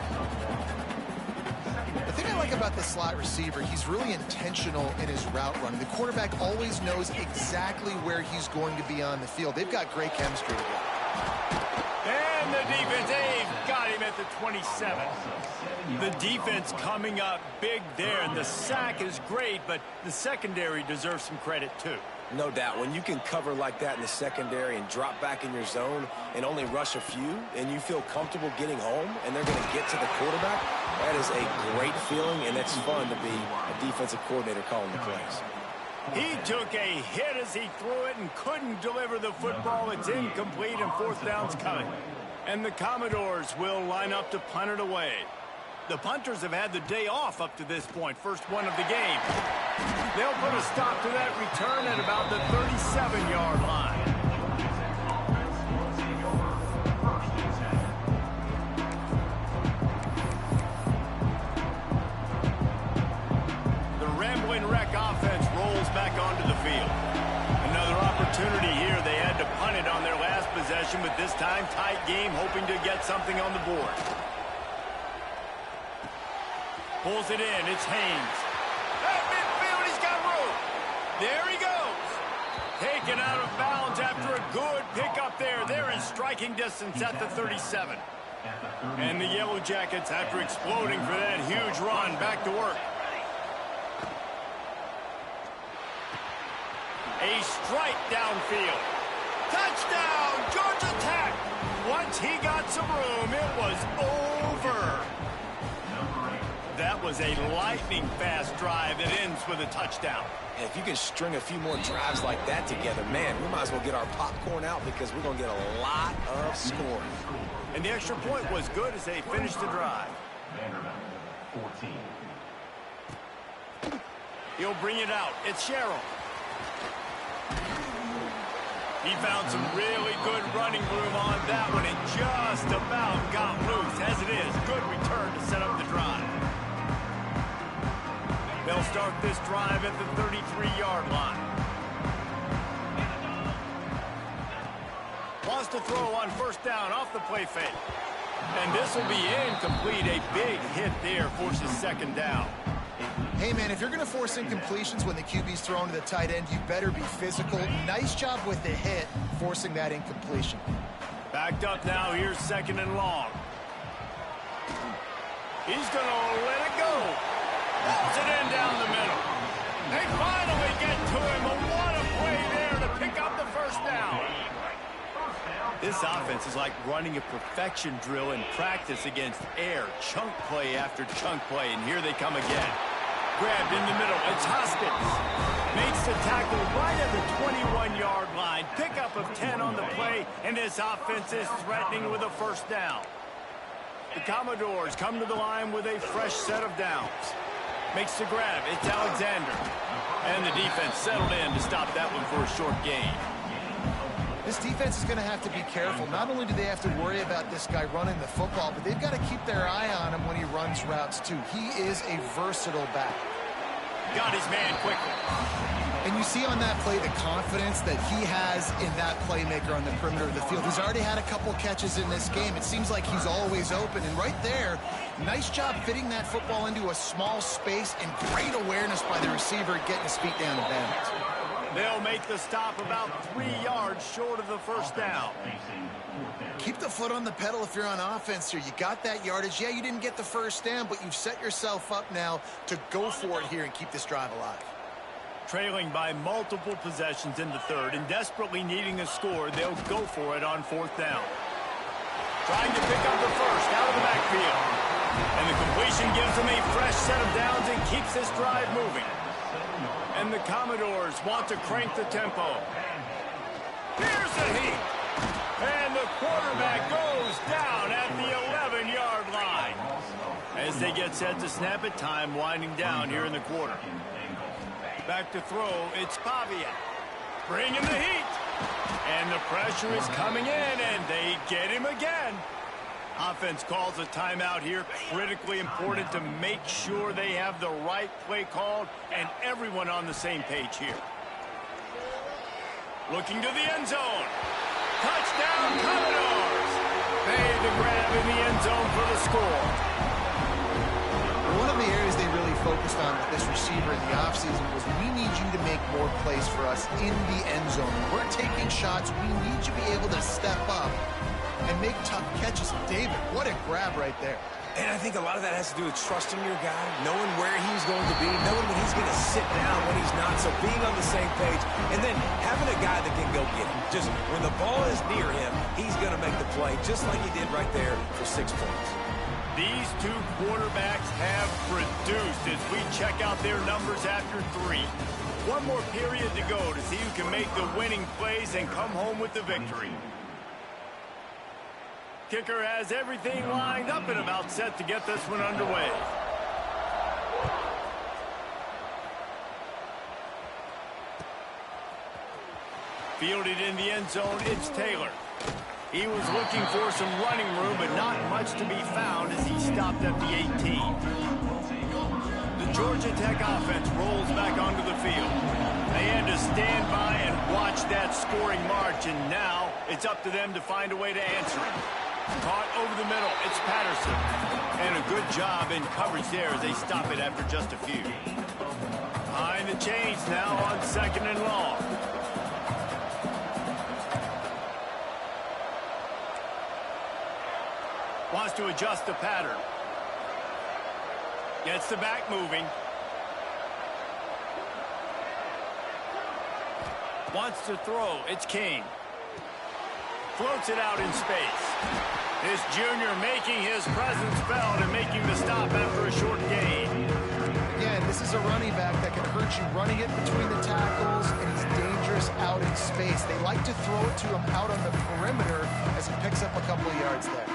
The thing I like about the slot receiver, he's really intentional in his route running. The quarterback always knows exactly where he's going to be on the field. They've got great chemistry together. And the defense, they've got him at the 27. The defense coming up big there, and the sack is great, but the secondary deserves some credit too. No doubt. When you can cover like that in the secondary and drop back in your zone and only rush a few, and you feel comfortable getting home, and they're going to get to the quarterback, that is a great feeling, and it's fun to be a defensive coordinator calling the plays. He took a hit as he threw it and couldn't deliver the football. It's incomplete, and fourth down's coming. And the Commodores will line up to punt it away. The punters have had the day off up to this point, first one of the game. They'll put a stop to that return at about the 37-yard line. The Rambling Wreck offense rolls back onto the field. Another opportunity here. They had to punt it on their last possession, but this time tight game, hoping to get something on the board. Pulls it in. It's Haynes. At midfield, he's got room. There he goes. Taken out of bounds after a good pickup there. They're in striking distance at the 37. And the Yellow Jackets, after exploding for that huge run, back to work. A strike downfield. Touchdown, Georgia Tech. Once he got some room, it was over. That was a lightning-fast drive that ends with a touchdown. And if you can string a few more drives like that together, man, we might as well get our popcorn out because we're going to get a lot of scoring. And the extra point was good as they finished the drive. He'll bring it out. It's Sherrill. He found some really good running room on that one and just about got loose. As it is, good return to set up the drive. They'll start this drive at the 33-yard line. Lost a throw on first down off the play fake. And this will be incomplete. A big hit there forces second down. Hey, man, if you're going to force incompletions when the QB's thrown to the tight end, you better be physical. Nice job with the hit, forcing that incompletion. Backed up now. Here's 2nd and long. He's going to let it go. Pulls it in down the middle. They finally get to him. What a play there to pick up the 1st down. This offense is like running a perfection drill in practice against air. Chunk play after chunk play, and here they come again. Grabbed in the middle. It's Hoskins. Makes the tackle right at the 21-yard line. Pickup of 10 on the play, and this offense is threatening with a 1st down. The Commodores come to the line with a fresh set of downs. Makes the grab. It's Alexander. And the defense settled in to stop that one for a short gain. This defense is going to have to be careful. Not only do they have to worry about this guy running the football, but they've got to keep their eye on him when he runs routes, too. He is a versatile back. Got his man quickly. And you see on that play the confidence that he has in that playmaker on the perimeter of the field. He's already had a couple catches in this game. It seems like he's always open. And right there, nice job fitting that football into a small space, and great awareness by the receiver getting his feet down the bounds. They'll make the stop about 3 yards short of the 1st down. Keep the foot on the pedal if you're on offense here. You got that yardage. Yeah, you didn't get the 1st down, but you've set yourself up now to go for it here and keep this drive alive. Trailing by multiple possessions in the 3rd and desperately needing a score, they'll go for it on 4th down. Trying to pick up the 1st out of the backfield. And the completion gives them a fresh set of downs and keeps this drive moving. And the Commodores want to crank the tempo. Here's the heat. And the quarterback goes down at the 11-yard line. As they get set to snap it, time winding down here in the quarter. Back to throw, it's Pavia. Bringing the heat. And the pressure is coming in, and they get him again. Offense calls a timeout here. Critically important to make sure they have the right play called and everyone on the same page here. Looking to the end zone. Touchdown, Commodores. Made the grab in the end zone for the score. One of the areas they really focused on with this receiver in the offseason was, we need you to make more plays for us in the end zone. We're taking shots. We need you to be able to step up and make tough catches. David, what a grab right there. And I think a lot of that has to do with trusting your guy, knowing where he's going to be, knowing when he's going to sit down, when he's not, so being on the same page, and then having a guy that can go get him. Just when the ball is near him, he's going to make the play, just like he did right there for 6 points. These two quarterbacks have produced as we check out their numbers after 3. One more period to go to see who can make the winning plays and come home with the victory. Kicker has everything lined up and about set to get this one underway. Fielded in the end zone, it's Taylor. He was looking for some running room, but not much to be found as he stopped at the 18. The Georgia Tech offense rolls back onto the field. They had to stand by and watch that scoring march, and now it's up to them to find a way to answer it. Caught over the middle, it's Patterson. And a good job in coverage there as they stop it after just a few. Behind the chains now on 2nd and long. Wants to adjust the pattern. Gets the back moving. Wants to throw. It's King. Floats it out in space. This junior making his presence felt and making the stop after a short gain. Again, this is a running back that can hurt you running it between the tackles, and he's dangerous out in space. They like to throw it to him out on the perimeter as he picks up a couple of yards there.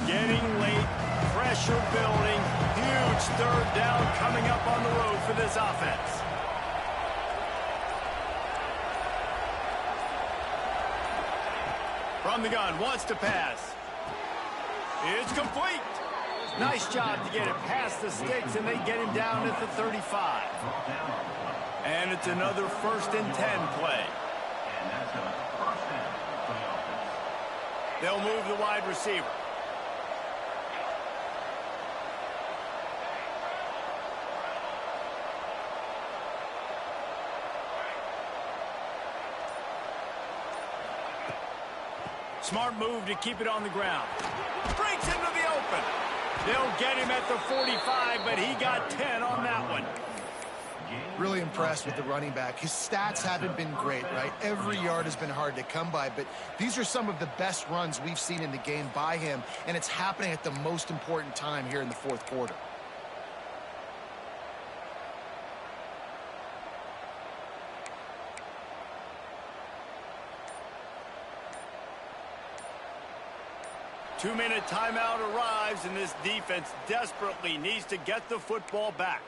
Getting late, pressure building, huge 3rd down coming up on the road for this offense. From the gun, wants to pass. It's complete. Nice job to get it past the sticks, and they get him down at the 35. And it's another 1st and 10 play. They'll move the wide receiver. Smart move to keep it on the ground. Breaks into the open. They'll get him at the 45, but he got 10 on that one. Really impressed with the running back. His stats haven't been great, right? Every yard has been hard to come by, but these are some of the best runs we've seen in the game by him, and it's happening at the most important time here in the fourth quarter. Two-minute timeout arrives, and this defense desperately needs to get the football back.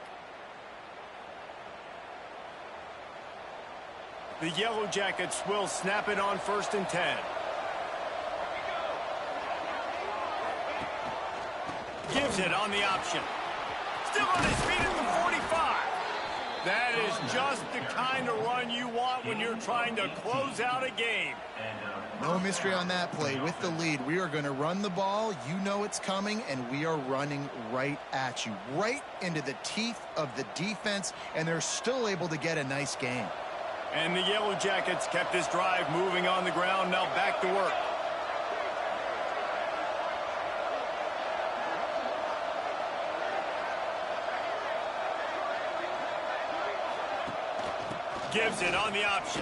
The Yellow Jackets will snap it on 1st and 10. Gives it on the option. Still on his feet at the 45. That is just the kind of run you want when you're trying to close out a game. No mystery on that play. With the lead, we are going to run the ball. You know it's coming, and we are running right at you, right into the teeth of the defense, and they're still able to get a nice game. And the Yellow Jackets kept this drive moving on the ground. Now back to work. Gives it on the option.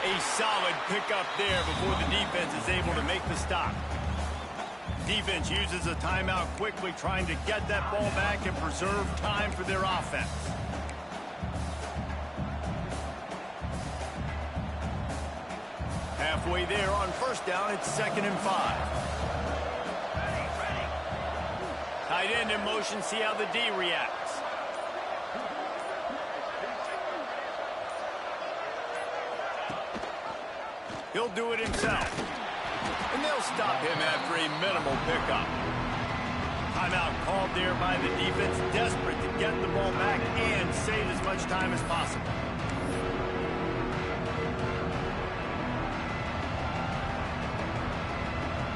A solid pickup there before the defense is able to make the stop. Defense uses a timeout quickly, trying to get that ball back and preserve time for their offense. Halfway there on 1st down, it's 2nd and 5. Tight end in motion, see how the D reacts. He'll do it himself. And they'll stop him after a minimal pickup. Timeout called there by the defense, desperate to get the ball back and save as much time as possible.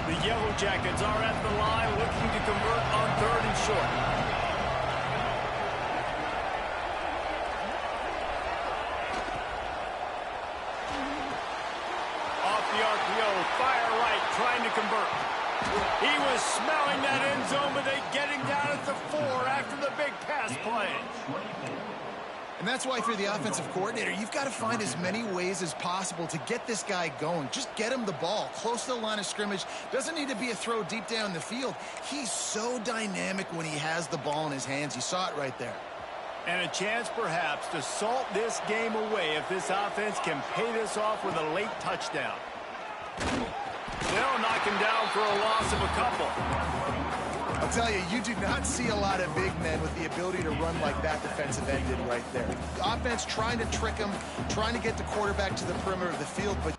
The Yellow Jackets are at the line looking to convert on 3rd and short. Fire right, trying to convert. He was smelling that end zone, but they get him down at the 4 after the big pass play. And that's why, for the offensive coordinator, you've got to find as many ways as possible to get this guy going. Just get him the ball close to the line of scrimmage. Doesn't need to be a throw deep down the field. He's so dynamic when he has the ball in his hands. You saw it right there. And a chance, perhaps, to salt this game away if this offense can pay this off with a late touchdown. They'll knock him down for a loss of a couple. I'll tell you, you do not see a lot of big men with the ability to run like that defensive end did right there. The offense trying to trick him, trying to get the quarterback to the perimeter of the field, but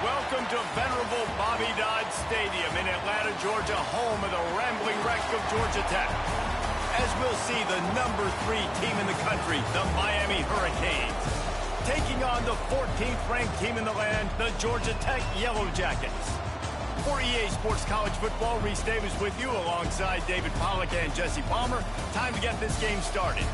Welcome to venerable Bobby Dodd Stadium in Atlanta, Georgia, home of the rambling wreck of Georgia Tech. As we'll see, the #3 team in the country, the Miami Hurricanes, taking on the 14th ranked team in the land, the Georgia Tech Yellow Jackets. For EA Sports College Football, Reese Davis with you alongside David Pollack and Jesse Palmer. Time to get this game started.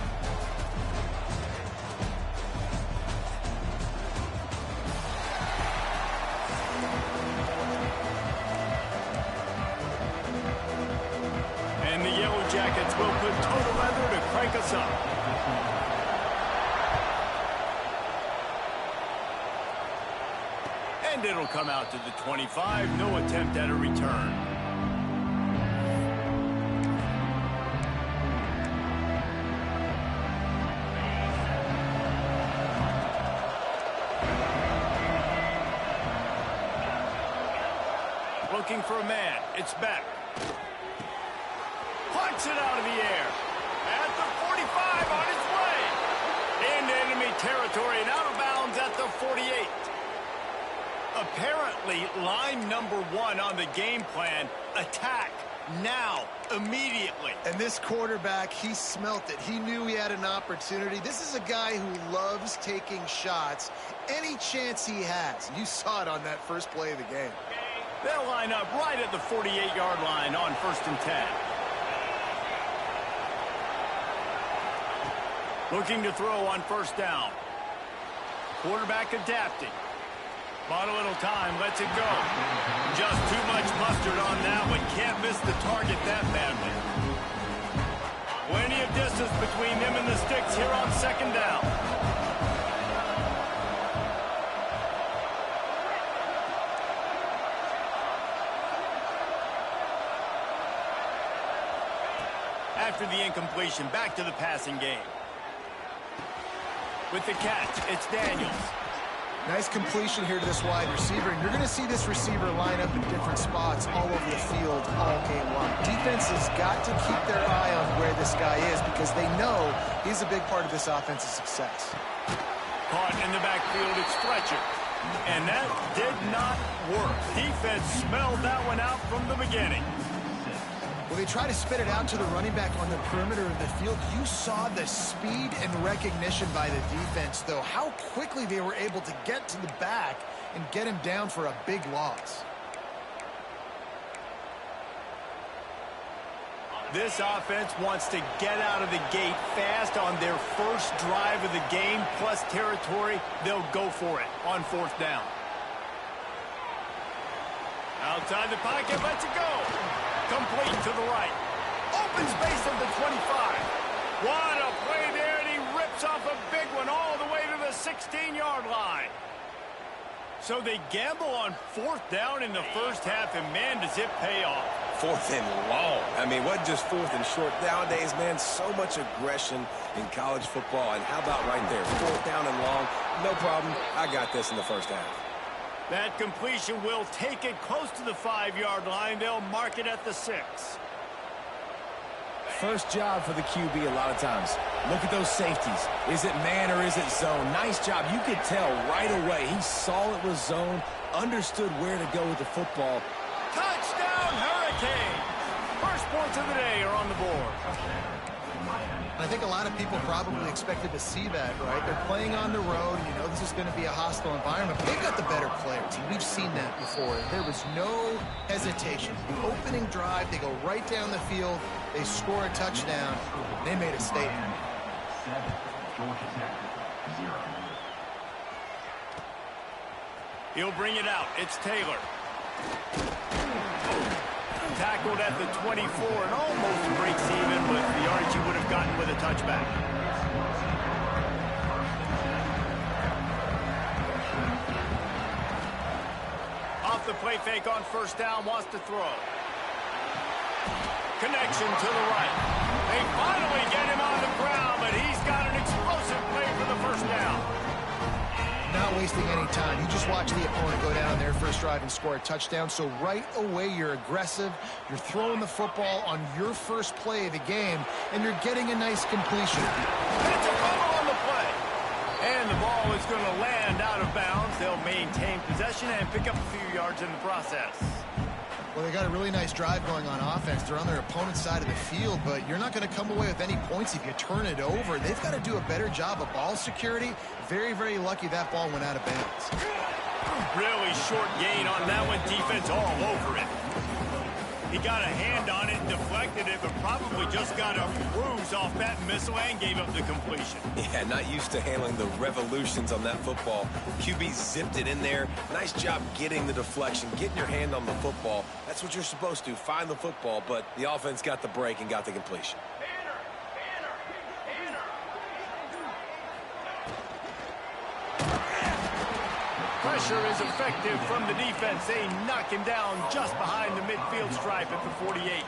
And the Yellow Jackets will put total leather to crank us up. And it'll come out to the 25. No attempt at a return. looking for a man. It's Beck. Punts it out of the air. At the 45 on his way. Into enemy territory and out of bounds at the 48. Apparently, line number 1 on the game plan, attack now, immediately. And this quarterback, he smelt it. He knew he had an opportunity. This is a guy who loves taking shots any chance he has. You saw it on that first play of the game. They'll line up right at the 48-yard line on 1st and 10. Looking to throw on 1st down. Quarterback adapting. Bought a little time, lets it go. Just too much mustard on that one. Can't miss the target that badly. Plenty of distance between them and the sticks here on 2nd down. After the incompletion, back to the passing game. With the catch, it's Daniels. Nice completion here to this wide receiver, and you're going to see this receiver line up in different spots all over the field all game long. Defense has got to keep their eye on where this guy is because they know he's a big part of this offense's success. Caught in the backfield, it's Fletcher. And that did not work. Defense smelled that one out from the beginning. Well, they try to spit it out to the running back on the perimeter of the field. You saw the speed and recognition by the defense, though. How quickly they were able to get to the back and get him down for a big loss. This offense wants to get out of the gate fast on their first drive of the game, plus territory. They'll go for it on 4th down. Outside the pocket, lets it go. Complete to the right. Open space of the 25. What a play there, and he rips off a big one all the way to the 16-yard line. So they gamble on 4th down in the first half, and man, does it pay off. 4th and long. I mean, what just 4th and short nowadays, man? So much aggression in college football. And how about right there? 4th down and long. No problem. I got this in the first half. That completion will take it close to the 5-yard line. They'll mark it at the 6. First job for the QB a lot of times. Look at those safeties. Is it man or is it zone? Nice job. You could tell right away. He saw it was zone, understood where to go with the football. Touchdown, Hurricane! First points of the day are on the board. I think a lot of people probably expected to see that, right? They're playing on the road, and you know this is going to be a hostile environment, but they've got the better players. We've seen that before. There was no hesitation. The opening drive, they go right down the field, they score a touchdown, and they made a statement. He'll bring it out. It's Taylor. Tackled at the 24 and almost breaks even, but the Archie would have gotten with a touchback. Off the play fake on 1st down, wants to throw. Connection to the right. They finally get him on the ground, but he's got an explosive play for the 1st down. Not wasting any time. You just watch the opponent go down on their first drive and score a touchdown. So right away, you're aggressive. You're throwing the football on your first play of the game, and you're getting a nice completion. It's a fumble on the play. And the ball is going to land out of bounds. They'll maintain possession and pick up a few yards in the process. Well, they got a really nice drive going on offense. They're on their opponent's side of the field, but you're not going to come away with any points if you turn it over. They've got to do a better job of ball security. Very, very lucky that ball went out of bounds. Really short gain on that one. Defense all over it. He got a hand on it and deflected it, but probably just got a bruise off that missile and gave up the completion. Yeah, not used to handling the revolutions on that football. QB zipped it in there. Nice job getting the deflection, getting your hand on the football. That's what you're supposed to, find the football, but the offense got the break and got the completion. Pressure is effective from the defense. They knock him down just behind the midfield stripe at the 48.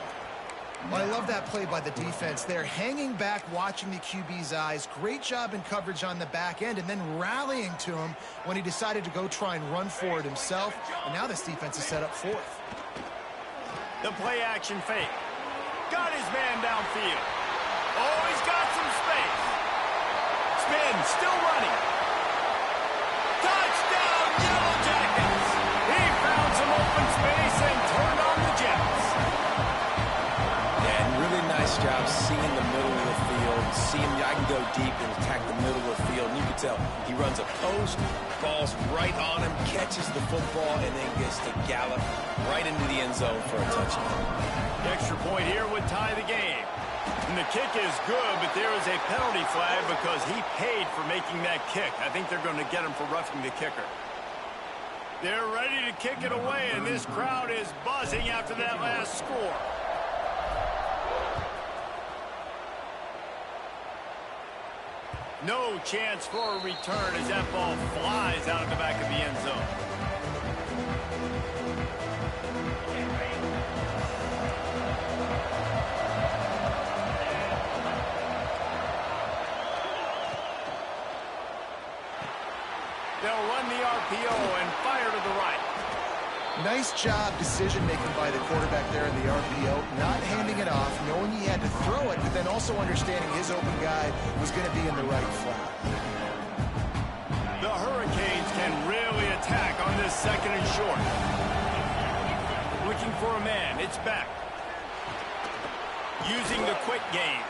Well, I love that play by the defense there. Hanging back, watching the QB's eyes. Great job in coverage on the back end, and then rallying to him when he decided to go try and run for it himself. And now this defense is set up fourth. The play action fake. Got his man downfield. Oh, he's got some space. Spin, still running. Touchdown, Yellow Jackets! He found some open space and turned on the Jets. Yeah, and really nice job seeing the middle of the field. Seeing I can go deep and attack the middle of the field. And you can tell he runs a post, falls right on him, catches the football, and then gets to gallop right into the end zone for a touchdown. The extra point here would tie the game. And the kick is good, but there is a penalty flag because he paid for making that kick. I think they're going to get him for roughing the kicker. They're ready to kick it away, and this crowd is buzzing after that last score. No chance for a return as that ball flies out of the back of the end zone. They'll run the RPO and fire to the right. Nice job decision-making by the quarterback there in the RPO, not handing it off, knowing he had to throw it, but then also understanding his open guy was going to be in the right flat. The Hurricanes can really attack on this second and short. Looking for a man, it's back. Using the quick game.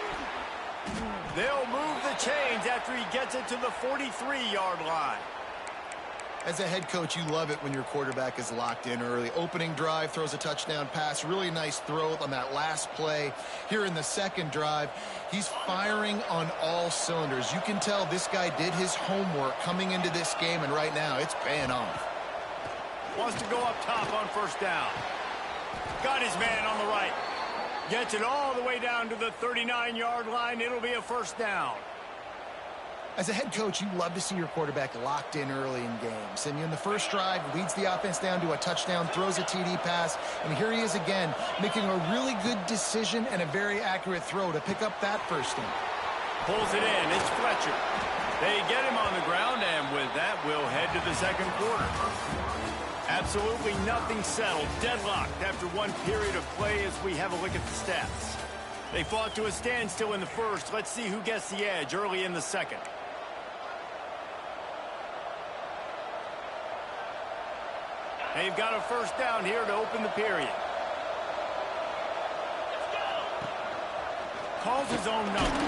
They'll move the chains after he gets it to the 43-yard line. As a head coach, you love it when your quarterback is locked in early. Opening drive, throws a touchdown pass. Really nice throw on that last play. Here in the second drive, he's firing on all cylinders. You can tell this guy did his homework coming into this game, and right now it's paying off. Wants to go up top on first down. Got his man on the right. Gets it all the way down to the 39-yard line. It'll be a first down. As a head coach, you love to see your quarterback locked in early in games. And in the first drive, leads the offense down to a touchdown, throws a TD pass, and here he is again, making a really good decision and a very accurate throw to pick up that first down. Pulls it in. It's Fletcher. They get him on the ground, and with that, we'll head to the second quarter. Absolutely nothing settled. Deadlocked after one period of play as we have a look at the stats. They fought to a standstill in the first. Let's see who gets the edge early in the second. They've got a first down here to open the period. Calls his own number.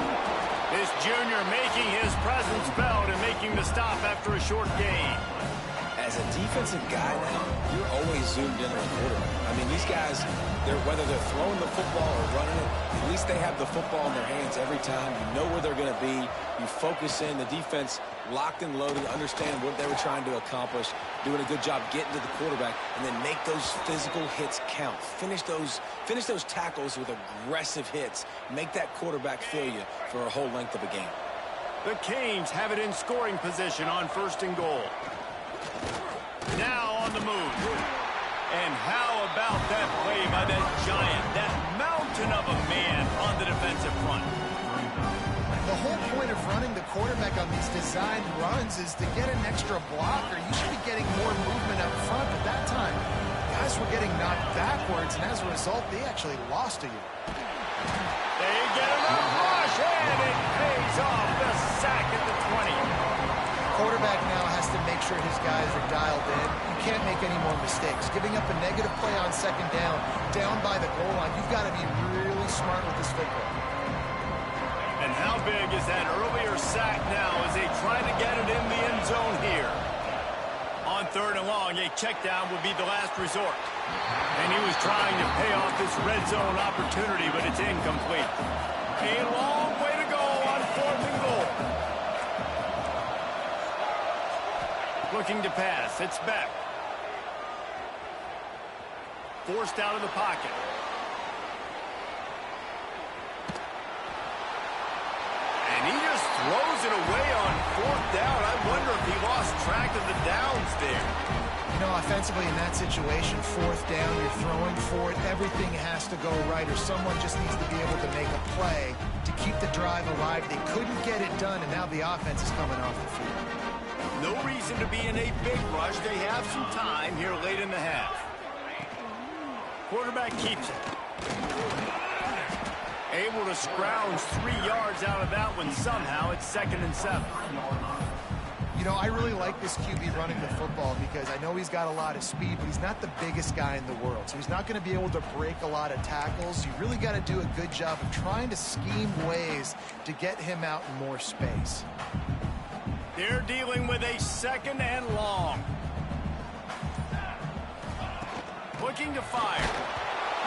This junior making his presence felt and making the stop after a short gain. As a defensive guy now, you're always zoomed in on the quarterback. I mean, these guys, whether they're throwing the football or running it, at least they have the football in their hands every time. You know where they're going to be. You focus in. The defense locked and loaded, understand what they were trying to accomplish, doing a good job getting to the quarterback, and then make those physical hits count. Finish those tackles with aggressive hits. Make that quarterback feel you for a whole length of a game. The Canes have it in scoring position on first and goal. Now on the move. And how about that play by that giant, that mountain of a man on the defensive front? The whole point of running the quarterback on these designed runs is to get an extra blocker. You should be getting more movement up front, but that time, guys were getting knocked backwards, and as a result, they actually lost to you. They get enough rush, and it pays off. The sack at the 20. Quarterback now has to make sure his guys are dialed in. You can't make any more mistakes. Giving up a negative play on second down by the goal line, you've got to be really smart with this football. And how big is that earlier sack now as they try to get it in the end zone here? On third and long, a check down would be the last resort. And he was trying to pay off this red zone opportunity, but it's incomplete. A long way to go on fourth and goal. Looking to pass. It's back. Forced out of the pocket. And he just throws it away on fourth down. I wonder if he lost track of the downs there. You know, offensively in that situation, fourth down, you're throwing for it. Everything has to go right, or someone just needs to be able to make a play to keep the drive alive. They couldn't get it done, and now the offense is coming off the field. No reason to be in a big rush. They have some time here late in the half. Quarterback keeps it. Able to scrounge 3 yards out of that one somehow. It's 2nd and 7. You know, I really like this QB running the football because I know he's got a lot of speed, but he's not the biggest guy in the world. So he's not going to be able to break a lot of tackles. You really got to do a good job of trying to scheme ways to get him out in more space. They're dealing with a 2nd and long. Looking to fire.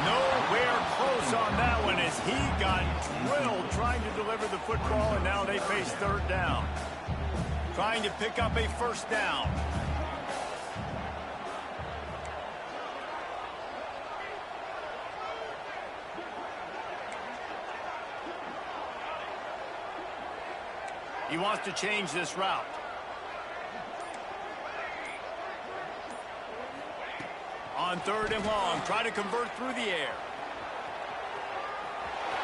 Nowhere close on that one as he got drilled trying to deliver the football, and now they face 3rd down. Trying to pick up a 1st down. He wants to change this route. On 3rd and long, try to convert through the air.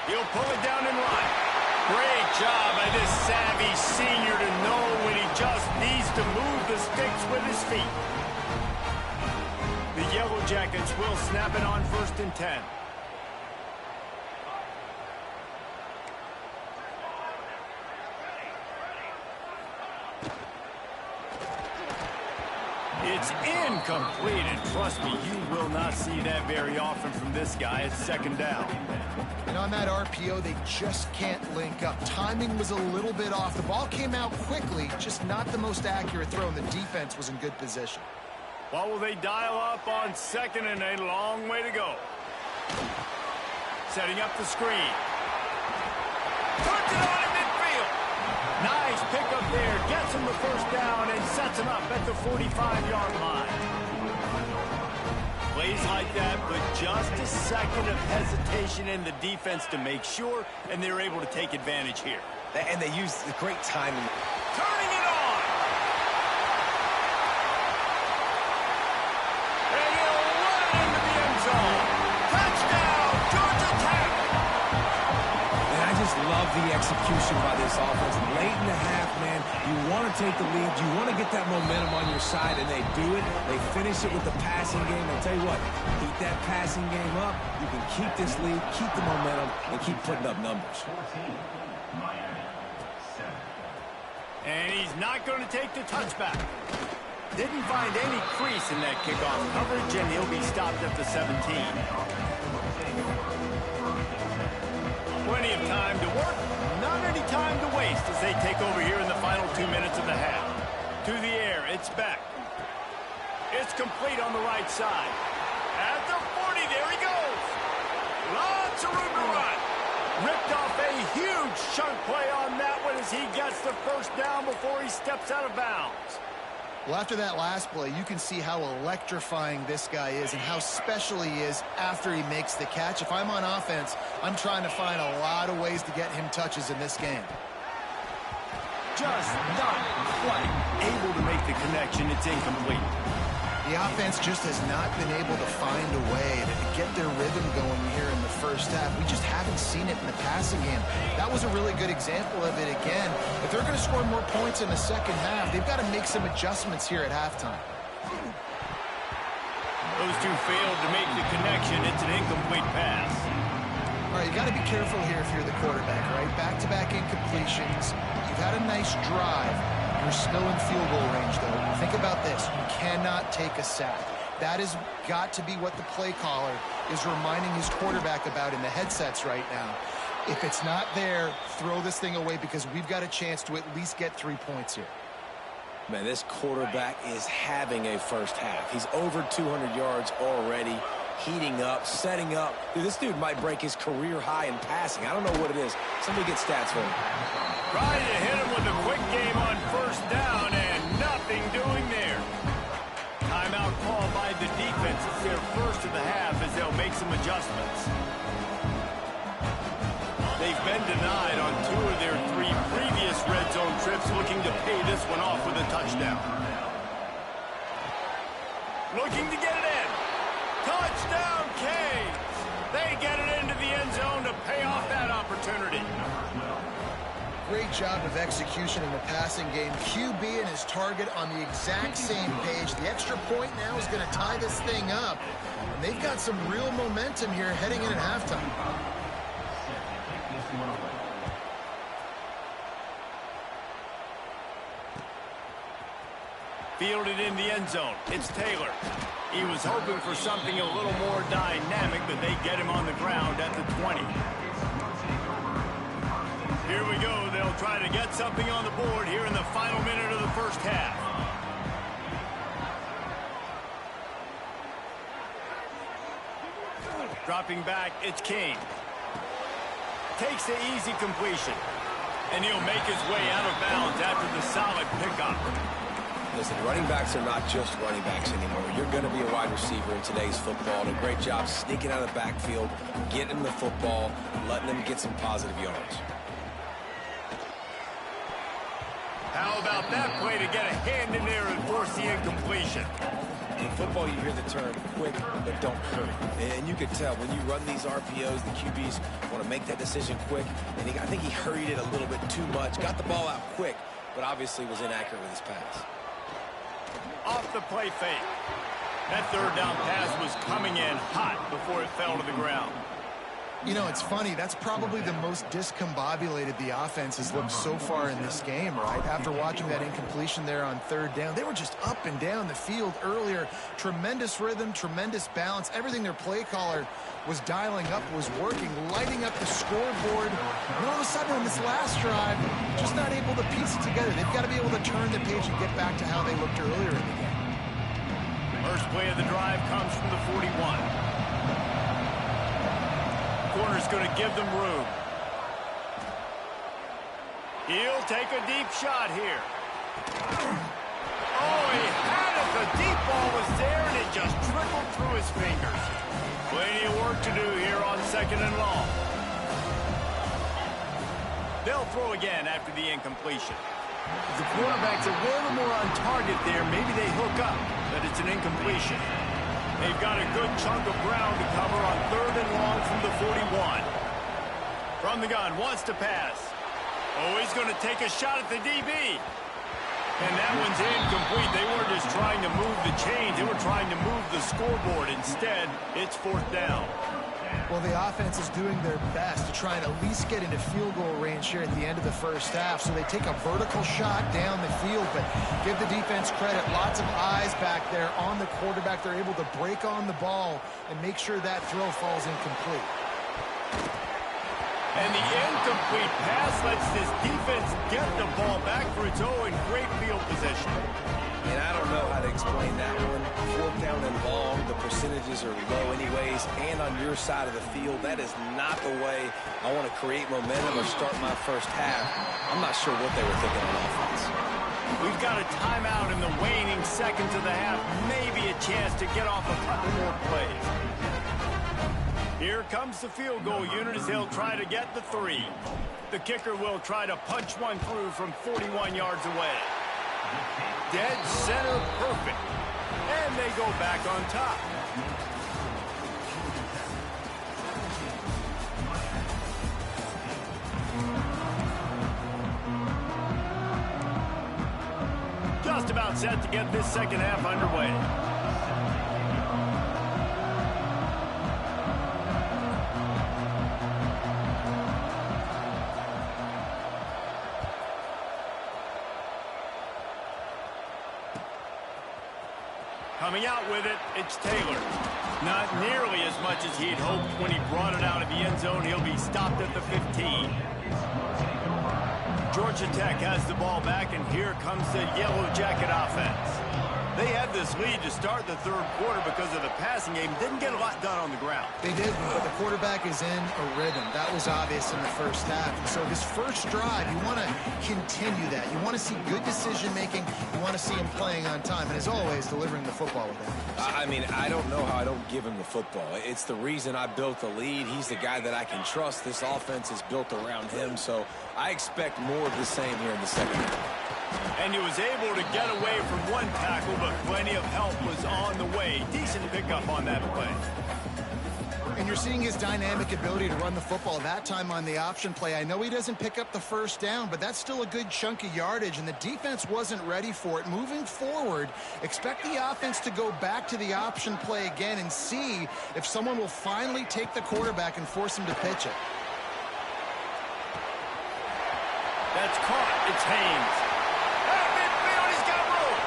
He'll pull it down and run. Great job by this savvy senior to know when he just needs to move the sticks with his feet. The Yellow Jackets will snap it on 1st and 10. It's incomplete, and trust me, you will not see that very often from this guy. It's 2nd down. And on that RPO, they just can't link up. Timing was a little bit off. The ball came out quickly, just not the most accurate throw, and the defense was in good position. What will they dial up on 2nd and a long way to go? Setting up the screen. Puts it on in midfield. Nice pickup there. Gets him the 1st down and sets him up at the 45-yard line. Plays like that, but just a second of hesitation in the defense to make sure, and they're able to take advantage here. And they use the great timing. Turning it on! And he'll run it into the end zone. Touchdown, Georgia Tech! And I just love the execution by this offense. Late in the half, man, you want to take the lead. You want to get that momentum on your side, and they do it. They finish it with the passing game. I'll tell you what, keep that passing game up. You can keep this lead, keep the momentum, and keep putting up numbers. And he's not going to take the touchback. Didn't find any crease in that kickoff coverage, and he'll be stopped at the 17. Plenty of time to work, not any time to waste as they take over here in the final 2 minutes of the half. To the air, it's back. It's complete on the right side. At the 40, there he goes. Lots of room to run. Ripped off a huge chunk play on that one as he gets the 1st down before he steps out of bounds. Well, after that last play, you can see how electrifying this guy is and how special he is after he makes the catch. If I'm on offense, I'm trying to find a lot of ways to get him touches in this game. Just not quite able to make the connection. It's incomplete. The offense just has not been able to find a way to get their rhythm going here in the 1st half. We just haven't seen it in the passing game. That was a really good example of it again. If they're going to score more points in the 2nd half, they've got to make some adjustments here at halftime. Those two failed to make the connection. It's an incomplete pass. All right, you got to be careful here if you're the quarterback, right? Back-to-back incompletions. You've had a nice drive. You're still in field goal range, though. Think about this. You cannot take a sack. That has got to be what the play caller is reminding his quarterback about in the headsets right now. If it's not there, throw this thing away because we've got a chance to at least get 3 points here. Man, this quarterback is having a 1st half. He's over 200 yards already, heating up, setting up. Dude, this dude might break his career high in passing. I don't know what it is. Somebody get stats for him. Trying to hit him with a quick game on 1st down and nothing doing there. Timeout called by the defense. It's their 1st of the half as they'll make some adjustments. They've been denied on 2 of their 3 previous red zone trips, looking to pay this one off with a touchdown. looking to get it in. Touchdown, Canes. They get it into the end zone to pay off that opportunity. Great job of execution in the passing game. QB and his target on the exact same page. The extra point now is going to tie this thing up. And they've got some real momentum here heading in at halftime. Fielded in the end zone. It's Taylor. He was hoping for something a little more dynamic, but they get him on the ground at the 20. Here we go. They'll try to get something on the board here in the final minute of the first half. Dropping back, it's King. Takes the easy completion. And he'll make his way out of bounds after the solid pickup. Listen, running backs are not just running backs anymore. You're going to be a wide receiver in today's football. And a great job sneaking out of the backfield, getting them the football, letting them get some positive yards. How about that play to get a hand in there and force the incompletion? In football, you hear the term quick, but don't hurry. And you can tell when you run these RPOs, the QBs want to make that decision quick. And I think he hurried it a little bit too much, got the ball out quick, but obviously was inaccurate with his pass. Off the play fake. That third down pass was coming in hot before it fell to the ground. You know, it's funny. That's probably the most discombobulated the offense has looked so far in this game, right? After watching that incompletion there on third down, they were just up and down the field earlier. Tremendous rhythm, tremendous balance. Everything their play caller was dialing up was working, lighting up the scoreboard. And all of a sudden on this last drive, just not able to piece it together. They've got to be able to turn the page and get back to how they looked earlier in the game. First play of the drive comes from the 41. Corner's going to give them room. He'll take a deep shot here. Oh, he had it. The deep ball was there, and it just trickled through his fingers. Plenty of work to do here on 2nd and long. They'll throw again after the incompletion. If the quarterback's a little more on target there, maybe they hook up, but it's an incompletion. They've got a good chunk of ground to cover on 3rd and long from the 41. From the gun, wants to pass. Oh, he's going to take a shot at the DB. And that one's incomplete. They weren't just trying to move the chains. They were trying to move the scoreboard. Instead, it's 4th down. Well, the offense is doing their best to try and at least get into field goal range here at the end of the first half. So they take a vertical shot down the field, but give the defense credit. Lots of eyes back there on the quarterback. They're able to break on the ball and make sure that throw falls incomplete. And the incomplete pass lets this defense get the ball back for its own great field position. And I don't know how to explain that one. 4th down and long, the percentages are low anyways, and on your side of the field, that is not the way I want to create momentum or start my first half. I'm not sure what they were thinking on offense. We've got a timeout in the waning seconds of the half, maybe a chance to get off a couple more plays. Here comes the field goal unit as they'll try to get the 3. The kicker will try to punch one through from 41 yards away. Dead center perfect. And they go back on top. Just about set to get this second half underway. Coming out with it, it's Taylor. Not nearly as much as he'd hoped when he brought it out of the end zone. He'll be stopped at the 15. Georgia Tech has the ball back, and here comes the Yellow Jacket offense. They had this lead to start the 3rd quarter because of the passing game. Didn't get a lot done on the ground. They didn't, but the quarterback is in a rhythm. That was obvious in the first half. And so this first drive, you want to continue that. You want to see good decision-making. You want to see him playing on time. And as always, delivering the football with that. I mean, I don't know how I don't give him the football. It's the reason I built the lead. He's the guy that I can trust. This offense is built around him. So I expect more of the same here in the second half. And he was able to get away from one tackle, but plenty of help was on the way. Decent pickup on that play. And you're seeing his dynamic ability to run the football that time on the option play. I know he doesn't pick up the first down, but that's still a good chunk of yardage, and the defense wasn't ready for it. Moving forward, expect the offense to go back to the option play again and see if someone will finally take the quarterback and force him to pitch it. That's caught. It's Haynes. At midfield, he's got room.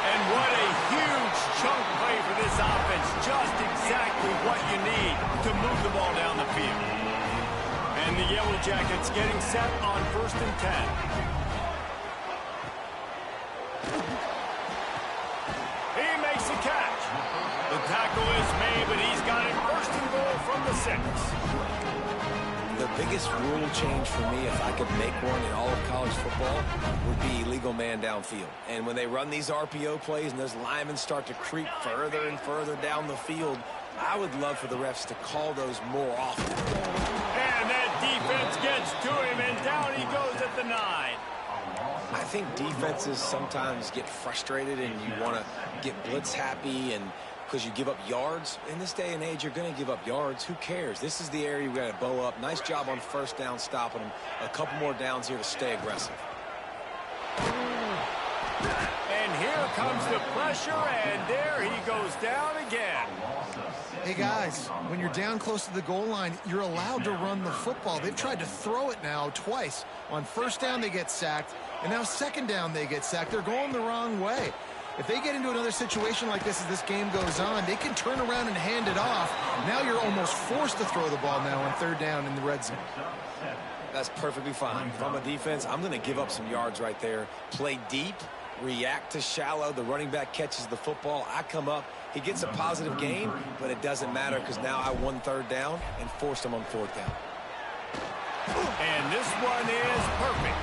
And what a huge chunk play for this offense. Just exactly what you need to move the ball down the field. And the Yellow Jackets getting set on 1st and 10. He makes the catch. The tackle is made, but he's got it 1st and goal from the 6. The biggest rule change for me, if I could make one in all of college football, would be illegal man downfield. And when they run these RPO plays and those linemen start to creep further and further down the field, I would love for the refs to call those more often. And that defense gets to him, and down he goes at the 9. I think defenses sometimes get frustrated and you want to get blitz happy and because you give up yards. In this day and age, you're going to give up yards. Who cares? This is the area we got to bow up. Nice job on 1st down stopping them. A couple more downs here to stay aggressive. And here comes the pressure, and there he goes down again. Hey, guys, when you're down close to the goal line, you're allowed to run the football. They've tried to throw it now twice. On 1st down, they get sacked, and now 2nd down, they get sacked. They're going the wrong way. If they get into another situation like this as this game goes on, they can turn around and hand it off. Now you're almost forced to throw the ball now on 3rd down in the red zone. That's perfectly fine. If I'm a defense, I'm going to give up some yards right there. Play deep, react to shallow. The running back catches the football. I come up. He gets a positive gain, but it doesn't matter because now I won 3rd down and forced him on 4th down. And this one is perfect.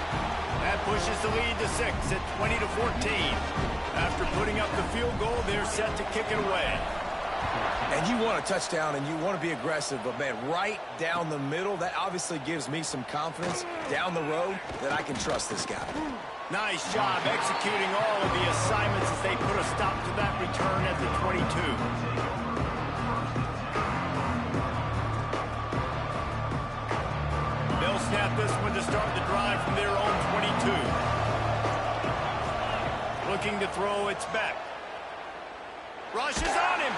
That pushes the lead to 6 at 20-14. After putting up the field goal, they're set to kick it away. And you want a touchdown and you want to be aggressive, but man, right down the middle, that obviously gives me some confidence down the road that I can trust this guy. Nice job executing all of the assignments as they put a stop to that return at the 22. They'll snap this one to start the drive from their own 22. Looking to throw, it's back. Rushes on him.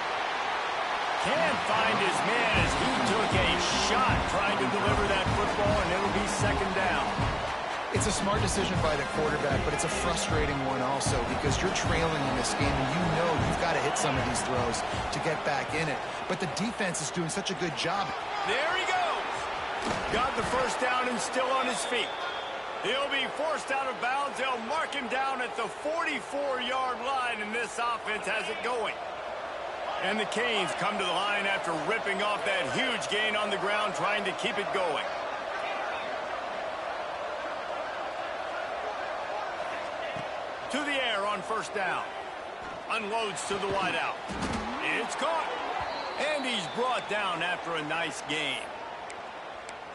Can't find his man as he took a shot trying to deliver that football, and it'll be 2nd down. It's a smart decision by the quarterback, but it's a frustrating one also because you're trailing in this game and you know you've got to hit some of these throws to get back in it. But the defense is doing such a good job. There he goes. Got the 1st down and still on his feet. He'll be forced out of bounds. They'll mark him down at the 44-yard line, and this offense has it going. And the Canes come to the line after ripping off that huge gain on the ground, trying to keep it going. To the air on 1st down. Unloads to the wideout. It's caught. And he's brought down after a nice gain.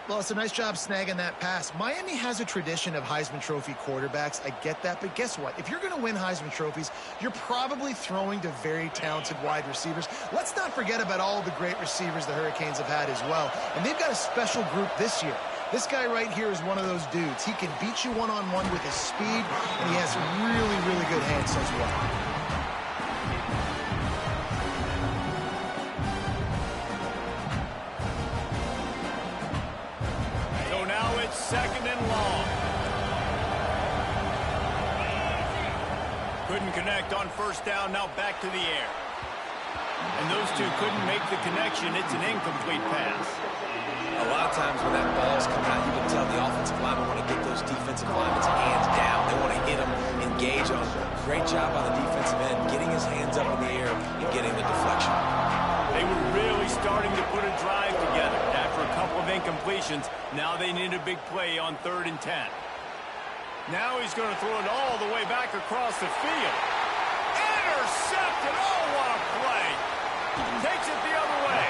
Well, it's a nice job snagging that pass. Miami has a tradition of Heisman Trophy quarterbacks. I get that, but guess what? If you're going to win Heisman Trophies, you're probably throwing to very talented wide receivers. Let's not forget about all the great receivers the Hurricanes have had as well. And they've got a special group this year. This guy right here is one of those dudes. He can beat you one-on-one with his speed, and he has really, really good hands as well. So now it's 2nd and long. Couldn't connect on 1st down, now back to the air. And those two couldn't make the connection. It's an incomplete pass. A lot of times when that ball's coming out, you can tell the offensive linemen want to get those defensive linemen's hands down. They want to hit them, engage them. Great job on the defensive end, getting his hands up in the air and getting the deflection. They were really starting to put a drive together. After a couple of incompletions, now they need a big play on 3rd and 10. Now he's going to throw it all the way back across the field. Intercepted! Oh, what a play! Takes it the other way.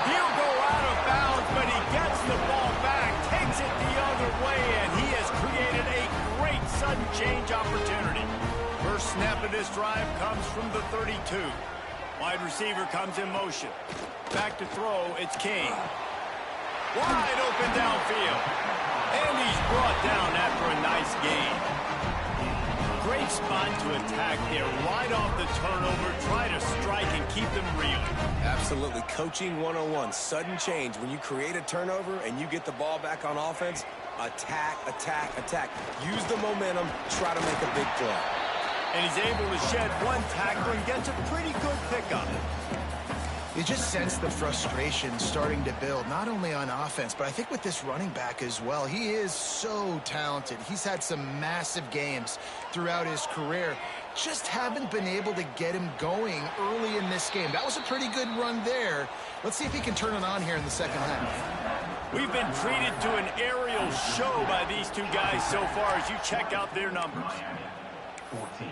He'll go out of bounds, but he gets the ball back, takes it the other way, and he has created a great sudden change first snap of this drive comes from the 32. Wide receiver comes in motion. Back to throw, it's King. Wide open downfield. And he's brought down after a nice gain. Great spot to attack there. Right off the turnover, try to strike and keep them real. Absolutely. Coaching 101. Sudden change. When you create a turnover and you get the ball back on offense, attack, attack, attack. Use the momentum. Try to make a big play. And he's able to shed one tackle and gets a pretty good pickup. You just sense the frustration starting to build, not only on offense, but I think with this running back as well. He is so talented. He's had some massive games throughout his career. Just haven't been able to get him going early in this game. That was a pretty good run there. Let's see if he can turn it on here in the second half. We've been treated to an aerial show by these two guys so far as you check out their numbers. 14.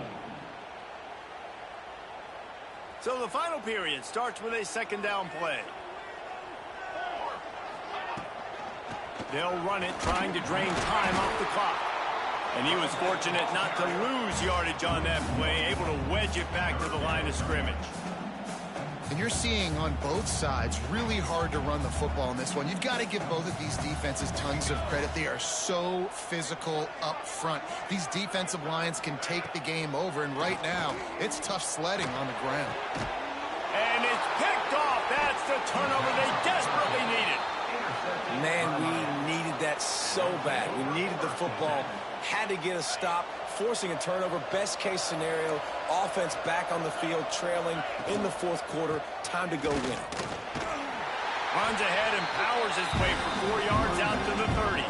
So the final period starts with a second down play. They'll run it, trying to drain time off the clock. And he was fortunate not to lose yardage on that play, able to wedge it back to the line of scrimmage. And you're seeing on both sides, really hard to run the football in this one. You've got to give both of these defenses tons of credit. They are so physical up front. These defensive lines can take the game over, and right now, it's tough sledding on the ground. And it's picked off. That's the turnover they desperately needed. Man, we needed that so bad. We needed the football. Had to get a stop, forcing a turnover. Best case scenario, offense back on the field, trailing in the fourth quarter. Time to go win it. Runs ahead and powers his way for 4 yards out to the 30.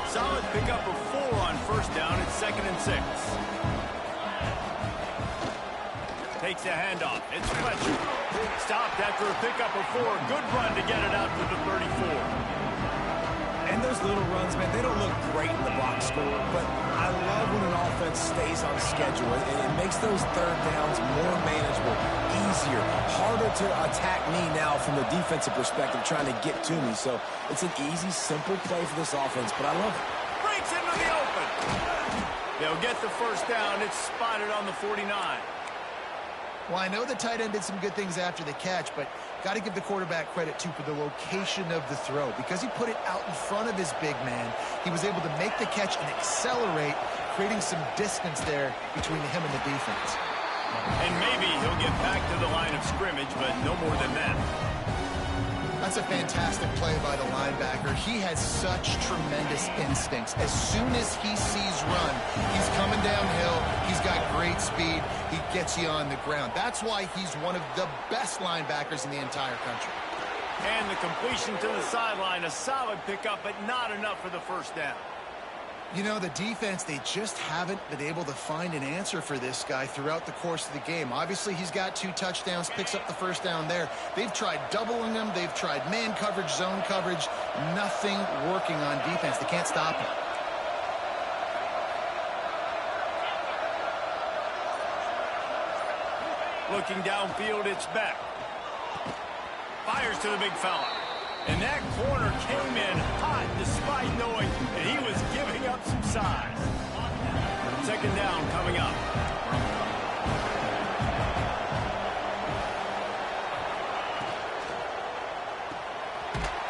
Solid pickup of 4 on first down. It's 2nd and 6. Takes a handoff. It's Fletcher. Stopped after a pickup of 4. Good run to get it out to the 34. And those little runs, man, they don't look great in the box score, but I love when an offense stays on schedule. It makes those third downs more manageable, easier, harder to attack me now from the defensive perspective trying to get to me. So it's an easy, simple play for this offense, but I love it. Breaks into the open. They'll get the first down. It's spotted on the 49. Well, I know the tight end did some good things after the catch, but got to give the quarterback credit, too, for the location of the throw. Because he put it out in front of his big man, he was able to make the catch and accelerate, creating some distance there between him and the defense. And maybe he'll get back to the line of scrimmage, but no more than that. That's a fantastic play by the linebacker. He has such tremendous instincts. As soon as he sees run, he's coming downhill. He's got great speed. He gets you on the ground. That's why he's one of the best linebackers in the entire country. And the completion to the sideline, a solid pickup, but not enough for the first down. You know, the defense, they just haven't been able to find an answer for this guy throughout the course of the game. Obviously, he's got 2 touchdowns, picks up the first down there. They've tried doubling him. They've tried man coverage, zone coverage. Nothing working on defense. They can't stop him. Looking downfield, it's Beck. Fires to the big fella. And that corner came in hot despite knowing that he was giving up some size. Second down coming up.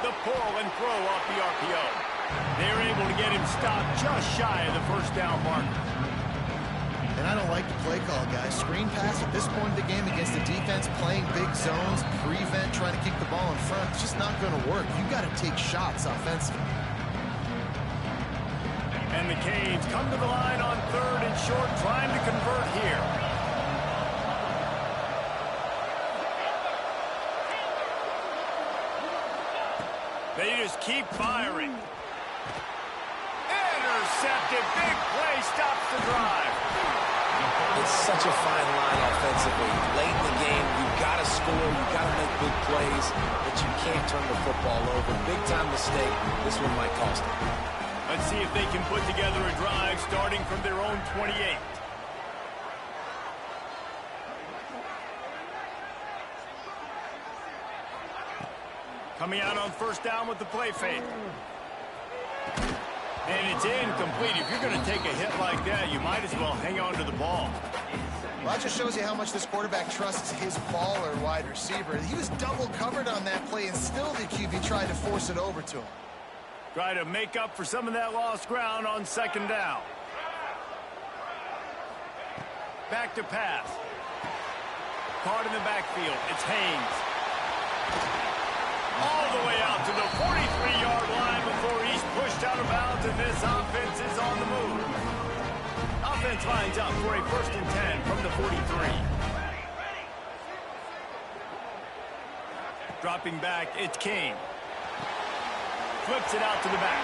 The pull and throw off the RPO. They're able to get him stopped just shy of the first down marker. And I don't like the play call, guys. Screen pass at this point of the game against the defense, playing big zones, prevent, trying to keep the ball in front. It's just not going to work. You've got to take shots offensively. And the Canes come to the line on 3rd and short, trying to convert here. They just keep firing. Intercepted. Big play stops the drive. It's such a fine line offensively. Late in the game, you've got to score, you've got to make big plays, but you can't turn the football over. Big-time mistake. This one might cost them. Let's see if they can put together a drive starting from their own 28. Coming out on first down with the play fake. And it's incomplete. If you're going to take a hit like that, you might as well hang on to the ball. Well, that just shows you how much this quarterback trusts his baller wide receiver. He was double covered on that play, and still the QB tried to force it over to him. Try to make up for some of that lost ground on second down. Back to pass. Caught in the backfield. It's Haynes. All the way out to the 43-yard line before he's pushed out of bounds, and this offense is on the move. Offense lines up for a 1st and 10 from the 43. Dropping back, it's King. Flips it out to the back.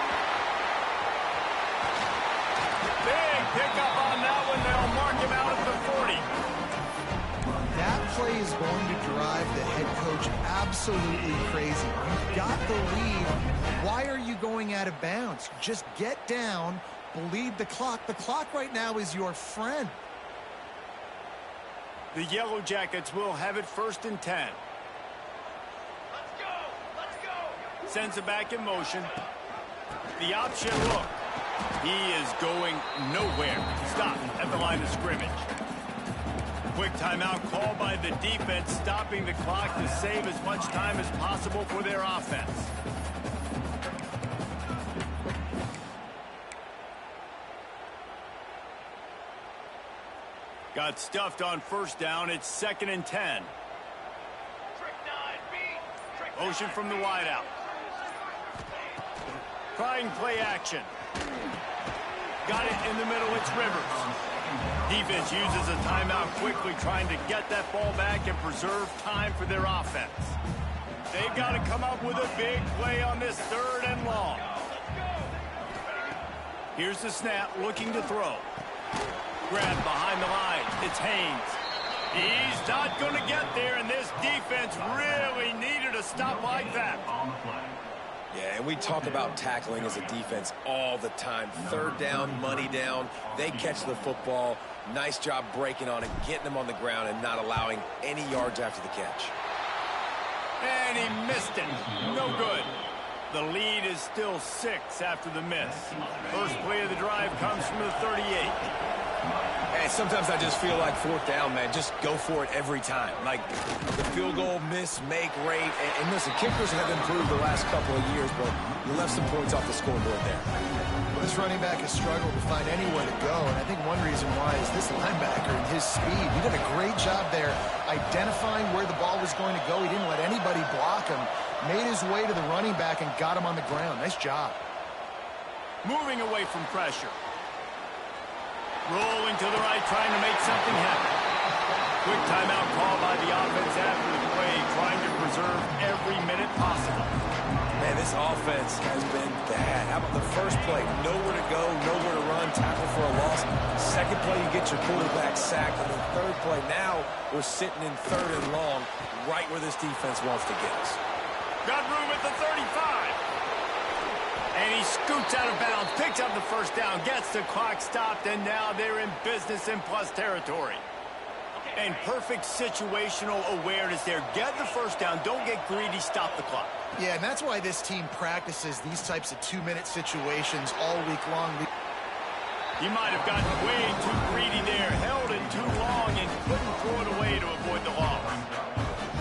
Big pickup on that one. They'll mark him out at the 40. That play is going to drive the head coach absolutely crazy. You've got the lead. Why are you going out of bounds? Just get down, bleed the clock. The clock right now is your friend. The Yellow Jackets will have it 1st and 10. Sends it back in motion. The option look. He is going nowhere. Stop at the line of scrimmage. Quick timeout call by the defense, stopping the clock to save as much time as possible for their offense. Got stuffed on 1st down. It's 2nd and 10. Motion from the wideout. Trying play action. Got it in the middle. It's Rivers. Defense uses a timeout quickly, trying to get that ball back and preserve time for their offense. They've got to come up with a big play on this 3rd and long. Here's the snap, looking to throw. Grab behind the line. It's Haynes. He's not going to get there, and this defense really needed a stop like that. Yeah, and we talk about tackling as a defense all the time. 3rd down, money down. They catch the football. Nice job breaking on it, getting them on the ground, and not allowing any yards after the catch. And he missed it. No good. The lead is still 6 after the miss. First play of the drive comes from the 38. And sometimes I just feel like 4th down, man. Just go for it every time. Like the field goal miss, make rate. And listen, kickers have improved the last couple of years, but you left some points off the scoreboard there. Well, this running back has struggled to find anywhere to go, and I think one reason why is this linebacker and his speed. He did a great job there identifying where the ball was going to go. He didn't let anybody block him. Made his way to the running back and got him on the ground. Nice job. Moving away from pressure. Rolling to the right, trying to make something happen. Quick timeout call by the offense after the play, trying to preserve every minute possible. Man, this offense has been bad. How about the first play? Nowhere to go, nowhere to run, tackle for a loss. Second play, you get your quarterback sacked. And the 3rd play, now we're sitting in 3rd and long, right where this defense wants to get us. Got room at the 35. And he scoots out of bounds, picks up the 1st down, gets the clock stopped, and now they're in business in plus territory. And perfect situational awareness there. Get the 1st down, don't get greedy, stop the clock. Yeah, and that's why this team practices these types of 2-minute situations all week long. He might have gotten way too greedy there, held it too long, and couldn't throw it away to avoid the loss.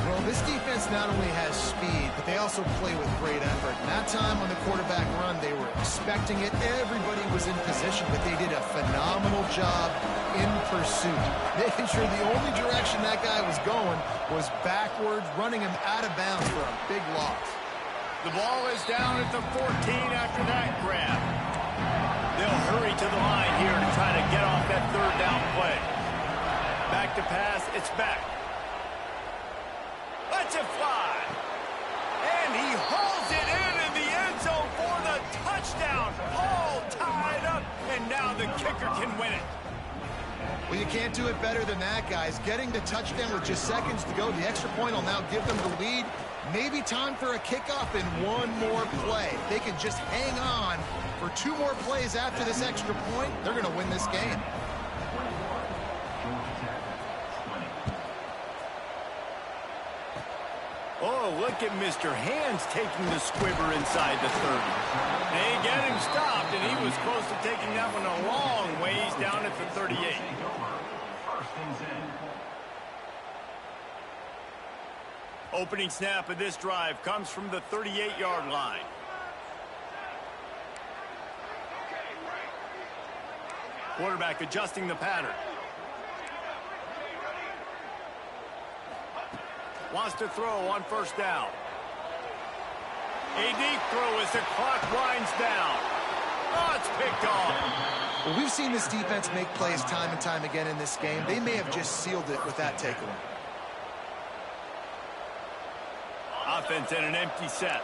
Well, this defense not only has speed, but they also play with great effort. And that time on the quarterback run, they were expecting it. Everybody was in position, but they did a phenomenal job in pursuit, making sure the only direction that guy was going was backwards, running him out of bounds for a big loss. The ball is down at the 14 after that grab. They'll hurry to the line here to try to get off that 3rd down play. Back to pass, it's back. Lets it fly. And he hauls it in the end zone for the touchdown. All tied up, and now the kicker can win it. Well, you can't do it better than that, guys. Getting the touchdown with just seconds to go. The extra point will now give them the lead. Maybe time for a kickoff and one more play. If they can just hang on for 2 more plays after this extra point, they're going to win this game. Oh, look at Mr. Hands taking the squibber inside the 30. They get him stopped, and he was close to taking that one a long ways down at the 38. Opening snap of this drive comes from the 38-yard line. Quarterback adjusting the pattern. Wants to throw on first down. A deep throw as the clock winds down. Oh, it's picked off. Well, we've seen this defense make plays time and time again in this game. They may have just sealed it with that takeaway. Offense in an empty set.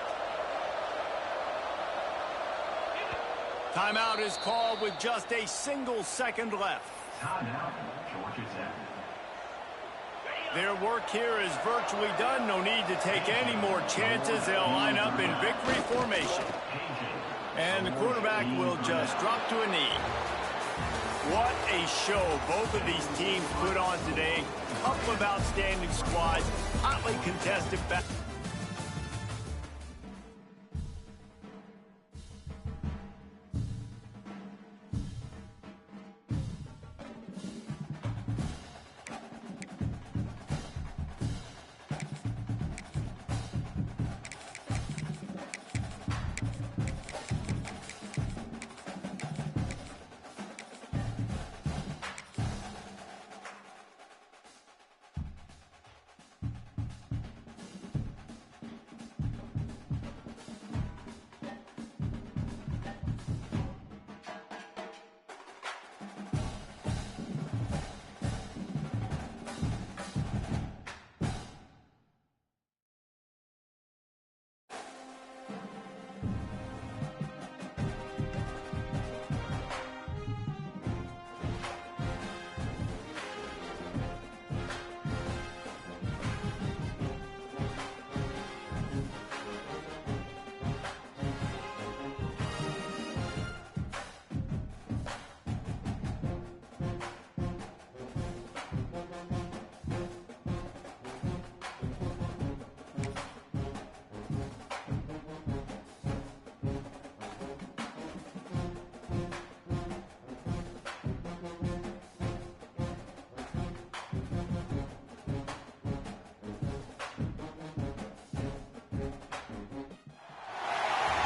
Timeout is called with just a single second left. Timeout, Georgia Tech. Their work here is virtually done. No need to take any more chances. They'll line up in victory formation. And the quarterback will just drop to a knee. What a show both of these teams put on today. A couple of outstanding squads. Hotly contested back.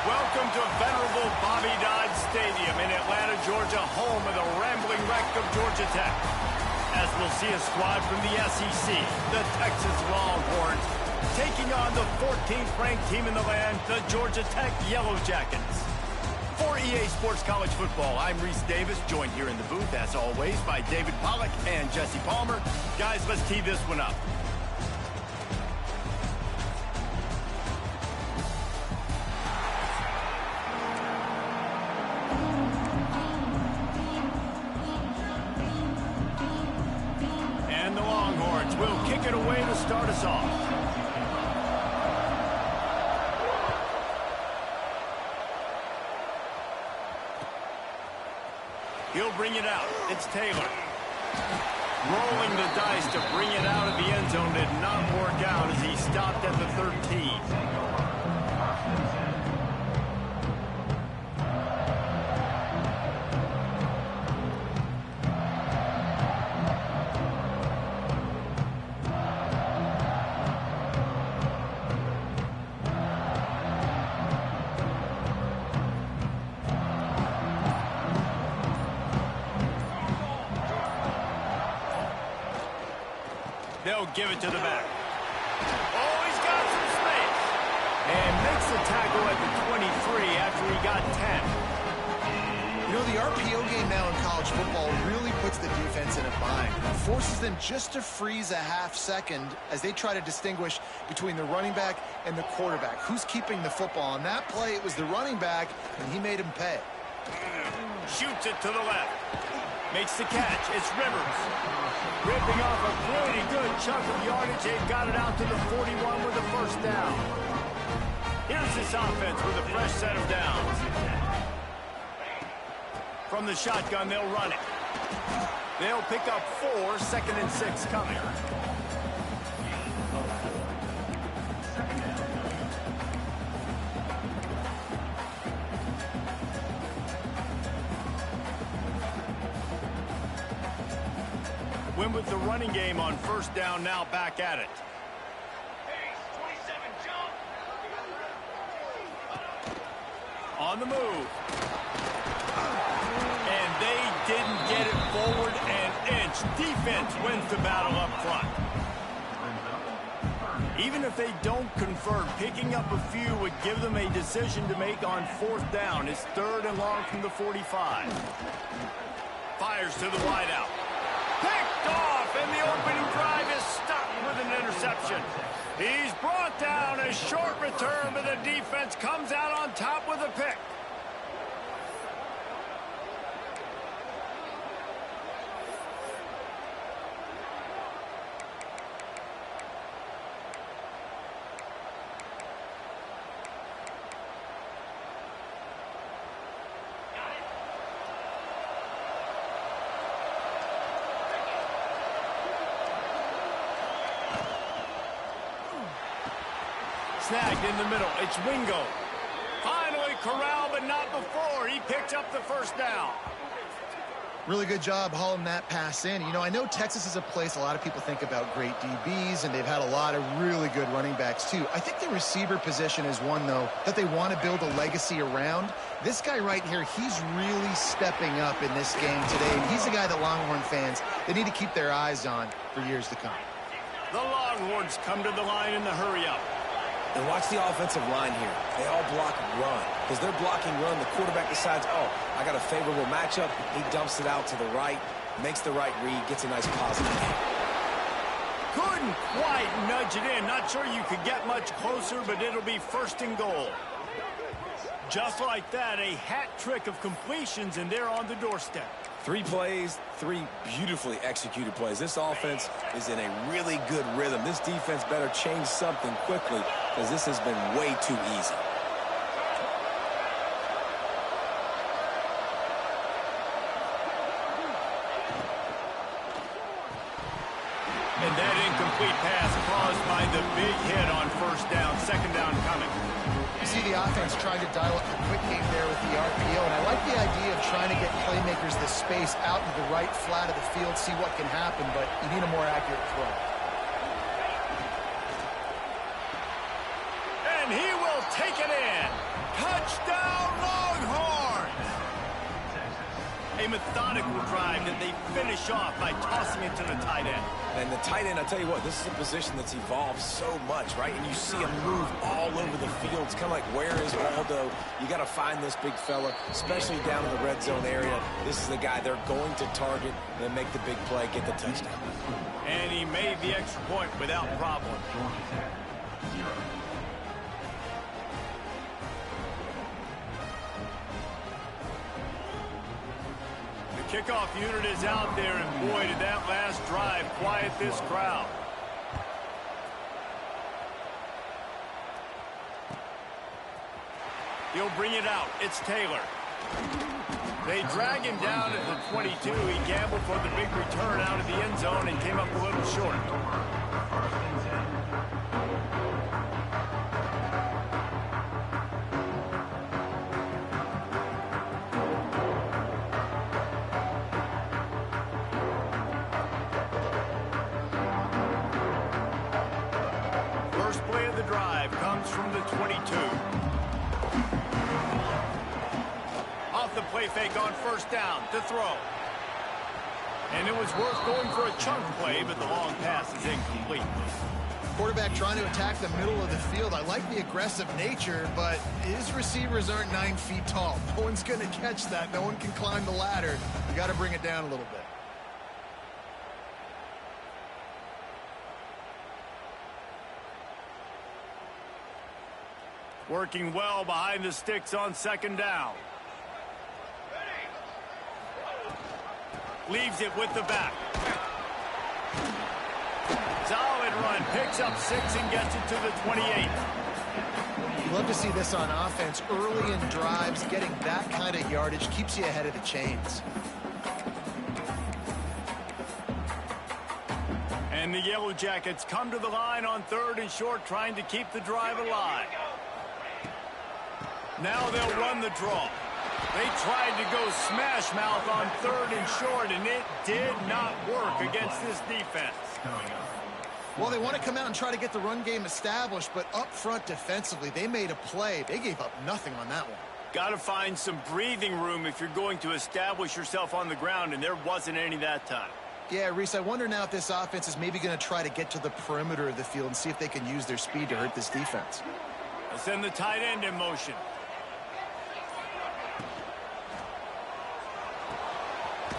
Welcome to venerable Bobby Dodd Stadium in Atlanta, Georgia, home of the rambling wreck of Georgia Tech. As we'll see a squad from the SEC, the Texas Longhorns, taking on the 14th ranked team in the land, the Georgia Tech Yellow Jackets. For EA Sports College Football, I'm Reese Davis, joined here in the booth, as always, by David Pollack and Jesse Palmer. Guys, let's tee this one up. It away to start us off. He'll bring it out. It's Taylor. Rolling the dice to bring it out of the end zone did not work out as he stopped at the 13. They'll give it to the back. Oh, he's got some space. And makes the tackle at the 23 after he got 10. You know, the RPO game now in college football really puts the defense in a bind. It forces them just to freeze a half second as they try to distinguish between the running back and the quarterback. Who's keeping the football? On that play, it was the running back, and he made him pay. Shoots it to the left. Makes the catch. It's Rivers. Ripping off a pretty good chunk of yardage. They've got it out to the 41 with a first down. Here's this offense with a fresh set of downs. From the shotgun, they'll run it. They'll pick up 4, 2nd and 6 coming. Win with the running game on first down, now back at it. On the move. And they didn't get it forward an inch. Defense wins the battle up front. Even if they don't convert, picking up a few would give them a decision to make on fourth down. It's 3rd and long from the 45. Fires to the wideout. Picked off, and the opening drive is stopped with an interception. He's brought down. A short return, but the defense comes out on top with a pick. Snagged in the middle. It's Wingo. Finally corralled, but not before. He picked up the first down. Really good job hauling that pass in. You know, I know Texas is a place a lot of people think about great DBs, and they've had a lot of really good running backs, too. I think the receiver position is one, though, that they want to build a legacy around. This guy right here, he's really stepping up in this game today, and he's the guy that Longhorn fans, they need to keep their eyes on for years to come. The Longhorns come to the line in the hurry-up. And watch the offensive line here. They all block run. Because they're blocking run, the quarterback decides, oh, I got a favorable matchup. He dumps it out to the right, makes the right read, gets a nice positive hit. Couldn't quite nudge it in. Not sure you could get much closer, but it'll be 1st and goal. Just like that, a hat trick of completions, and they're on the doorstep. 3 plays, 3 beautifully executed plays. This offense is in a really good rhythm. This defense better change something quickly because this has been way too easy. And that incomplete pass caused by the big hit on first down. 2nd down coming. You see the offense trying to dial up the quick game there with the RPO, and I like the idea of trying to get playmakers this space out into the right flat of the field, see what can happen, but you need a more accurate throw. And he will take it in. Touchdown, Longhorns! A methodical drive that they finish off by tossing it to the tight end. And the tight end, I'll tell you what, this is a position that's evolved so much, right? And you see him move all over the field. It's kind of like, where is Waldo? You got to find this big fella, especially down in the red zone area. This is the guy they're going to target and make the big play, get the touchdown. And he made the extra point without problem. Kickoff unit is out there, and boy, did that last drive quiet this crowd. He'll bring it out. It's Taylor. They drag him down at the 22. He gambled for the big return out of the end zone and came up a little short. From the 22. Off the play fake on first down to throw. And it was worth going for a chunk play, but the long pass is incomplete. Quarterback trying to attack the middle of the field. I like the aggressive nature, but his receivers aren't 9 feet tall. No one's going to catch that. No one can climb the ladder. You got to bring it down a little bit. Working well behind the sticks on 2nd down. Leaves it with the back. Solid run. Picks up 6 and gets it to the 28. You love to see this on offense. Early in drives, getting that kind of yardage keeps you ahead of the chains. And the Yellow Jackets come to the line on 3rd and short, trying to keep the drive alive. Now they'll run the draw. They tried to go smash mouth on 3rd and short, and it did not work against this defense. Well, they want to come out and try to get the run game established, but up front defensively, they made a play. They gave up nothing on that one. Got to find some breathing room if you're going to establish yourself on the ground, and there wasn't any that time. Yeah, Reese, I wonder now if this offense is maybe going to try to get to the perimeter of the field and see if they can use their speed to hurt this defense. They'll send the tight end in motion.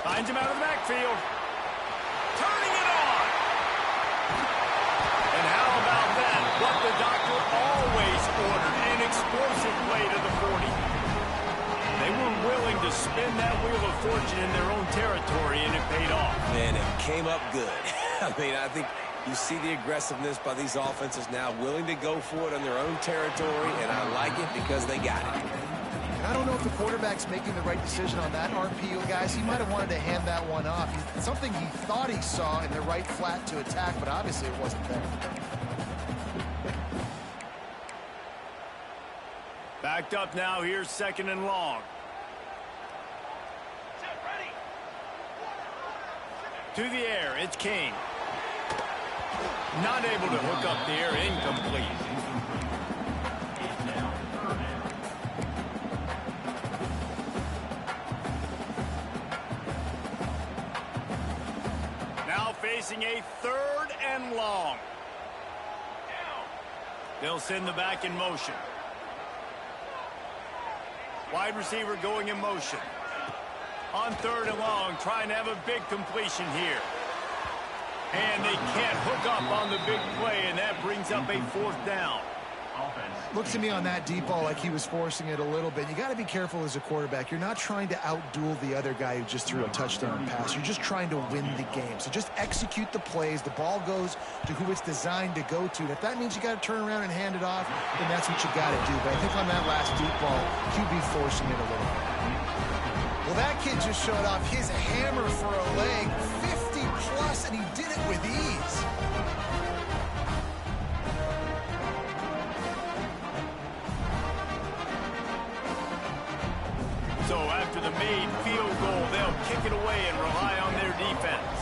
Finds him out of the backfield. Turning it on. And how about that? What the doctor always ordered, an explosive play to the 40. They were willing to spin that wheel of fortune in their own territory, and it paid off. Man, it came up good. I mean, I think you see the aggressiveness by these offenses now, willing to go for it on their own territory, and I like it because they got it. I don't know if the quarterback's making the right decision on that RPO, guys. He might have wanted to hand that one off. It's something he thought he saw in the right flat to attack, but obviously it wasn't there. Backed up now. Here's 2nd and long. To the air. It's King. Not able to hook up the air. Incomplete. Now facing a 3rd and long. They'll send the back in motion. Wide receiver going in motion. On 3rd and long, trying to have a big completion here. And they can't hook up on the big play, and that brings up a 4th down. Looks to me on that deep ball like he was forcing it a little bit. You got to be careful as a quarterback. You're not trying to outduel the other guy who just threw a touchdown pass. You're just trying to win the game. So just execute the plays. The ball goes to who it's designed to go to. And if that means you got to turn around and hand it off, then that's what you got to do. But I think on that last deep ball, QB forcing it a little bit. Well, that kid just showed off his hammer for a leg, 50+, and he did it with ease. So after the made field goal, they'll kick it away and rely on their defense.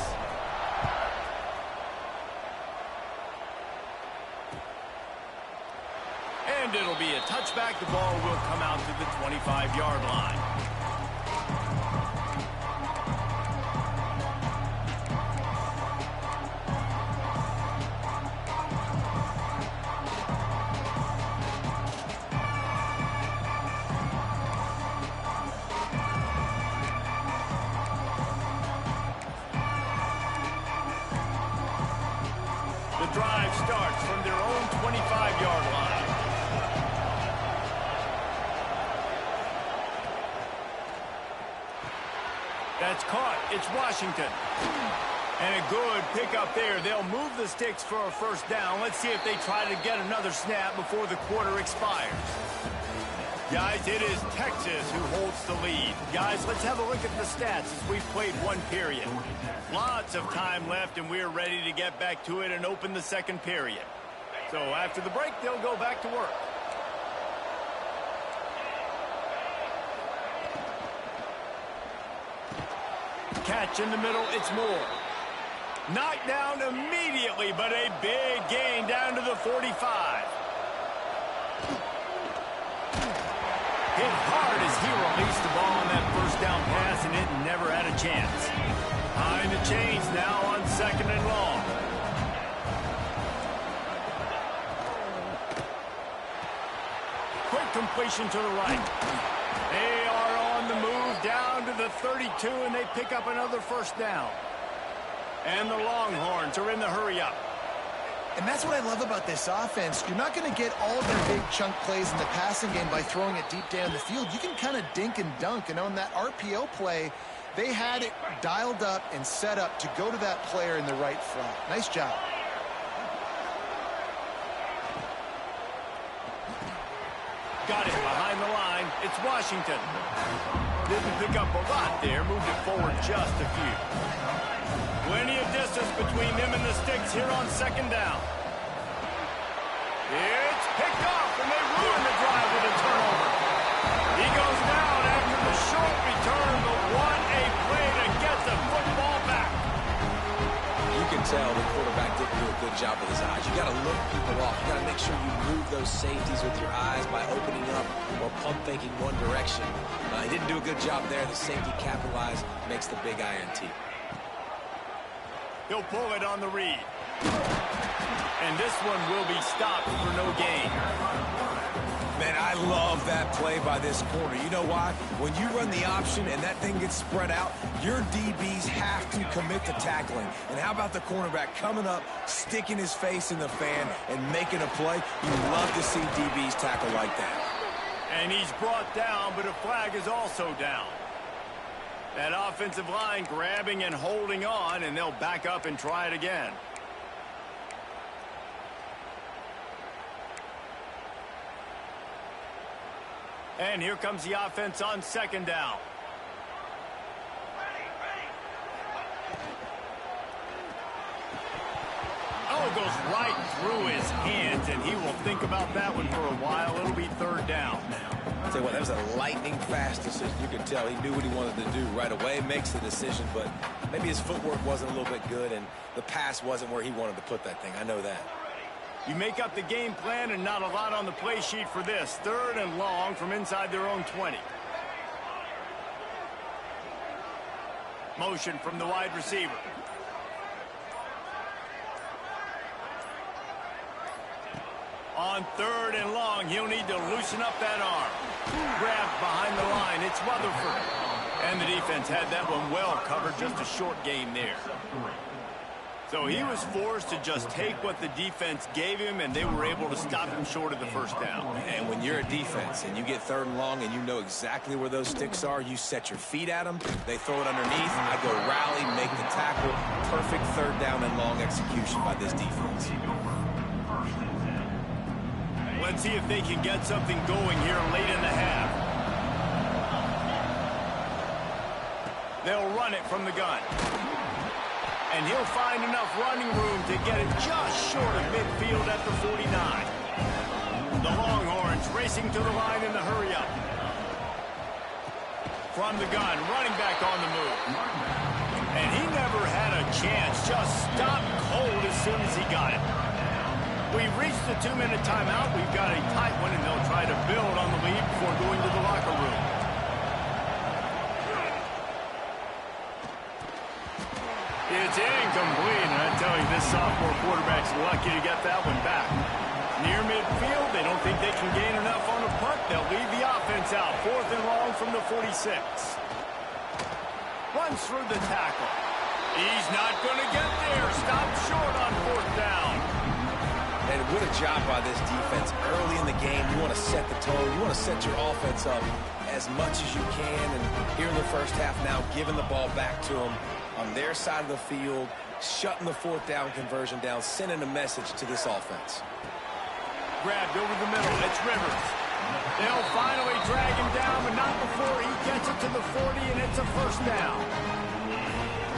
And it'll be a touchback. The ball will come out to the 25-yard line. The drive starts from their own 25-yard line. That's caught. It's Washington. And a good pickup there. They'll move the sticks for a 1st down. Let's see if they try to get another snap before the quarter expires. Guys, it is Texas who holds the lead. Guys, let's have a look at the stats as we've played 1 period. Lots of time left, and we're ready to get back to it and open the 2nd period. So after the break, they'll go back to work. Catch in the middle, it's Moore. Knocked down immediately, but a big gain down to the 45. Hit hard as he released the ball on that 1st down pass, and it never had a chance. Behind the chains now on 2nd and long. Quick completion to the right. They are on the move down to the 32, and they pick up another 1st down. And the Longhorns are in the hurry-up. And that's what I love about this offense. You're not going to get all of their big chunk plays in the passing game by throwing it deep down the field. You can kind of dink and dunk. And on that RPO play, they had it dialed up and set up to go to that player in the right flat. Nice job. Got it behind the line. It's Washington. Didn't pick up a lot there. Moved it forward just a few. Plenty of distance between them and the sticks here on 2nd down. It's picked off, and they ruin the drive with a turnover. He goes down after the can tell the quarterback didn't do a good job with his eyes. You got to look people off. You got to make sure you move those safeties with your eyes by opening up or pump faking one direction. He didn't do a good job there. The safety capitalized, makes the big INT. He'll pull it on the read. And this one will be stopped for no gain. Man, I love that play by this corner. You know why? When you run the option and that thing gets spread out, your DBs have to commit to tackling. And how about the cornerback coming up, sticking his face in the fan, and making a play? You love to see DBs tackle like that. And he's brought down, but a flag is also down. That offensive line grabbing and holding on, and they'll back up and try it again. And here comes the offense on second down. Oh, it goes right through his hands, and he will think about that one for a while. It'll be third down. I'll tell you what, that was a lightning-fast decision. You could tell he knew what he wanted to do right away, makes the decision, but maybe his footwork wasn't a little bit good, and the pass wasn't where he wanted to put that thing. I know that. You make up the game plan and not a lot on the play sheet for this. Third and long from inside their own 20. Motion from the wide receiver. On third and long, he'll need to loosen up that arm. Grabbed behind the line, it's Rutherford. And the defense had that one well covered, just a short gain there. So he was forced to just take what the defense gave him, and they were able to stop him short of the first down. And when you're a defense and you get third and long and you know exactly where those sticks are, you set your feet at them, they throw it underneath, I go rally, make the tackle. Perfect third down and long execution by this defense. Let's see if they can get something going here late in the half. They'll run it from the gun. And he'll find enough running room to get it just short of midfield at the 49. The Longhorns racing to the line in the hurry-up. From the gun, running back on the move. And he never had a chance, just stopped cold as soon as he got it. We've reached the 2-minute timeout. We've got a tight one, and they'll try to build on the lead before going to the locker room. It's incomplete, and I tell you, this sophomore quarterback's lucky to get that one back. Near midfield, they don't think they can gain enough on a punt. They'll lead the offense out. Fourth and long from the 46. Runs through the tackle. He's not going to get there. Stopped short on fourth down. And what a job by this defense. Early in the game, you want to set the tone. You want to set your offense up as much as you can. And here in the first half now, giving the ball back to them on their side of the field, shutting the fourth down conversion down, sending a message to this offense. Grabbed over the middle. It's Rivers. They'll finally drag him down, but not before he gets it to the 40, and it's a first down.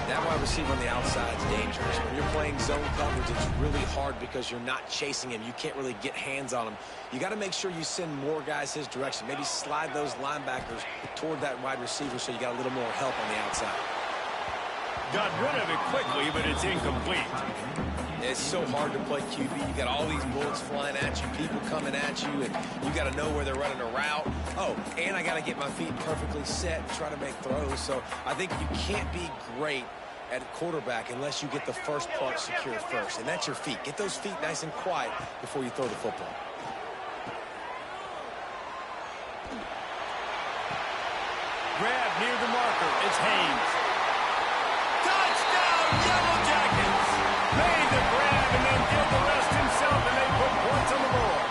That wide receiver on the outside is dangerous. When you're playing zone coverage, it's really hard because you're not chasing him. You can't really get hands on him. You got to make sure you send more guys his direction. Maybe slide those linebackers toward that wide receiver so you got a little more help on the outside. Got rid of it quickly, but it's incomplete. It's so hard to play QB. You got all these bullets flying at you, people coming at you, and you got to know where they're running a route. Oh, and I got to get my feet perfectly set and try to make throws. So I think you can't be great at quarterback unless you get the first part secured first, and that's your feet. Get those feet nice and quiet before you throw the football. Grab near the marker. It's Haynes. Touchdown, Yellow Jackets! Made the grab and then did the rest himself, and they put points on the board.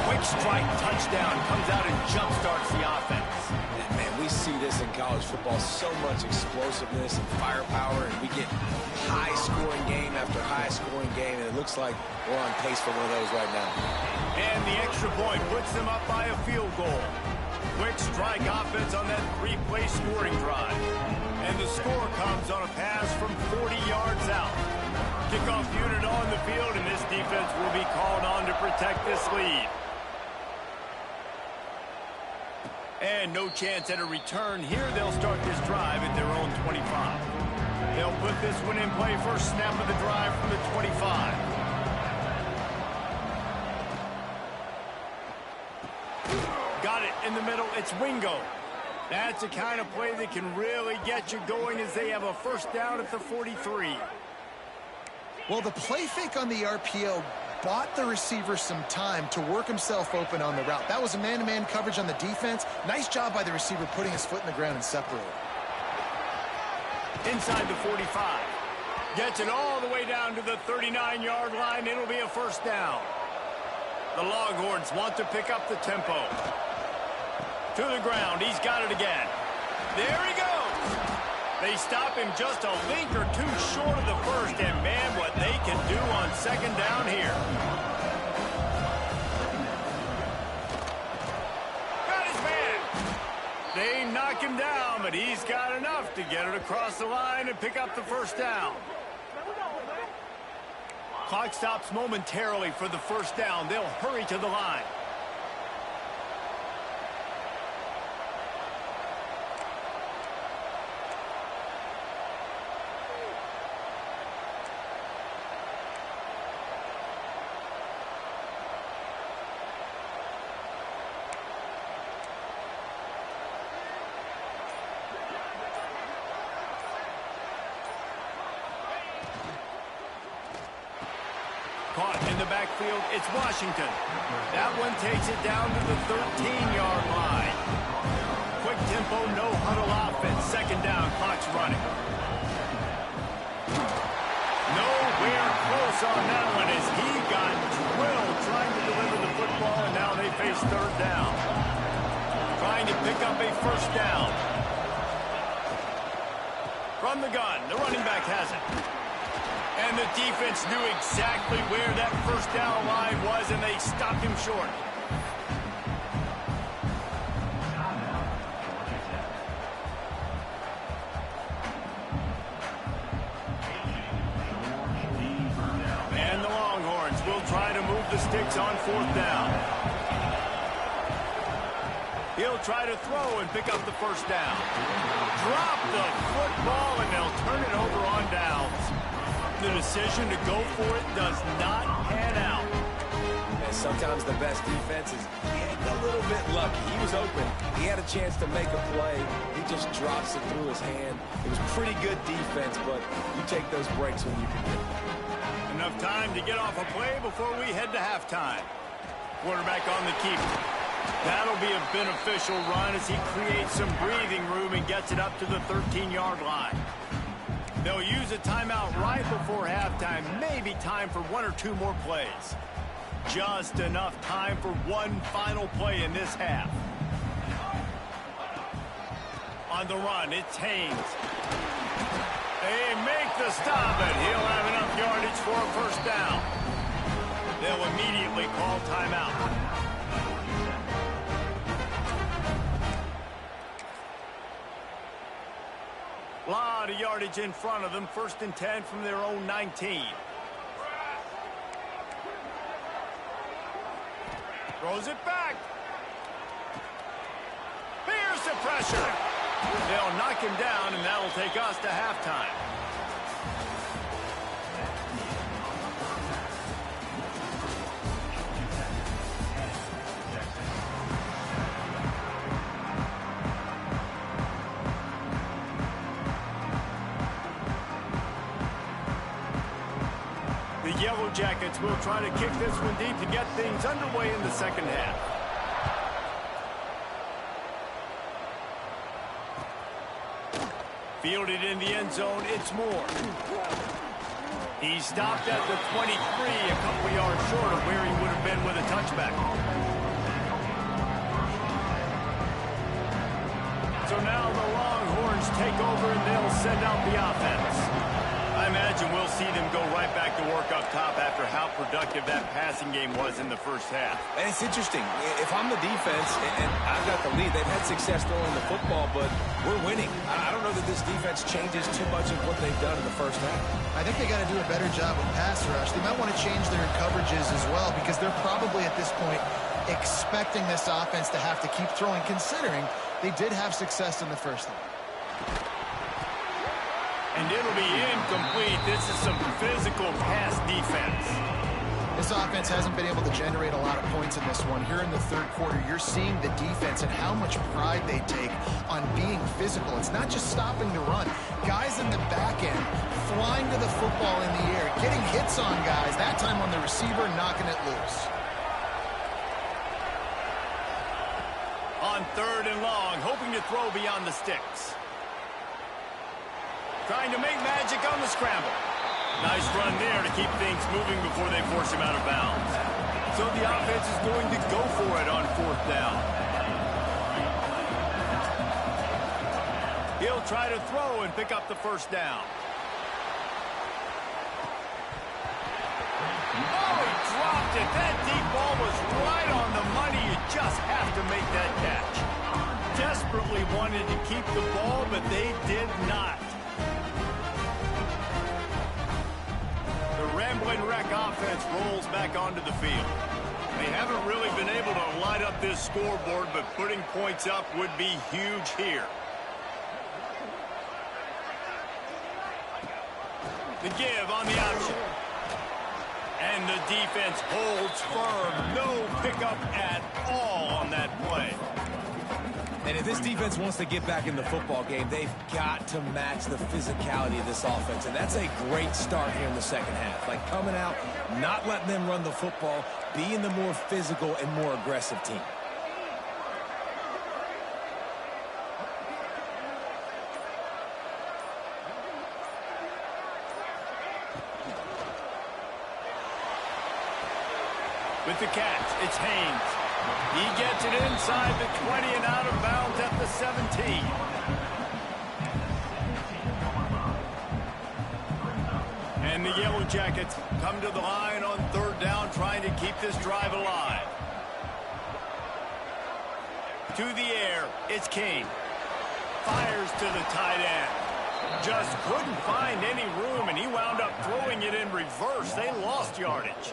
Quick strike touchdown comes out and jump-starts the offense. And man, we see this in college football, so much explosiveness and firepower, and we get high-scoring game after high-scoring game, and it looks like we're on pace for one of those right now. And the extra point puts them up by a field goal. Quick strike offense on that three-play scoring drive. And the score comes on a pass from 40 yards out. Kickoff unit on the field, and this defense will be called on to protect this lead. And no chance at a return here. They'll start this drive at their own 25. They'll put this one in play first snap of the drive from the 25. Got it in the middle. It's Wingo. That's the kind of play that can really get you going as they have a first down at the 43. Well, the play fake on the RPO bought the receiver some time to work himself open on the route. That was a man-to-man coverage on the defense. Nice job by the receiver putting his foot in the ground and separating. Inside the 45. Gets it all the way down to the 39-yard line. It'll be a first down. The Longhorns want to pick up the tempo. To the ground. He's got it again. There he goes. They stop him just a link or two short of the first, and man, what they can do on second down here. Got his man. They knock him down, but he's got enough to get it across the line and pick up the first down. Clock stops momentarily for the first down. They'll hurry to the line. Caught in the backfield, it's Washington. That one takes it down to the 13-yard line. Quick tempo, no huddle offense. Second down, clock's running. Nowhere close on that one as he got drilled trying to deliver the football, and now they face third down. Trying to pick up a first down. From the gun, the running back has it. And the defense knew exactly where that first down line was, and they stopped him short. And the Longhorns will try to move the sticks on fourth down. He'll try to throw and pick up the first down. Drop the football, and they'll turn it over on downs. The decision to go for it does not pan out. And sometimes the best defense is a little bit lucky. He was open. He had a chance to make a play. He just drops it through his hand. It was pretty good defense, but you take those breaks when you can get them. Enough time to get off a play before we head to halftime. Quarterback on the keeper. That'll be a beneficial run as he creates some breathing room and gets it up to the 13-yard line. They'll use a timeout right before halftime. Maybe time for one or two more plays. Just enough time for one final play in this half. On the run, it's Haynes. They make the stop, and he'll have enough yardage for a first down. They'll immediately call timeout. A lot of yardage in front of them. First and 10 from their own 19. Throws it back. Here's the pressure. They'll knock him down, and that'll take us to halftime. The Yellow Jackets will try to kick this one deep to get things underway in the second half. Fielded in the end zone, it's Moore. He stopped at the 23, a couple yards short of where he would have been with a touchback. So now the Longhorns take over and they'll send out the offense. I imagine we'll see them go right back to work up top after how productive that passing game was in the first half. And it's interesting. If I'm the defense and I've got the lead, they've had success throwing the football, but we're winning. I don't know that this defense changes too much of what they've done in the first half. I think they got to do a better job with pass rush. They might want to change their coverages as well because they're probably at this point expecting this offense to have to keep throwing, considering they did have success in the first half. And it'll be incomplete. This is some physical pass defense. This offense hasn't been able to generate a lot of points in this one. Here in the third quarter, you're seeing the defense and how much pride they take on being physical. It's not just stopping the run. Guys in the back end flying to the football in the air, getting hits on guys, that time on the receiver, knocking it loose. On 3rd and long, hoping to throw beyond the sticks. Trying to make magic on the scramble. Nice run there to keep things moving before they force him out of bounds. So the offense is going to go for it on 4th down. He'll try to throw and pick up the 1st down. Oh, he dropped it. That deep ball was right on the money. You just have to make that catch. Desperately wanted to keep the ball, but they did not. The Rambling Wreck offense rolls back onto the field. They haven't really been able to light up this scoreboard, but putting points up would be huge here. The give on the option. And the defense holds firm. No pickup at all on that play. And if this defense wants to get back in the football game, they've got to match the physicality of this offense. And that's a great start here in the second half. Like coming out, not letting them run the football, being the more physical and more aggressive team. With the catch, it's Haynes. He gets it inside the 20 and out of bounds at the 17. And the Yellow Jackets come to the line on 3rd down, trying to keep this drive alive. To the air, it's King. Fires to the tight end. Just couldn't find any room, and he wound up throwing it in reverse. They lost yardage.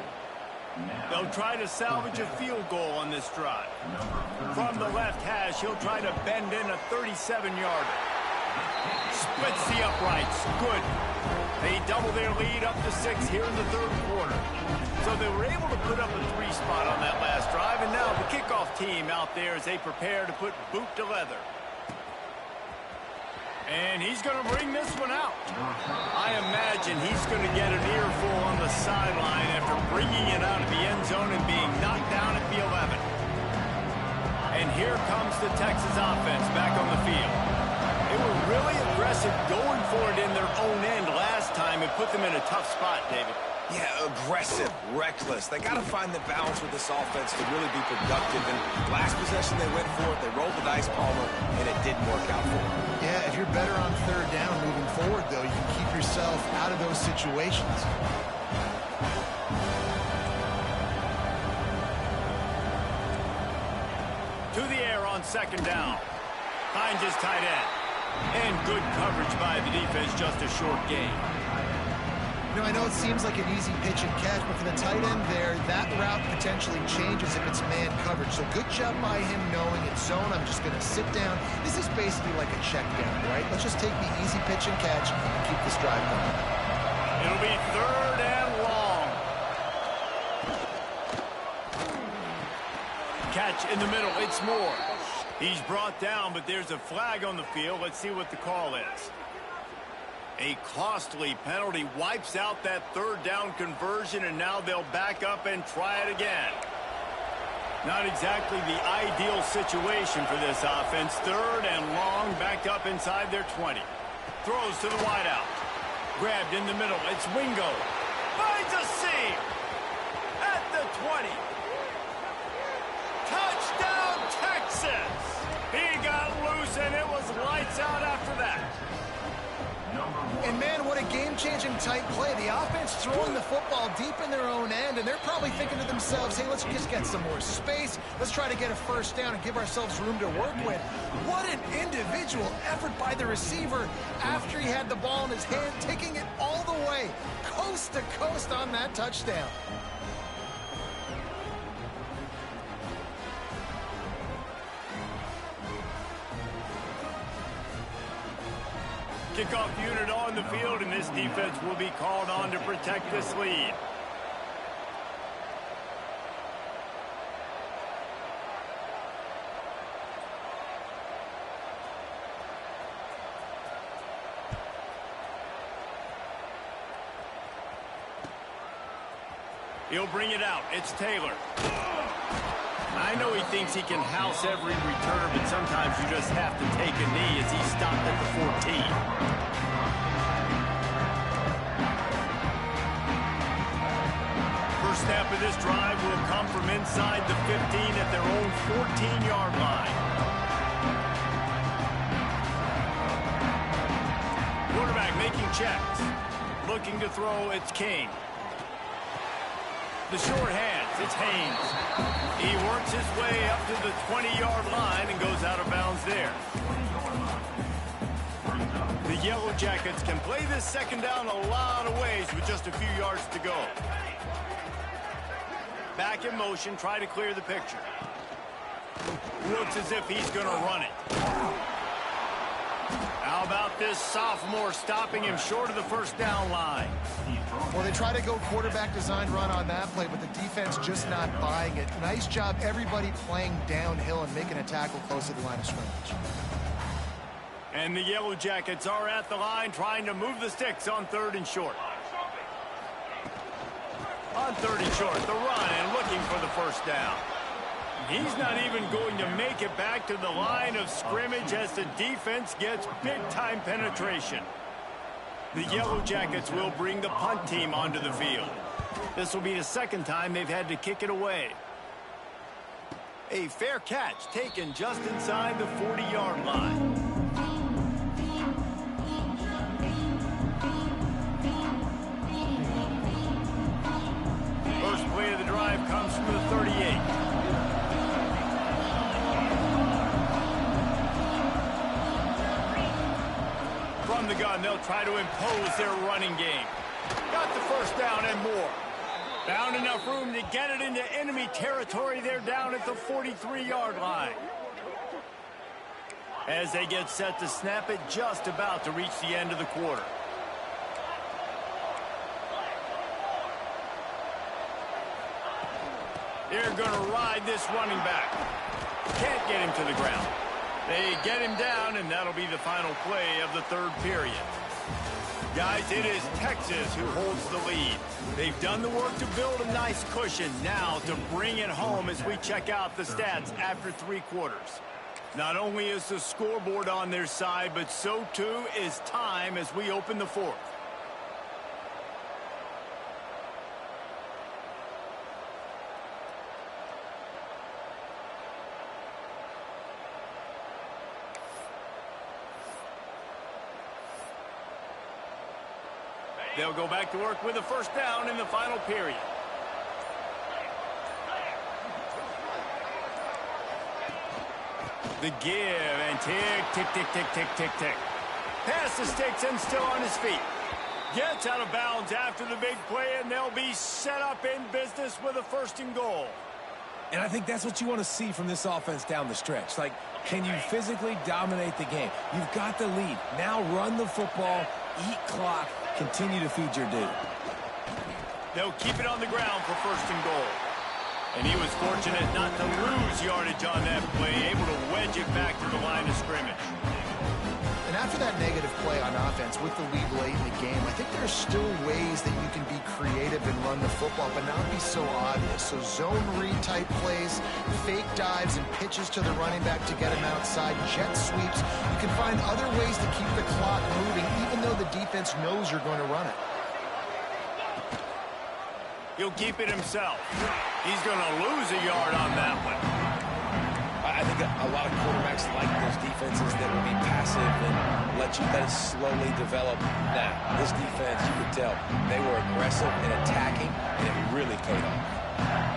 They'll try to salvage a field goal on this drive. From the left hash, he'll try to bend in a 37-yarder. Splits the uprights. Good. They double their lead up to 6 here in the 3rd quarter. So they were able to put up a 3 spot on that last drive, and now the kickoff team out there as they prepare to put boot to leather. And he's going to bring this one out. I imagine he's going to get an earful on the sideline after bringing it out of the end zone and being knocked down at the 11. And here comes the Texas offense back on the field. They were really aggressive going for it in their own end last time and put them in a tough spot, David. Yeah, aggressive, reckless. They got to find the balance with this offense to really be productive. And last possession, they went for it. They rolled the dice, Palmer, and it didn't work out for them. Yeah, if you're better on 3rd down moving forward, though, you can keep yourself out of those situations. To the air on 2nd down. Finds his tight end. And good coverage by the defense, just a short gain. You know, I know it seems like an easy pitch and catch, but for the tight end there, that route potentially changes if it's man coverage. So good job by him knowing it's zone. I'm just going to sit down. This is basically like a check down, right? Let's just take the easy pitch and catch and keep this drive going. It'll be 3rd and long. Catch in the middle. It's Moore. He's brought down, but there's a flag on the field. Let's see what the call is. A costly penalty wipes out that 3rd down conversion, and now they'll back up and try it again. Not exactly the ideal situation for this offense. 3rd and long, backed up inside their 20. Throws to the wideout. Grabbed in the middle. It's Wingo. Finds a seam at the 20. Touchdown, Texas! He got loose, and it was lights out after that. And, man, what a game-changing tight play. The offense throwing the football deep in their own end, and they're probably thinking to themselves, hey, let's just get some more space. Let's try to get a 1st down and give ourselves room to work with. What an individual effort by the receiver after he had the ball in his hand, taking it all the way, coast to coast on that touchdown. Kickoff unit on the field, and this defense will be called on to protect this lead. He'll bring it out. It's Taylor. I know he thinks he can house every return, but sometimes you just have to take a knee as he stopped at the 14. First snap of this drive will come from inside the 15 at their own 14-yard line. Quarterback making checks. Looking to throw, it's King. The short hands, it's Haynes. He works his way up to the 20-yard line and goes out of bounds there. The Yellow Jackets can play this second down a lot of ways with just a few yards to go. Back in motion, try to clear the picture. Looks as if he's going to run it. How about this sophomore stopping him short of the first down line? Well, they try to go quarterback design run on that play, but the defense just not buying it. Nice job, everybody playing downhill and making a tackle close to the line of scrimmage. And the Yellow Jackets are at the line trying to move the sticks on 3rd and short. On 3rd and short, the run and looking for the first down. He's not even going to make it back to the line of scrimmage as the defense gets big-time penetration. The Yellow Jackets will bring the punt team onto the field. This will be the second time they've had to kick it away. A fair catch taken just inside the 40-yard line. First play of the drive comes from the 38. From the gun, they'll try to impose their running game. Got the first down and more. Found enough room to get it into enemy territory. They're down at the 43-yard line. As they get set to snap it, just about to reach the end of the quarter. They're going to ride this running back. Can't get him to the ground. They get him down, and that'll be the final play of the 3rd period. Guys, it is Texas who holds the lead. They've done the work to build a nice cushion. Now to bring it home as we check out the stats after 3 quarters. Not only is the scoreboard on their side, but so too is time as we open the 4th. They'll go back to work with a first down in the final period. The give and tick, tick, tick, tick, tick, tick, tick. Pass the sticks and still on his feet. Gets out of bounds after the big play, and they'll be set up in business with a 1st and goal. And I think that's what you want to see from this offense down the stretch. Like, can you physically dominate the game? You've got the lead. Now run the football, eat clock, continue to feed your dude. They'll keep it on the ground for 1st and goal. And he was fortunate not to lose yardage on that play, able to wedge it back to the line of scrimmage. And after that negative play on offense with the lead late in the game, I think there are still ways that you can be creative and run the football, but not be so obvious. So zone read type plays, fake dives and pitches to the running back to get him outside, jet sweeps. You can find other ways to keep the clock moving, even though the defense knows you're going to run it. He'll keep it himself. He's going to lose a yard on that one. I think a lot of quarterbacks like those defenses that will be passive and let it slowly develop. Now, this defense, you could tell, they were aggressive and attacking, and it really paid off.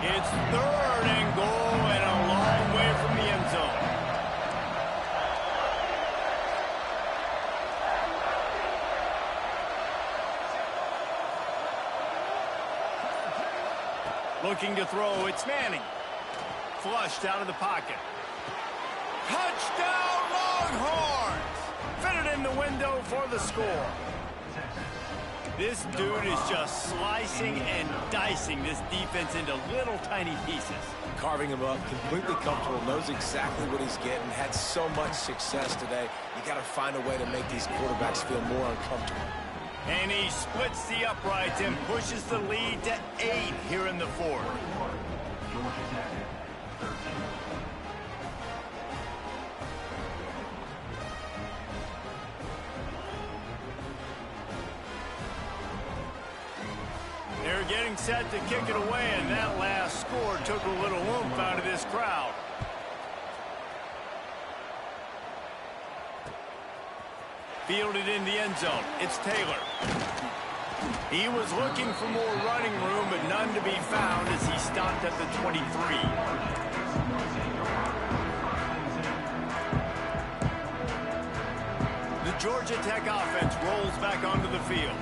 It's 3rd and goal and a long way from the end zone. Looking to throw, it's Manning. Flushed out of the pocket. Touchdown, Longhorns! it in the window for the score. This dude is just slicing and dicing this defense into little tiny pieces. Carving him up, completely comfortable, knows exactly what he's getting, had so much success today. You got to find a way to make these quarterbacks feel more uncomfortable. And he splits the uprights and pushes the lead to 8 here in the fourth. Georgia Tech, 13. They're getting set to kick it away, and that last score took a little oomph out of this crowd. Fielded in the end zone. It's Taylor. He was looking for more running room, but none to be found as he stopped at the 23. The Georgia Tech offense rolls back onto the field.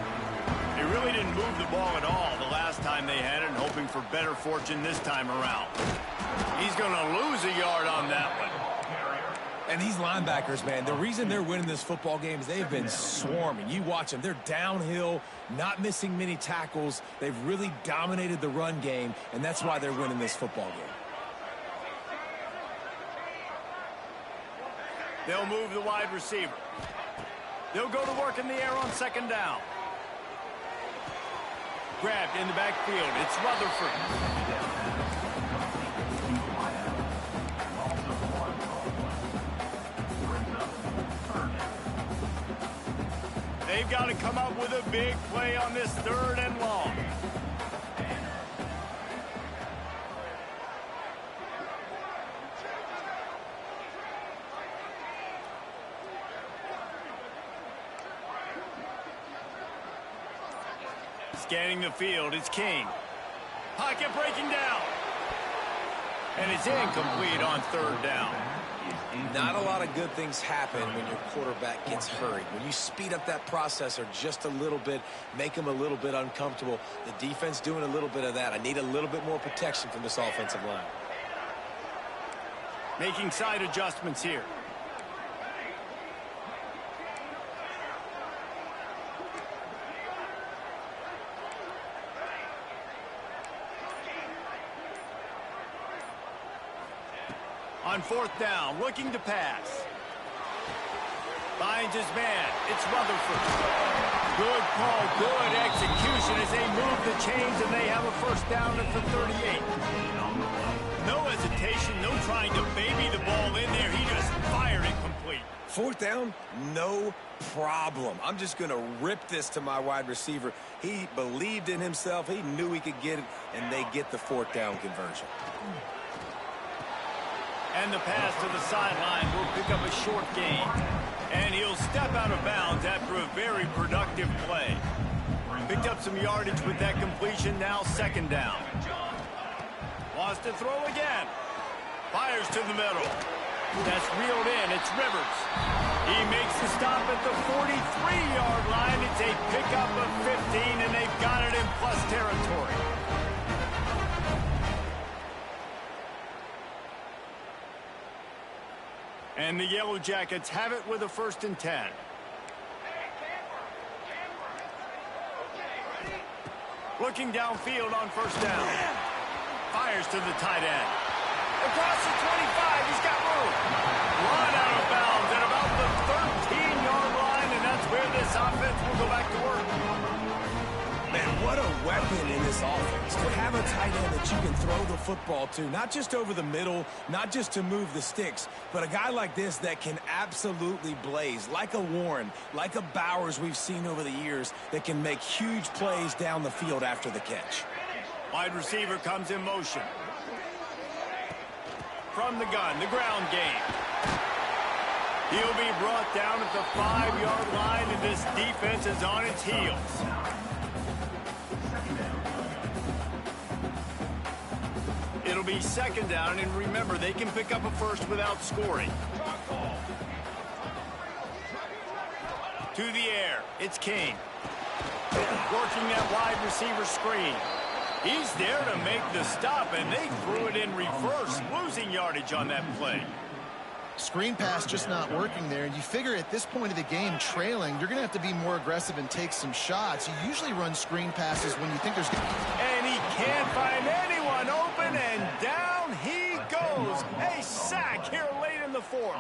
They really didn't move the ball at all the last time they had it, hoping for better fortune this time around. He's going to lose a yard on that one. And these linebackers, man, the reason they're winning this football game is they've been swarming. You watch them. They're downhill, not missing many tackles. They've really dominated the run game, and that's why they're winning this football game. They'll move the wide receiver. They'll go to work in the air on second down. Grabbed in the backfield. It's Rutherford. They've got to come up with a big play on this 3rd and long. Scanning the field, it's King. Pocket breaking down. And it's incomplete on 3rd down. Not a lot of good things happen when your quarterback gets hurried. When you speed up that processor just a little bit, make him a little bit uncomfortable. The defense doing a little bit of that. I need a little bit more protection from this offensive line. Making side adjustments here. On 4th down, looking to pass. Finds his man. It's Rutherford. Good call, good execution as they move the chains, and they have a 1st down at the 38. No hesitation, no trying to baby the ball in there. He just fired it complete. 4th down, no problem. I'm just going to rip this to my wide receiver. He believed in himself. He knew he could get it, and they get the 4th down conversion. And the pass to the sideline will pick up a short gain. And he'll step out of bounds after a very productive play. Picked up some yardage with that completion, now 2nd down. Wants to throw again. Fires to the middle. That's reeled in, it's Rivers. He makes the stop at the 43-yard line. It's a pickup of 15, and they've got it in plus territory. And the Yellow Jackets have it with a 1st and 10. Looking downfield on 1st down. Fires to the tight end. Across the 25, he's got room. Run out of bounds at about the 13-yard line, and that's where this offense will go back to work. Man, what a weapon in this offense. To have a tight end that you can throw the football to, not just over the middle, not just to move the sticks, but a guy like this that can absolutely blaze, like a Warren, like a Bowers we've seen over the years, that can make huge plays down the field after the catch. Wide receiver comes in motion. From the gun, the ground game. He'll be brought down at the 5-yard line, and this defense is on its heels. It'll be 2nd down, and remember, they can pick up a 1st without scoring. To the air, it's King. Working that wide receiver screen. He's there to make the stop, and they threw it in reverse, losing yardage on that play. Screen pass just not working there. And you figure at this point of the game, trailing, you're going to have to be more aggressive and take some shots. You usually run screen passes when you think there's going to be... And he can't find anyone open, and down he goes. A sack here late in the fourth.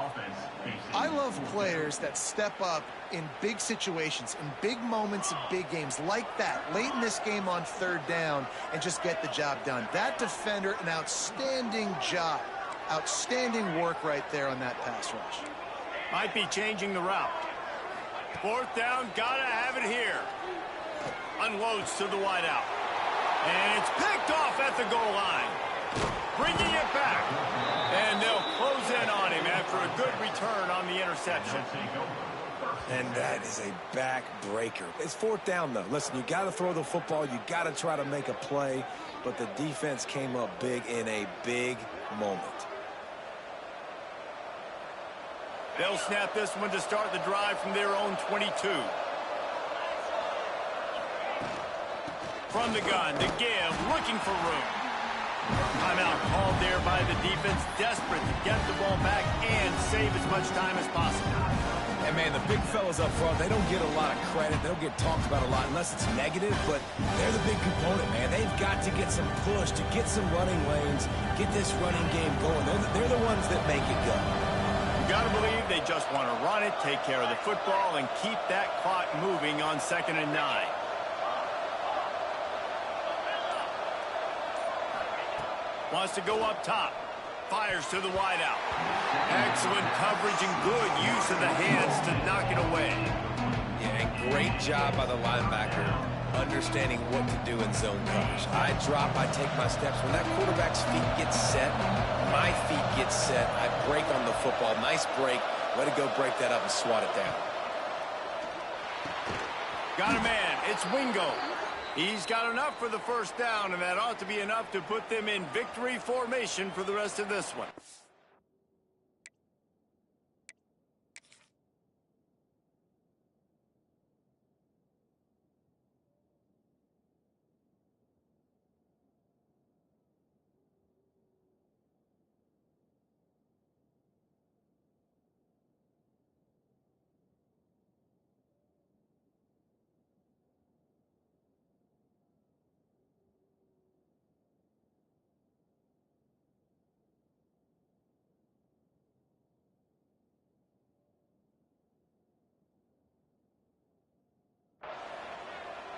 I love players that step up in big situations, in big moments of big games, like that, late in this game on third down, and just get the job done. That defender, an outstanding job. Outstanding work right there on that pass rush. Might be changing the route. Fourth down, gotta have it here. Unloads to the wideout. And it's picked off at the goal line. Bringing it back. And they'll close in on him after a good return on the interception. And that is a back-breaker. It's fourth down, though. Listen, you got to throw the football. You got to try to make a play. But the defense came up big in a big moment. They'll snap this one to start the drive from their own 22. From the gun to give, looking for room. Timeout called there by the defense, desperate to get the ball back and save as much time as possible. And, man, the big fellas up front, they don't get a lot of credit. They don't get talked about a lot unless it's negative, but they're the big component, man. They've got to get some push, to get some running lanes, get this running game going. They're the ones that make it go. You got to believe they just want to run it, take care of the football, and keep that clock moving on 2nd and 9. Wants to go up top. Fires to the wideout. Excellent coverage and good use of the hands to knock it away. Yeah, and great job by the linebacker understanding what to do in zone coverage. I drop, I take my steps. When that quarterback's feet get set, my feet get set. I break on the football. Nice break. Way to go break that up and swat it down. Got a man. It's Wingo. He's got enough for the first down, and that ought to be enough to put them in victory formation for the rest of this one.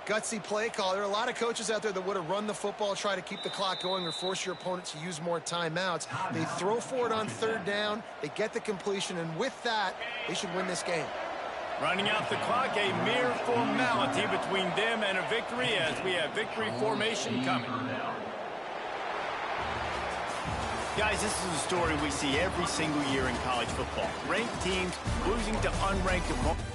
Gutsy play call. There are a lot of coaches out there that would have run the football, try to keep the clock going, or force your opponent to use more timeouts. They throw for it on third down. They get the completion, and with that, they should win this game. Running out the clock, a mere formality between them and a victory as we have victory formation coming. Guys, this is a story we see every single year in college football. Ranked teams losing to unranked opponents.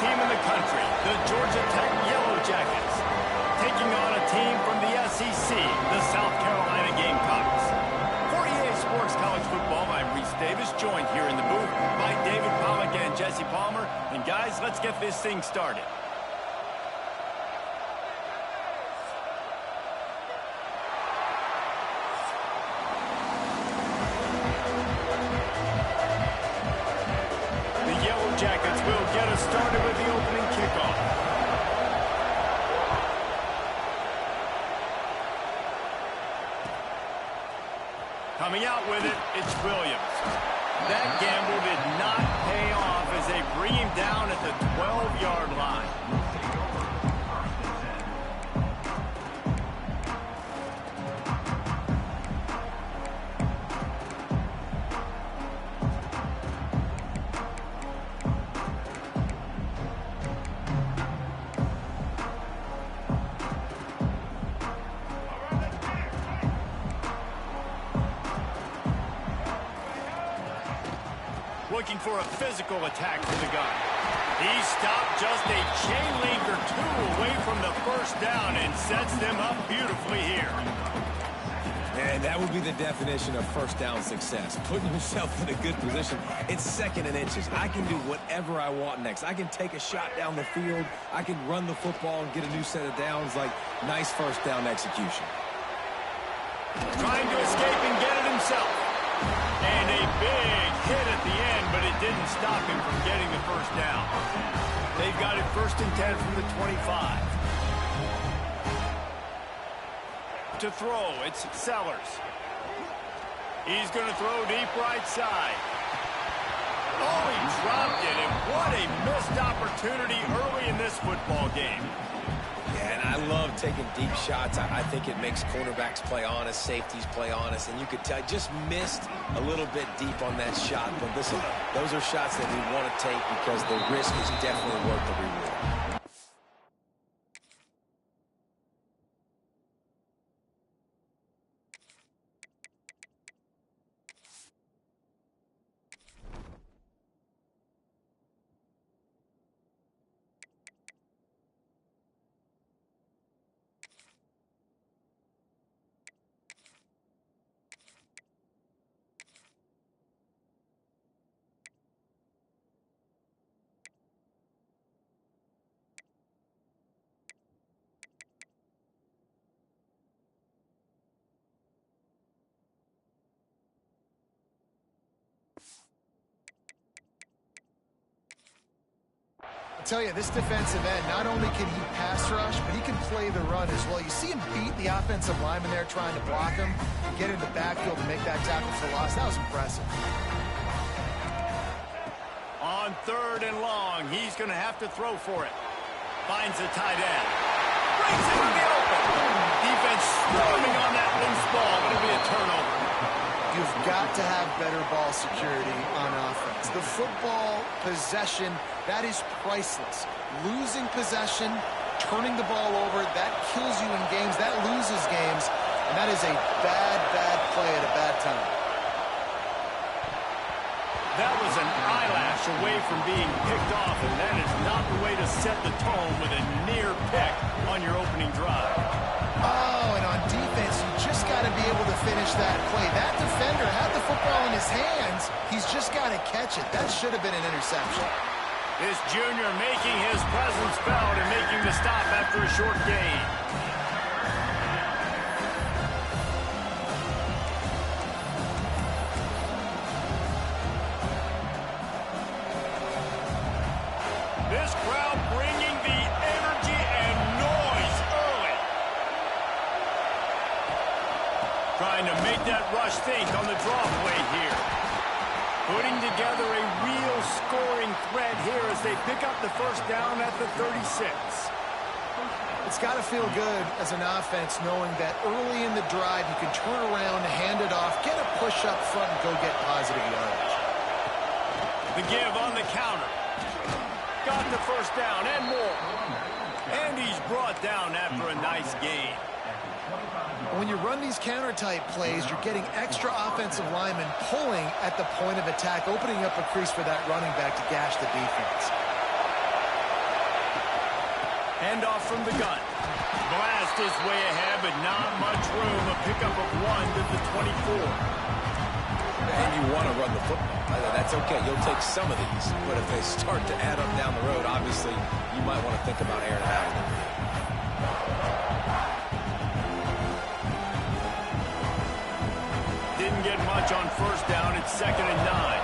Team in the country, the Georgia Tech Yellow Jackets, taking on a team from the SEC, the South Carolina Gamecocks. Davis, joined here in the booth by David Pollack and Jesse Palmer. And guys, let's get this thing started. The Yellow Jackets will get us started with the opening kickoff. Coming out with it, it's Williams. That gamble did not pay off as they bring him down at the 12-yard line. Looking for a physical attack from the gun. He stopped just a chain link or two away from the first down and sets them up beautifully here. And that would be the definition of first down success. Putting yourself in a good position. It's 2nd and inches. I can do whatever I want next. I can take a shot down the field. I can run the football and get a new set of downs. Like, nice first down execution. Trying to escape and get it himself. And a big hit at the end, but it didn't stop him from getting the first down. They've got it 1st and 10 from the 25. To throw, it's Sellers. He's going to throw deep right side. Oh, he dropped it, and what a missed opportunity early in this football game. Yeah, and I love taking deep shots. I think it makes cornerbacks play honest, safeties play honest, and you could tell I just missed a little bit deep on that shot. But listen, those are shots that we want to take because the risk is definitely worth the reward. I tell you, this defensive end, not only can he pass rush, but he can play the run as well. You see him beat the offensive lineman there trying to block him, and get in the backfield to make that tackle for loss. That was impressive. On 3rd and long, he's going to have to throw for it. Finds a tight end. Brings it in the open. Defense storming on that loose ball. It'll be a turnover. You've got to have better ball security on offense. The football possession, that is priceless. Losing possession, turning the ball over, that kills you in games, that loses games, and that is a bad, bad play at a bad time. That was an eyelash away from being picked off, and that is not the way to set the tone with a near pick on your opening drive. Oh, and on defense, you just got to be able to finish that play. That defender had the football in his hands. He's just got to catch it. That should have been an interception. This junior making his presence felt and making the stop after a short gain. This crowd bringing the energy and noise early. Trying to make that rush think on the draw play here. Putting together a real scoring threat here as they pick up the first down at the 36. It's got to feel good as an offense knowing that early in the drive you can turn around, hand it off, get a push up front, and go get positive yardage. The give on the counter. Got the first down and more. And he's brought down after a nice gain. When you run these counter-type plays, you're getting extra offensive linemen pulling at the point of attack, opening up a crease for that running back to gash the defense. Handoff from the gun. Blast is way ahead, but not much room. A pickup of 1 to the 24. And you want to run the football. That's okay. You'll take some of these. But if they start to add up down the road, obviously, you might want to think about airing it out a little bit. Didn't get much on first down. It's 2nd and 9.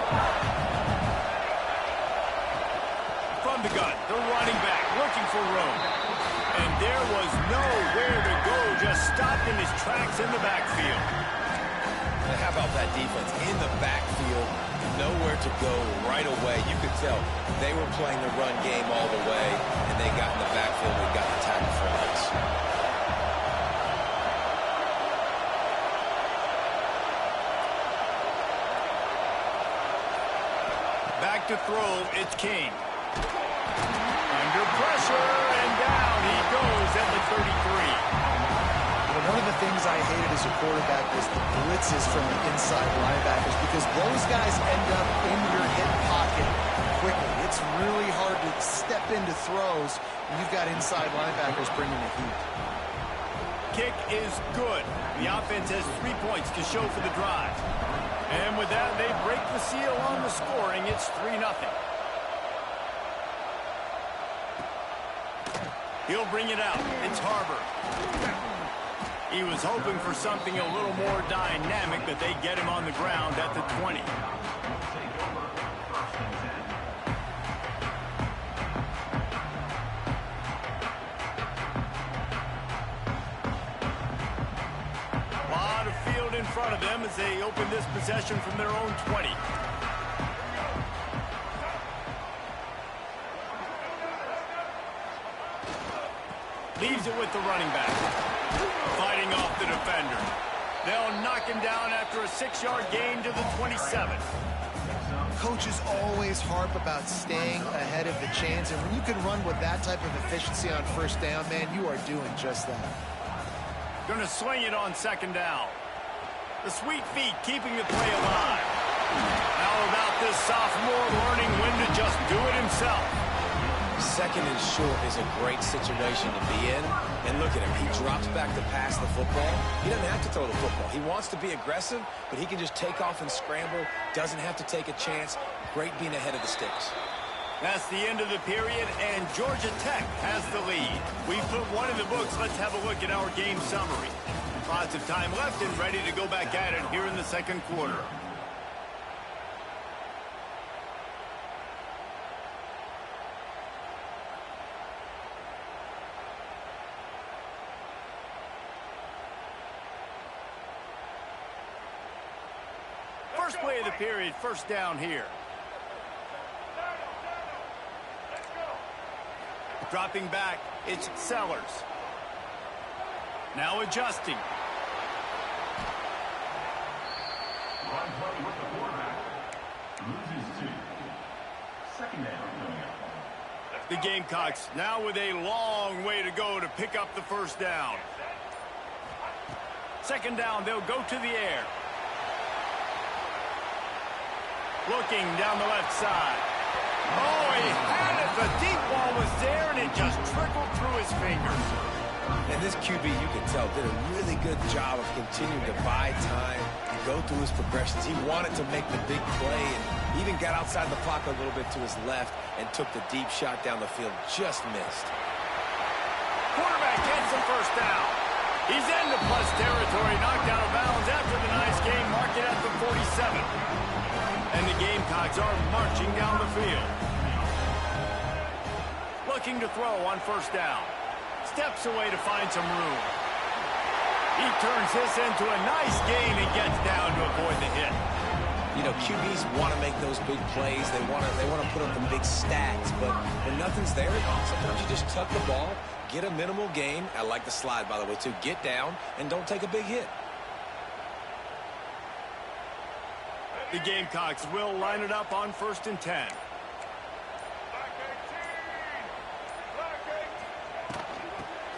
From the gun, the running back looking for room. And there was nowhere to go, just stopped in his tracks in the backfield. And how about that defense in the backfield? Nowhere to go right away. You could tell they were playing the run game all the way, and they got in the backfield and got the tackle for us. Back to throw, it's King. Under pressure, and down he goes at the 33. One of the things I hated as a quarterback was the blitzes from the inside linebackers because those guys end up in your hip pocket quickly. It's really hard to step into throws when you've got inside linebackers bringing the heat. Kick is good. The offense has 3 points to show for the drive. And with that, they break the seal on the scoring. It's 3-0. He'll bring it out. It's Harbor. He was hoping for something a little more dynamic, but they get him on the ground at the 20. A lot of field in front of them as they open this possession from their own 20. Leaves it with the running back. Fighting off the defender. They'll knock him down after a 6-yard gain to the 27. Coaches always harp about staying ahead of the chains, and when you can run with that type of efficiency on first down, man, you are doing just that. Going to swing it on 2nd down. The sweet feet keeping the play alive. How about this sophomore learning when to just do it himself? 2nd and short is a great situation to be in. And look at him. He drops back to pass the football. He doesn't have to throw the football. He wants to be aggressive, but he can just take off and scramble. Doesn't have to take a chance. Great being ahead of the sticks. That's the end of the period, and Georgia Tech has the lead. We put one in the books. Let's have a look at our game summary. Lots of time left and ready to go back at it here in the 2nd quarter. First play of the period, first down here. Dropping back, it's Sellers. Now adjusting. Run play with the quarterback. Loses 2. 2nd down coming up. The Gamecocks now with a long way to go to pick up the first down. 2nd down, they'll go to the air. Looking down the left side. Oh, he had it. The deep ball was there, and it just trickled through his fingers. And this QB, you can tell, did a really good job of continuing to buy time and go through his progressions. He wanted to make the big play and even got outside the pocket a little bit to his left and took the deep shot down the field. Just missed. Quarterback gets the first down. He's into plus territory, knocked out of bounds after the nice game, marked it at the 47. And the Gamecocks are marching down the field. Looking to throw on first down. Steps away to find some room. He turns this into a nice gain and gets down to avoid the hit. You know, QBs want to make those big plays. They want to put up the big stats, but when nothing's there, sometimes you just tuck the ball, get a minimal gain. I like the slide, by the way, too. Get down and don't take a big hit. The Gamecocks will line it up on 1st and 10.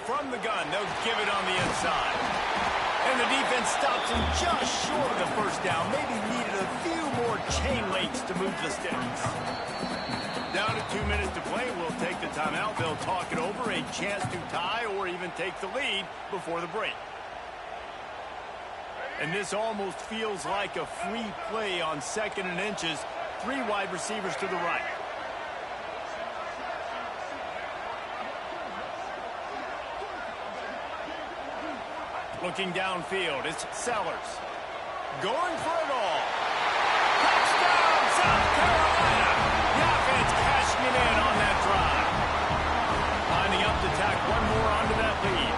From the gun, they'll give it on the inside. And the defense stops him just short of the first down. Maybe needed a few more chain links to move the sticks. Down to 2 minutes to play. We'll take the timeout. They'll talk it over. A chance to tie or even take the lead before the break. And this almost feels like a free play on 2nd and inches. 3 wide receivers to the right. Looking downfield, it's Sellers. Going for it all. Touchdown, South Carolina! The offense cashing it in on that drive. Lining up to tack one more onto that lead.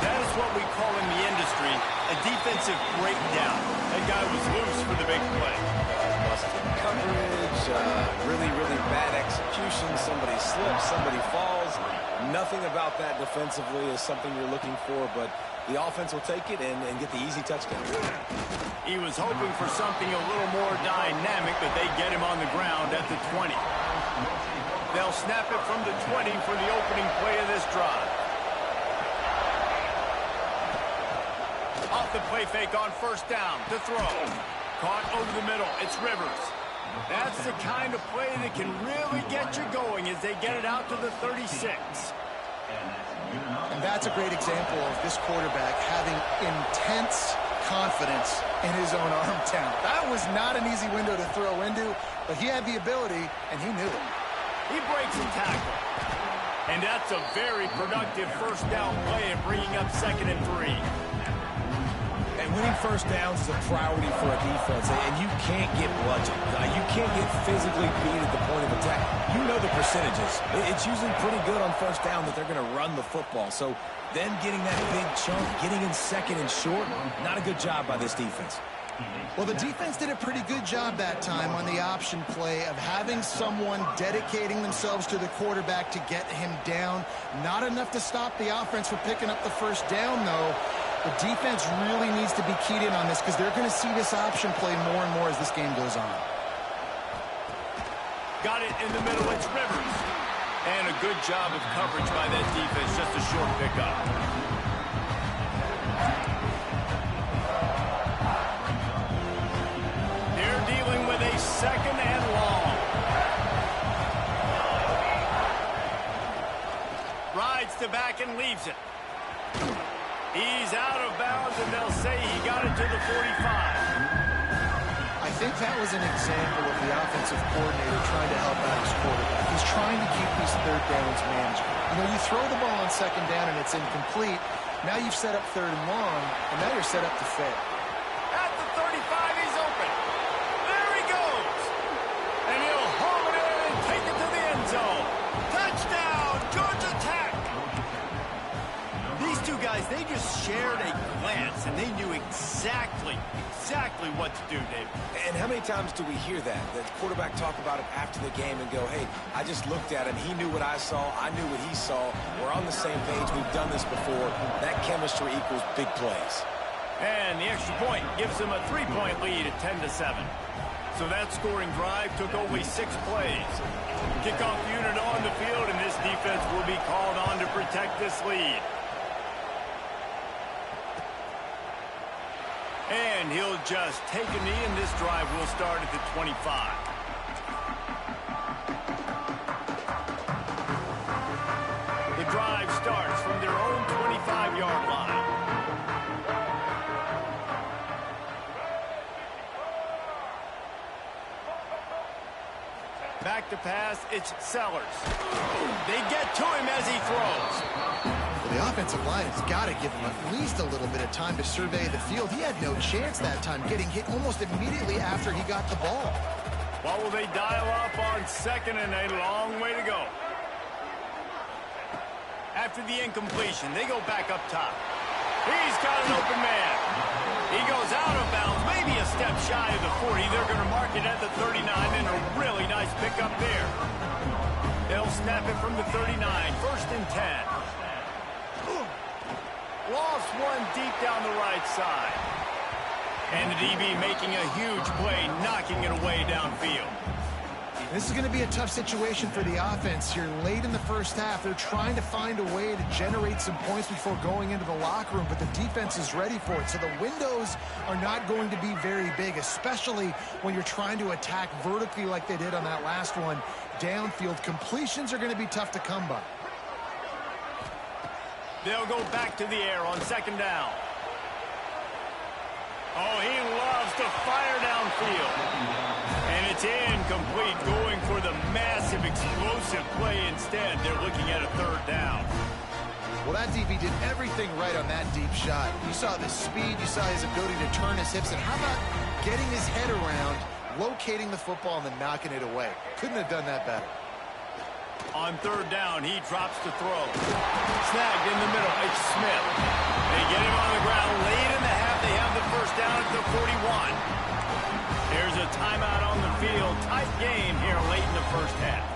That is what we call in the industry a defensive breakdown. That guy was loose for the big play. Busted coverage, really, really bad execution. Somebody slips, somebody falls. Nothing about that defensively is something you're looking for, but the offense will take it and get the easy touchdown. He was hoping for something a little more dynamic, but they get him on the ground at the 20. They'll snap it from the 20 for the opening play of this drive. Off the play fake on 1st down to throw. Caught over the middle. It's Rivers. That's the kind of play that can really get you going as they get it out to the 36. And that's a great example of this quarterback having intense confidence in his own arm talent. That was not an easy window to throw into, but he had the ability, and he knew it. He breaks a tackle. And that's a very productive 1st down play and bringing up 2nd and 3. And winning 1st downs is a priority for a defense, and you can't get bludgeoned. You can't get physically beat at the point of attack. You know the percentages. It's usually pretty good on 1st down that they're going to run the football. So then getting that big chunk, getting in 2nd and short, not a good job by this defense. Well, the defense did a pretty good job that time on the option play of having someone dedicating themselves to the quarterback to get him down. Not enough to stop the offense from picking up the 1st down, though. The defense really needs to be keyed in on this because they're going to see this option play more and more as this game goes on. Got it in the middle. It's Rivers. And a good job of coverage by that defense. Just a short pickup. They're dealing with a 2nd and long. Rides to back and leaves it. He's out of bounds, and they'll say he got it to the 45. I think that was an example of the offensive coordinator trying to help out his quarterback. He's trying to keep these 3rd downs manageable. You know, you throw the ball on 2nd down and it's incomplete. Now you've set up 3rd and long, and now you're set up to fail. At the 35, he's open. There he goes. And he'll haul it in and take it to the end zone. Touchdown, Georgia Tech. These two guys, they just shared a glance, and they knew exactly what to do, Dave. And how many times do we hear that? The quarterback talk about it after the game and go, hey, I just looked at him. He knew what I saw. I knew what he saw. We're on the same page. We've done this before. That chemistry equals big plays. And the extra point gives them a 3-point lead at 10-7. So that scoring drive took only 6 plays. Kickoff unit on the field, and this defense will be called on to protect this lead. And he'll just take a knee, and this drive will start at the 25. The drive starts from their own 25-yard line. Back to pass, it's Sellers. They get to him as he throws. The offensive line has got to give him at least a little bit of time to survey the field. He had no chance that time, getting hit almost immediately after he got the ball. What will they dial up on 2nd and a long way to go? After the incompletion, they go back up top. He's got an open man. He goes out of bounds, maybe a step shy of the 40. They're going to mark it at the 39, and a really nice pickup there. They'll snap it from the 39, 1st and 10. Lost one deep down the right side. And the DB making a huge play, knocking it away downfield. This is going to be a tough situation for the offense here late in the 1st half. They're trying to find a way to generate some points before going into the locker room, but the defense is ready for it. So the windows are not going to be very big, especially when you're trying to attack vertically like they did on that last one. Downfield completions are going to be tough to come by. They'll go back to the air on 2nd down. Oh, he loves to fire downfield. And it's incomplete, going for the massive, explosive play instead. They're looking at a third down. Well, that DB did everything right on that deep shot. You saw the speed, you saw his ability to turn his hips, and how about getting his head around, locating the football, and then knocking it away? Couldn't have done that better. On third down, he drops to throw. Snagged in the middle, it's Smith. They get him on the ground late in the half. They have the first down at the 41. There's a timeout on the field. Tight game here late in the first half.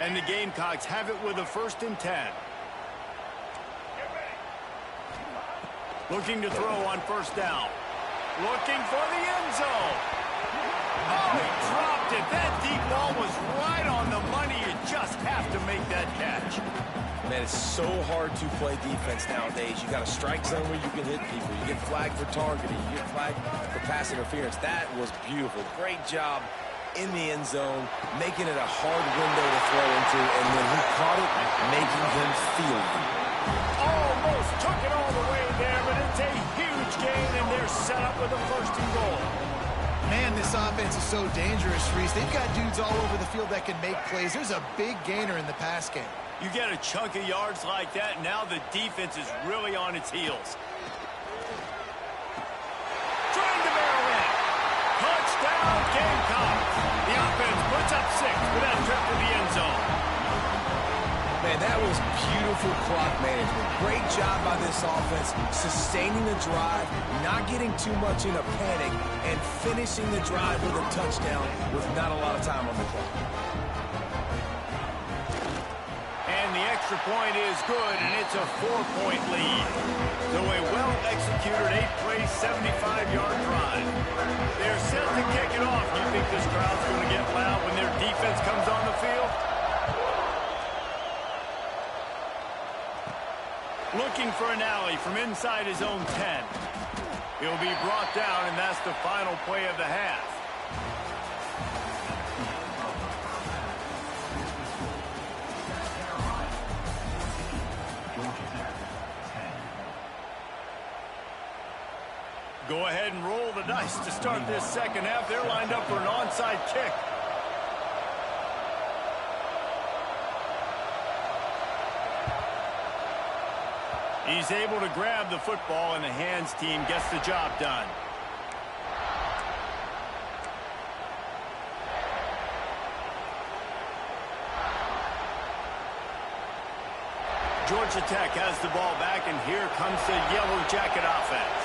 And the Gamecocks have it with a 1st and 10. Looking to throw on first down. Looking for the end zone. Oh, he dropped it. That deep ball was right on the money. You just have to make that catch. Man, it's so hard to play defense nowadays. You got a strike zone where you can hit people. You get flagged for targeting. You get flagged for pass interference. That was beautiful. Great job in the end zone, making it a hard window to throw into, and when he caught it, making him feel it. Almost took it all the way there, but it's a huge gain, and they're set up with a 1st and goal. Man, this offense is so dangerous, Reese. They've got dudes all over the field that can make plays. There's a big gainer in the pass game. You get a chunk of yards like that, now the defense is really on its heels. Trying to barrel in. Touchdown, Gamecocks. The offense puts up 6 with that trip to the end zone. Man, that was beautiful clock management. Great job by this offense, sustaining the drive, not getting too much in a panic, and finishing the drive with a touchdown with not a lot of time on the clock. And the extra point is good, and it's a 4-point lead. So a well-executed 8-play, 75-yard drive. They're set to kick it off. Do you think this crowd's going to get loud when their defense comes on the field? Looking for an alley from inside his own 10. He'll be brought down, and that's the final play of the half. Go ahead and roll the dice to start this second half. They're lined up for an onside kick. He's able to grab the football, and the hands team gets the job done. Georgia Tech has the ball back, and here comes the Yellow Jacket offense.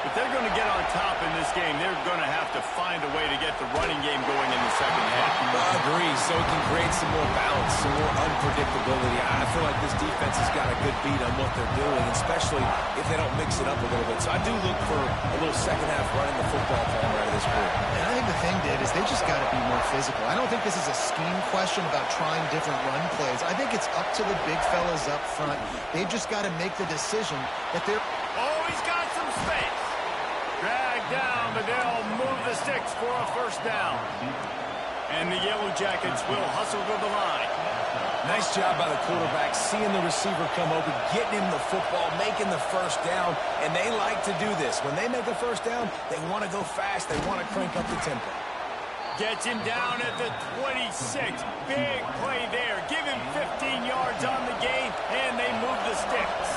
If they're going to get on top in this game, they're going to have to find a way to get the running game going in the second half. I agree, so it can create some more balance, some more unpredictability. I feel like this defense has got a good beat on what they're doing, especially if they don't mix it up a little bit. So I do look for a little second half running the football from out of this group. And I think the thing, Dave, is they just got to be more physical. I don't think this is a scheme question about trying different run plays. I think it's up to the big fellas up front. They've just got to make the decision that they're... Oh, he's got some space. Dragged down, but they'll move the sticks for a first down. And the Yellow Jackets will hustle to the line. Nice job by the quarterback, seeing the receiver come open, getting him the football, making the first down, and they like to do this. When they make a first down, they want to go fast, they want to crank up the tempo. Gets him down at the 26. Big play there. Give him 15 yards on the gain, and they move the sticks.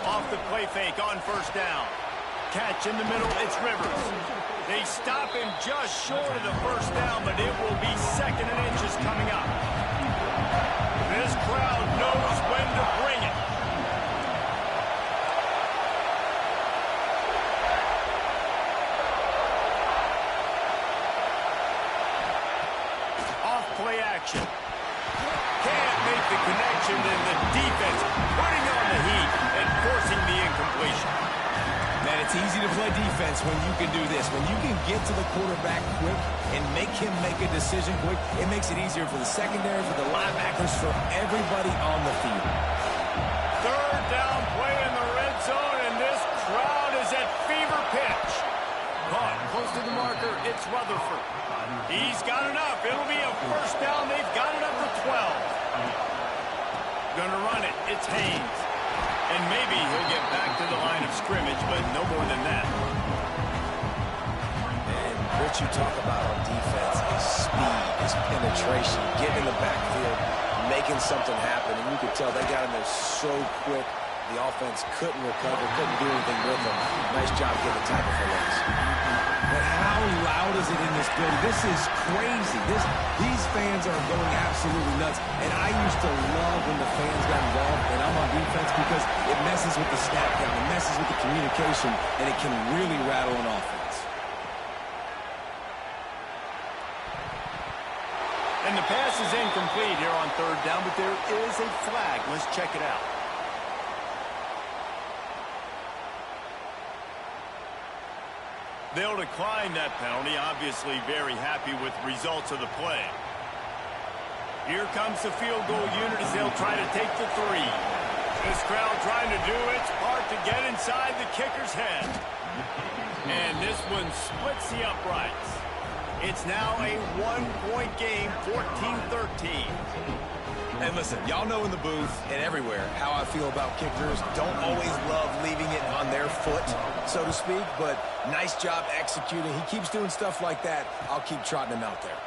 Off the play fake on first down. Catch in the middle, it's Rivers. They stop him just short of the first down, but it will be 2nd and inches coming up. This crowd knows when to bring it. Off play action. Can't make the connection, and the defense putting on the heat and forcing the incompletion. Man, it's easy to play defense when you can do this. When you can get to the quarterback quick and make him make a decision quick, it makes it easier for the secondary, for the linebackers, for everybody on the field. Third down play in the red zone, and this crowd is at fever goes to the marker. It's Rutherford. He's got enough. It'll be a first down. They've got it up to 12. Gonna run it. It's Haynes. And maybe he'll get back to the line of scrimmage, but no more than that. And what you talk about on defense is speed, is penetration, getting in the backfield, making something happen. And you could tell they got in there so quick. The offense couldn't recover, couldn't do anything with them. Nice job getting the tackle for loss. But how loud is it in this building? This is crazy. These fans are going absolutely nuts. And I used to love when the fans got involved, and I'm on defense, because it messes with the snap count, it messes with the communication, and it can really rattle an offense. And the pass is incomplete here on third down, but there is a flag. Let's check it out. They'll decline that penalty, obviously very happy with results of the play. Here comes the field goal unit as they'll try to take the 3. This crowd trying to do its part to get inside the kicker's head. And this one splits the uprights. It's now a 1-point game, 14-13. And listen, y'all know in the booth and everywhere how I feel about kickers. Don't always love leaving it on their foot, so to speak, but nice job executing. He keeps doing stuff like that. I'll keep trotting him out there.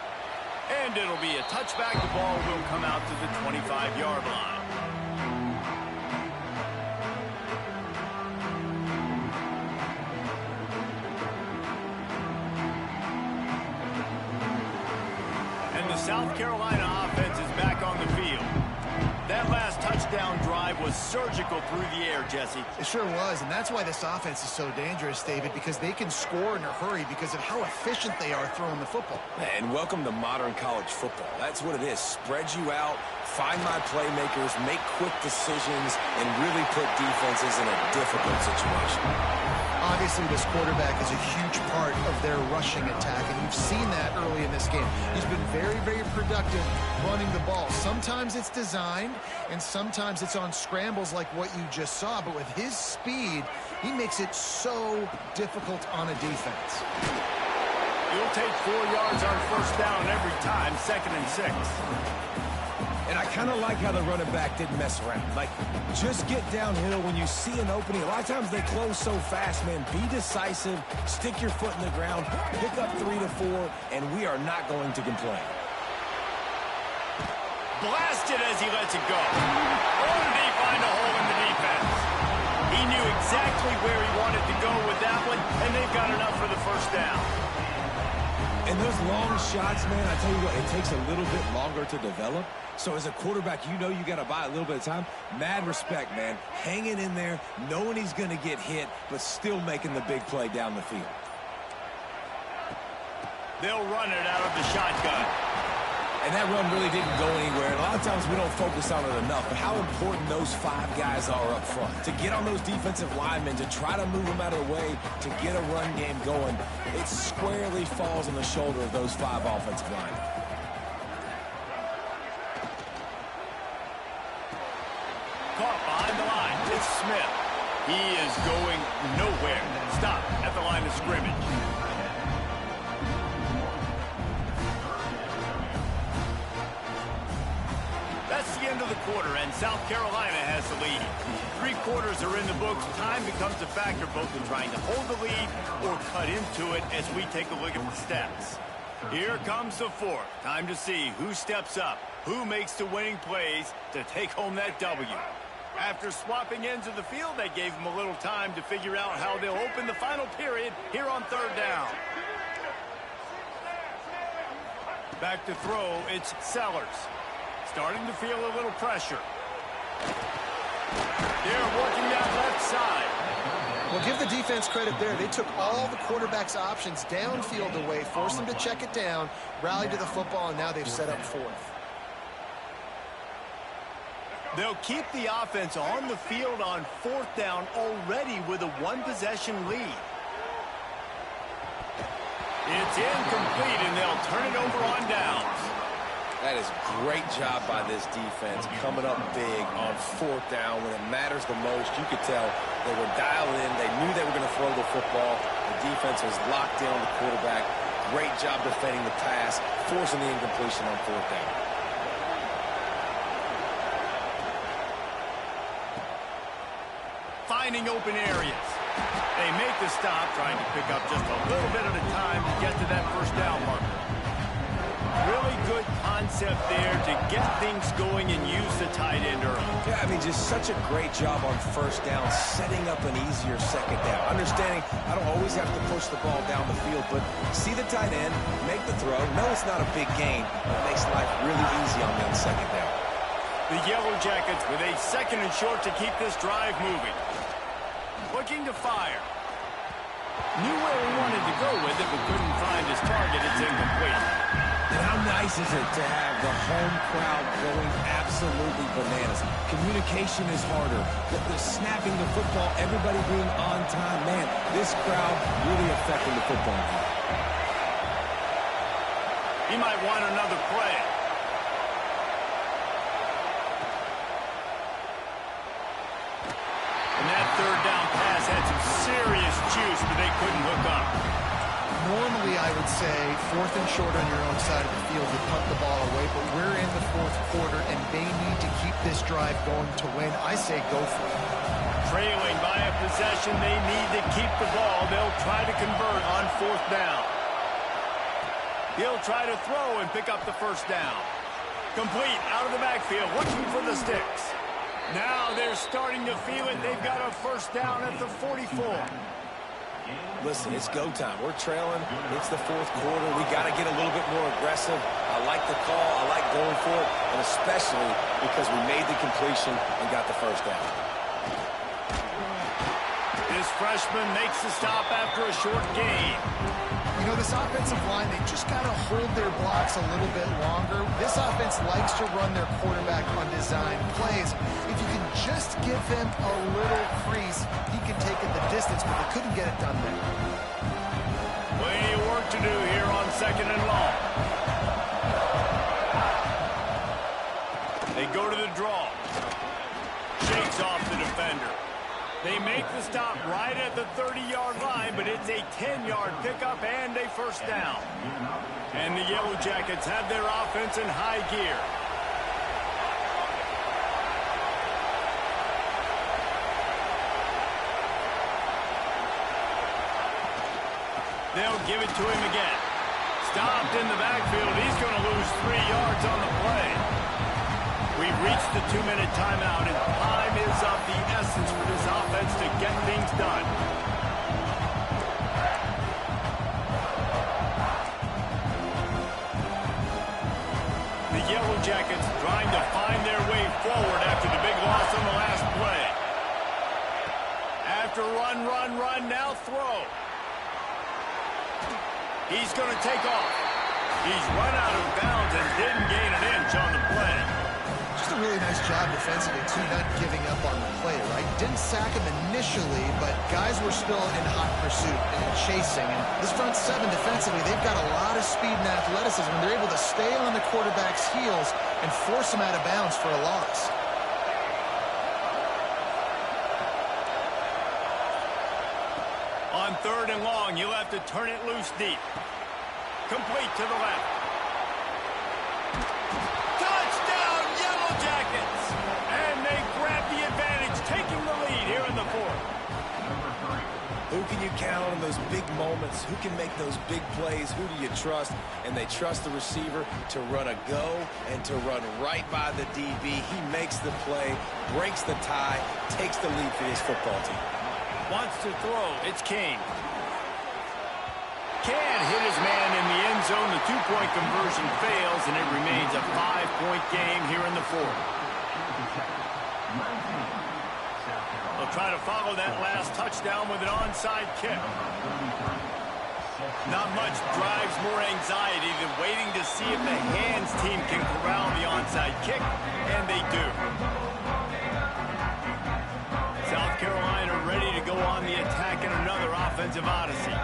And it'll be a touchback. The ball will come out to the 25-yard line. And the South Carolina offense is back on the field. That last touchdown drive was surgical through the air, Jesse. It sure was, and that's why this offense is so dangerous, David, because they can score in a hurry because of how efficient they are throwing the football. And welcome to modern college football. That's what it is. Spread you out, find my playmakers, make quick decisions, and really put defenses in a difficult situation. Obviously, this quarterback is a huge part of their rushing attack, and you've seen that early in this game. He's been very, very productive running the ball. Sometimes it's designed, and sometimes it's on scrambles like what you just saw, but with his speed, he makes it so difficult on a defense. He'll take 4 yards on first down every time, 2nd and 6. And I kind of like how the running back didn't mess around. Like, just get downhill when you see an opening. A lot of times they close so fast, man. Be decisive, stick your foot in the ground, pick up 3 to 4, and we are not going to complain. Blasted as he lets it go. Oh, did he find a hole in the defense? He knew exactly where he wanted to go with that one, and they've got enough for the first down. And those long shots, man, I tell you what, it takes a little bit longer to develop. So as a quarterback, you know you got to buy a little bit of time. Mad respect, man. Hanging in there, knowing he's going to get hit, but still making the big play down the field. They'll run it out of the shotgun. And that run really didn't go anywhere. And a lot of times we don't focus on it enough, but how important those 5 guys are up front. To get on those defensive linemen, to try to move them out of the way, to get a run game going, it squarely falls on the shoulder of those 5 offensive linemen. Caught behind the line. It's Smith. He is going nowhere. Stop at the line of scrimmage. That's the end of the quarter, and South Carolina has the lead. 3 quarters are in the books. Time becomes a factor both in trying to hold the lead or cut into it as we take a look at the stats. Here comes the 4th. Time to see who steps up, who makes the winning plays to take home that W. After swapping ends of the field, they gave them a little time to figure out how they'll open the final period here on 3rd down. Back to throw, it's Sellers. Starting to feel a little pressure. They're working that left side. Well, give the defense credit there. They took all the quarterback's options downfield away, forced them to check it down, rallied to the football, and now they've set up 4th. They'll keep the offense on the field on 4th down already with a 1-possession lead. It's incomplete, and they'll turn it over on downs. That is great job by this defense, coming up big on 4th down when it matters the most. You could tell they were dialed in. They knew they were going to throw the football. The defense was locked in on the quarterback. Great job defending the pass, forcing the incompletion on 4th down. Finding open areas. They make the stop, trying to pick up just a little bit at a time to get to that first down marker. Really good concept there to get things going and use the tight end early. Yeah, I mean, just such a great job on 1st down, setting up an easier 2nd down. Understanding I don't always have to push the ball down the field, but see the tight end, make the throw. No, it's not a big gain, but it makes life really easy on that 2nd down. The Yellow Jackets with a 2nd and short to keep this drive moving. Looking to fire. Knew where he wanted to go with it, but couldn't find his target. It's incomplete. And how nice is it to have the home crowd going absolutely bananas? Communication is harder. The snapping the football, everybody being on time. Man, this crowd really affecting the football game. He might want another play. And that 3rd down pass had some serious juice, but they couldn't hook up. Normally, I would say 4th and short on your own side of the field, you punt the ball away, but we're in the 4th quarter, and they need to keep this drive going to win. I say go for it. Trailing by a possession, they need to keep the ball. They'll try to convert on 4th down. He'll try to throw and pick up the first down. Complete out of the backfield, looking for the sticks. Now they're starting to feel it. They've got a first down at the 44. Listen, it's go time. We're trailing. It's the 4th quarter. We got to get a little bit more aggressive. I like the call. I like going for it, and especially because we made the completion and got the first down. This freshman makes the stop after a short gain. You know, this offensive line, they just got to hold their blocks a little bit longer. This offense likes to run their quarterback on design plays. If you can just give him a little crease, he can take it the distance, but they couldn't get it done there. Plenty of work to do here on 2nd and long. They go to the draw. Shakes off the defender. They make the stop right at the 30-yard line, but it's a 10-yard pickup and a first down. And the Yellow Jackets have their offense in high gear. They'll give it to him again. Stopped in the backfield. He's going to lose 3 yards on the play. We've reached the 2-minute timeout, and time is of the essence for this offense to get things done. The Yellow Jackets trying to find their way forward after the big loss on the last play. After run, now throw. He's going to take off. He's run out of bounds and didn't gain an inch on the play. Just a really nice job defensively, too, not giving up on the play, right? Didn't sack him initially, but guys were still in hot pursuit and chasing. And this front 7 defensively, they've got a lot of speed and athleticism, and they're able to stay on the quarterback's heels and force him out of bounds for a loss. On 3rd and long, you'll have to turn it loose deep. Complete to the left. Touchdown, Yellow Jackets! And they grab the advantage, taking the lead here in the 4th. Who can you count on those big moments? Who can make those big plays? Who do you trust? And they trust the receiver to run a go and to run right by the DB. He makes the play, breaks the tie, takes the lead for his football team. Wants to throw. It's Kane. Can't hit his man in the end zone. The 2-point conversion fails, and it remains a 5-point game here in the 4th. They'll try to follow that last touchdown with an onside kick. Not much drives more anxiety than waiting to see if the hands team can corral the onside kick, and they do. South Carolina ready to go on the attack in another offensive odyssey.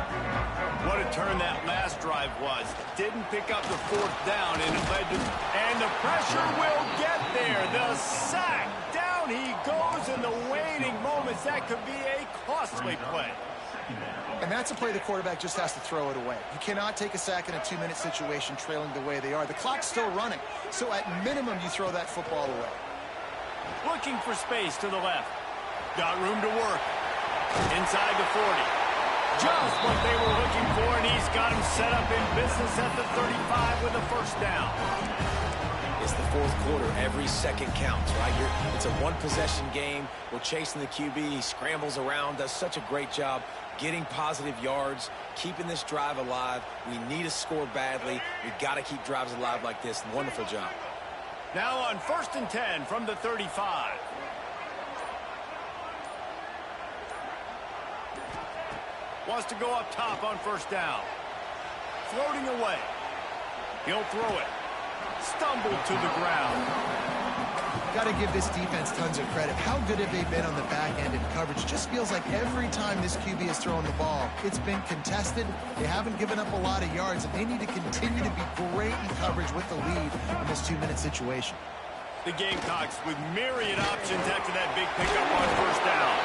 What a turn that last drive was. Didn't pick up the fourth down, and it led to... And the pressure will get there. The sack. Down he goes in the waning moments. That could be a costly play. And that's a play the quarterback just has to throw it away. You cannot take a sack in a 2-minute situation trailing the way they are. The clock's still running. So at minimum, you throw that football away. Looking for space to the left. Got room to work. Inside the 40. Just what they were looking for, and he's got him set up in business at the 35 with a first down. It's the fourth quarter. Every second counts, right? It's a one-possession game. We're chasing the QB. He scrambles around, does such a great job getting positive yards, keeping this drive alive. We need to score badly. We've got to keep drives alive like this. Wonderful job. Now on 1st and 10 from the 35. Wants to go up top on first down. Floating away. He'll throw it. Stumbled to the ground. Got to give this defense tons of credit. How good have they been on the back end in coverage? Just feels like every time this QB has thrown the ball, it's been contested. They haven't given up a lot of yards, and they need to continue to be great in coverage with the lead in this 2-minute situation. The Gamecocks with myriad options after that big pickup on first down.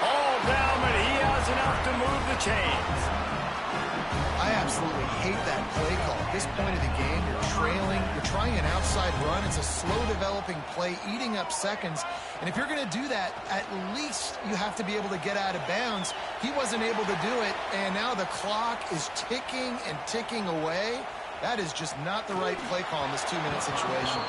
All down, but he has enough to move the chains. I absolutely hate that play call. At this point of the game, you're trailing, you're trying an outside run. It's a slow-developing play, eating up seconds. And if you're going to do that, at least you have to be able to get out of bounds. He wasn't able to do it, and now the clock is ticking and ticking away. That is just not the right play call in this 2-minute situation.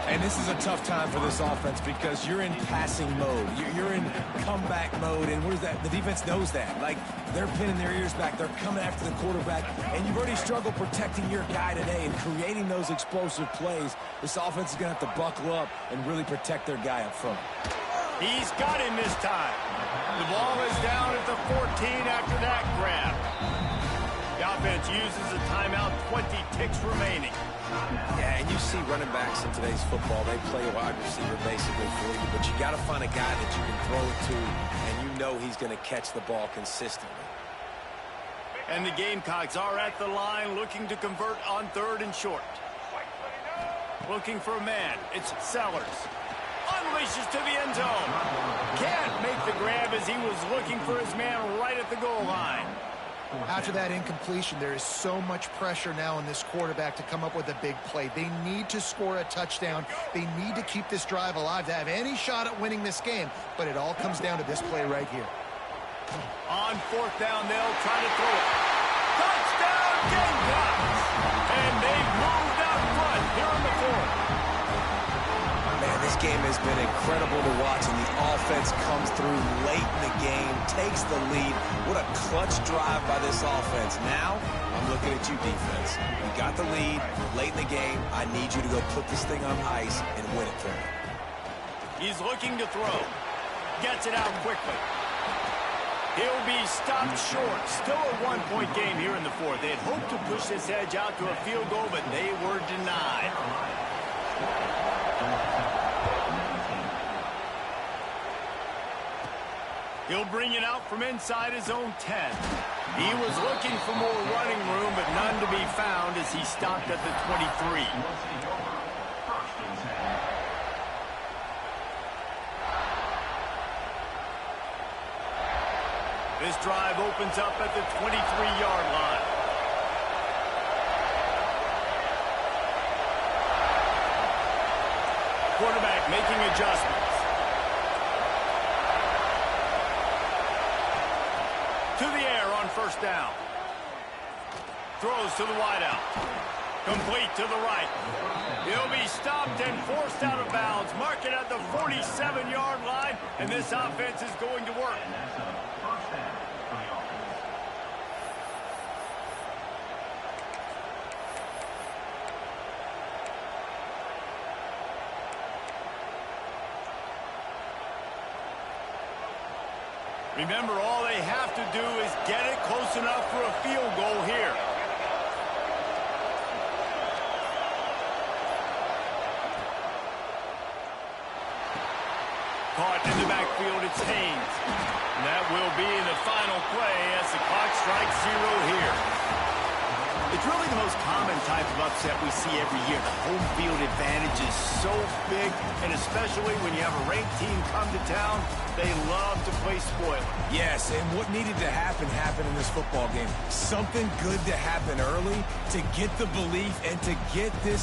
And this is a tough time for this offense because you're in passing mode. You're in comeback mode, and what is that? The defense knows that. Like, they're pinning their ears back. They're coming after the quarterback, and you've already struggled protecting your guy today and creating those explosive plays. This offense is going to have to buckle up and really protect their guy up front. He's got him this time. The ball is down at the 14 after that grab. The offense uses a timeout, 20 ticks remaining. Yeah, and you see running backs in today's football, they play a wide receiver basically for you, but you got to find a guy that you can throw it to, and you know he's going to catch the ball consistently. And the Gamecocks are at the line looking to convert on 3rd and short. Looking for a man. It's Sellers. Unleashes to the end zone. Can't make the grab as he was looking for his man right at the goal line. After that incompletion, there is so much pressure now on this quarterback to come up with a big play. They need to score a touchdown. They need to keep this drive alive to have any shot at winning this game. But it all comes down to this play right here. On 4th down, they'll try to throw it. Touchdown, Gamecocks! And they've moved out front here in the 4th. Man, this game has been incredible to watch, and the offense comes through late in the game, takes the lead. What a clutch drive by this offense. Now, I'm looking at you, defense. You got the lead late in the game. I need you to go put this thing on ice and win it for me. He's looking to throw. Gets it out quickly. He'll be stopped short. Still a 1-point game here in the 4th. They'd hoped to push this edge out to a field goal, but they were denied. He'll bring it out from inside his own 10. He was looking for more running room, but none to be found as he stopped at the 23. This drive opens up at the 23-yard line. Quarterback making adjustments. To the air on 1st down. Throws to the wideout. Complete to the right. He'll be stopped and forced out of bounds. Mark it at the 47-yard line, and this offense is going to work. Remember, all they have to do is get it close enough for a field goal here. Caught in the backfield, it's Haynes. And that will be the final play as the clock strikes 0 here. It's really the most common type of upset we see every year. The home field advantage is so big, and especially when you have a ranked team come to town, they love to play spoiler. Yes, and what needed to happen happened in this football game. Something good to happen early to get the belief and to get this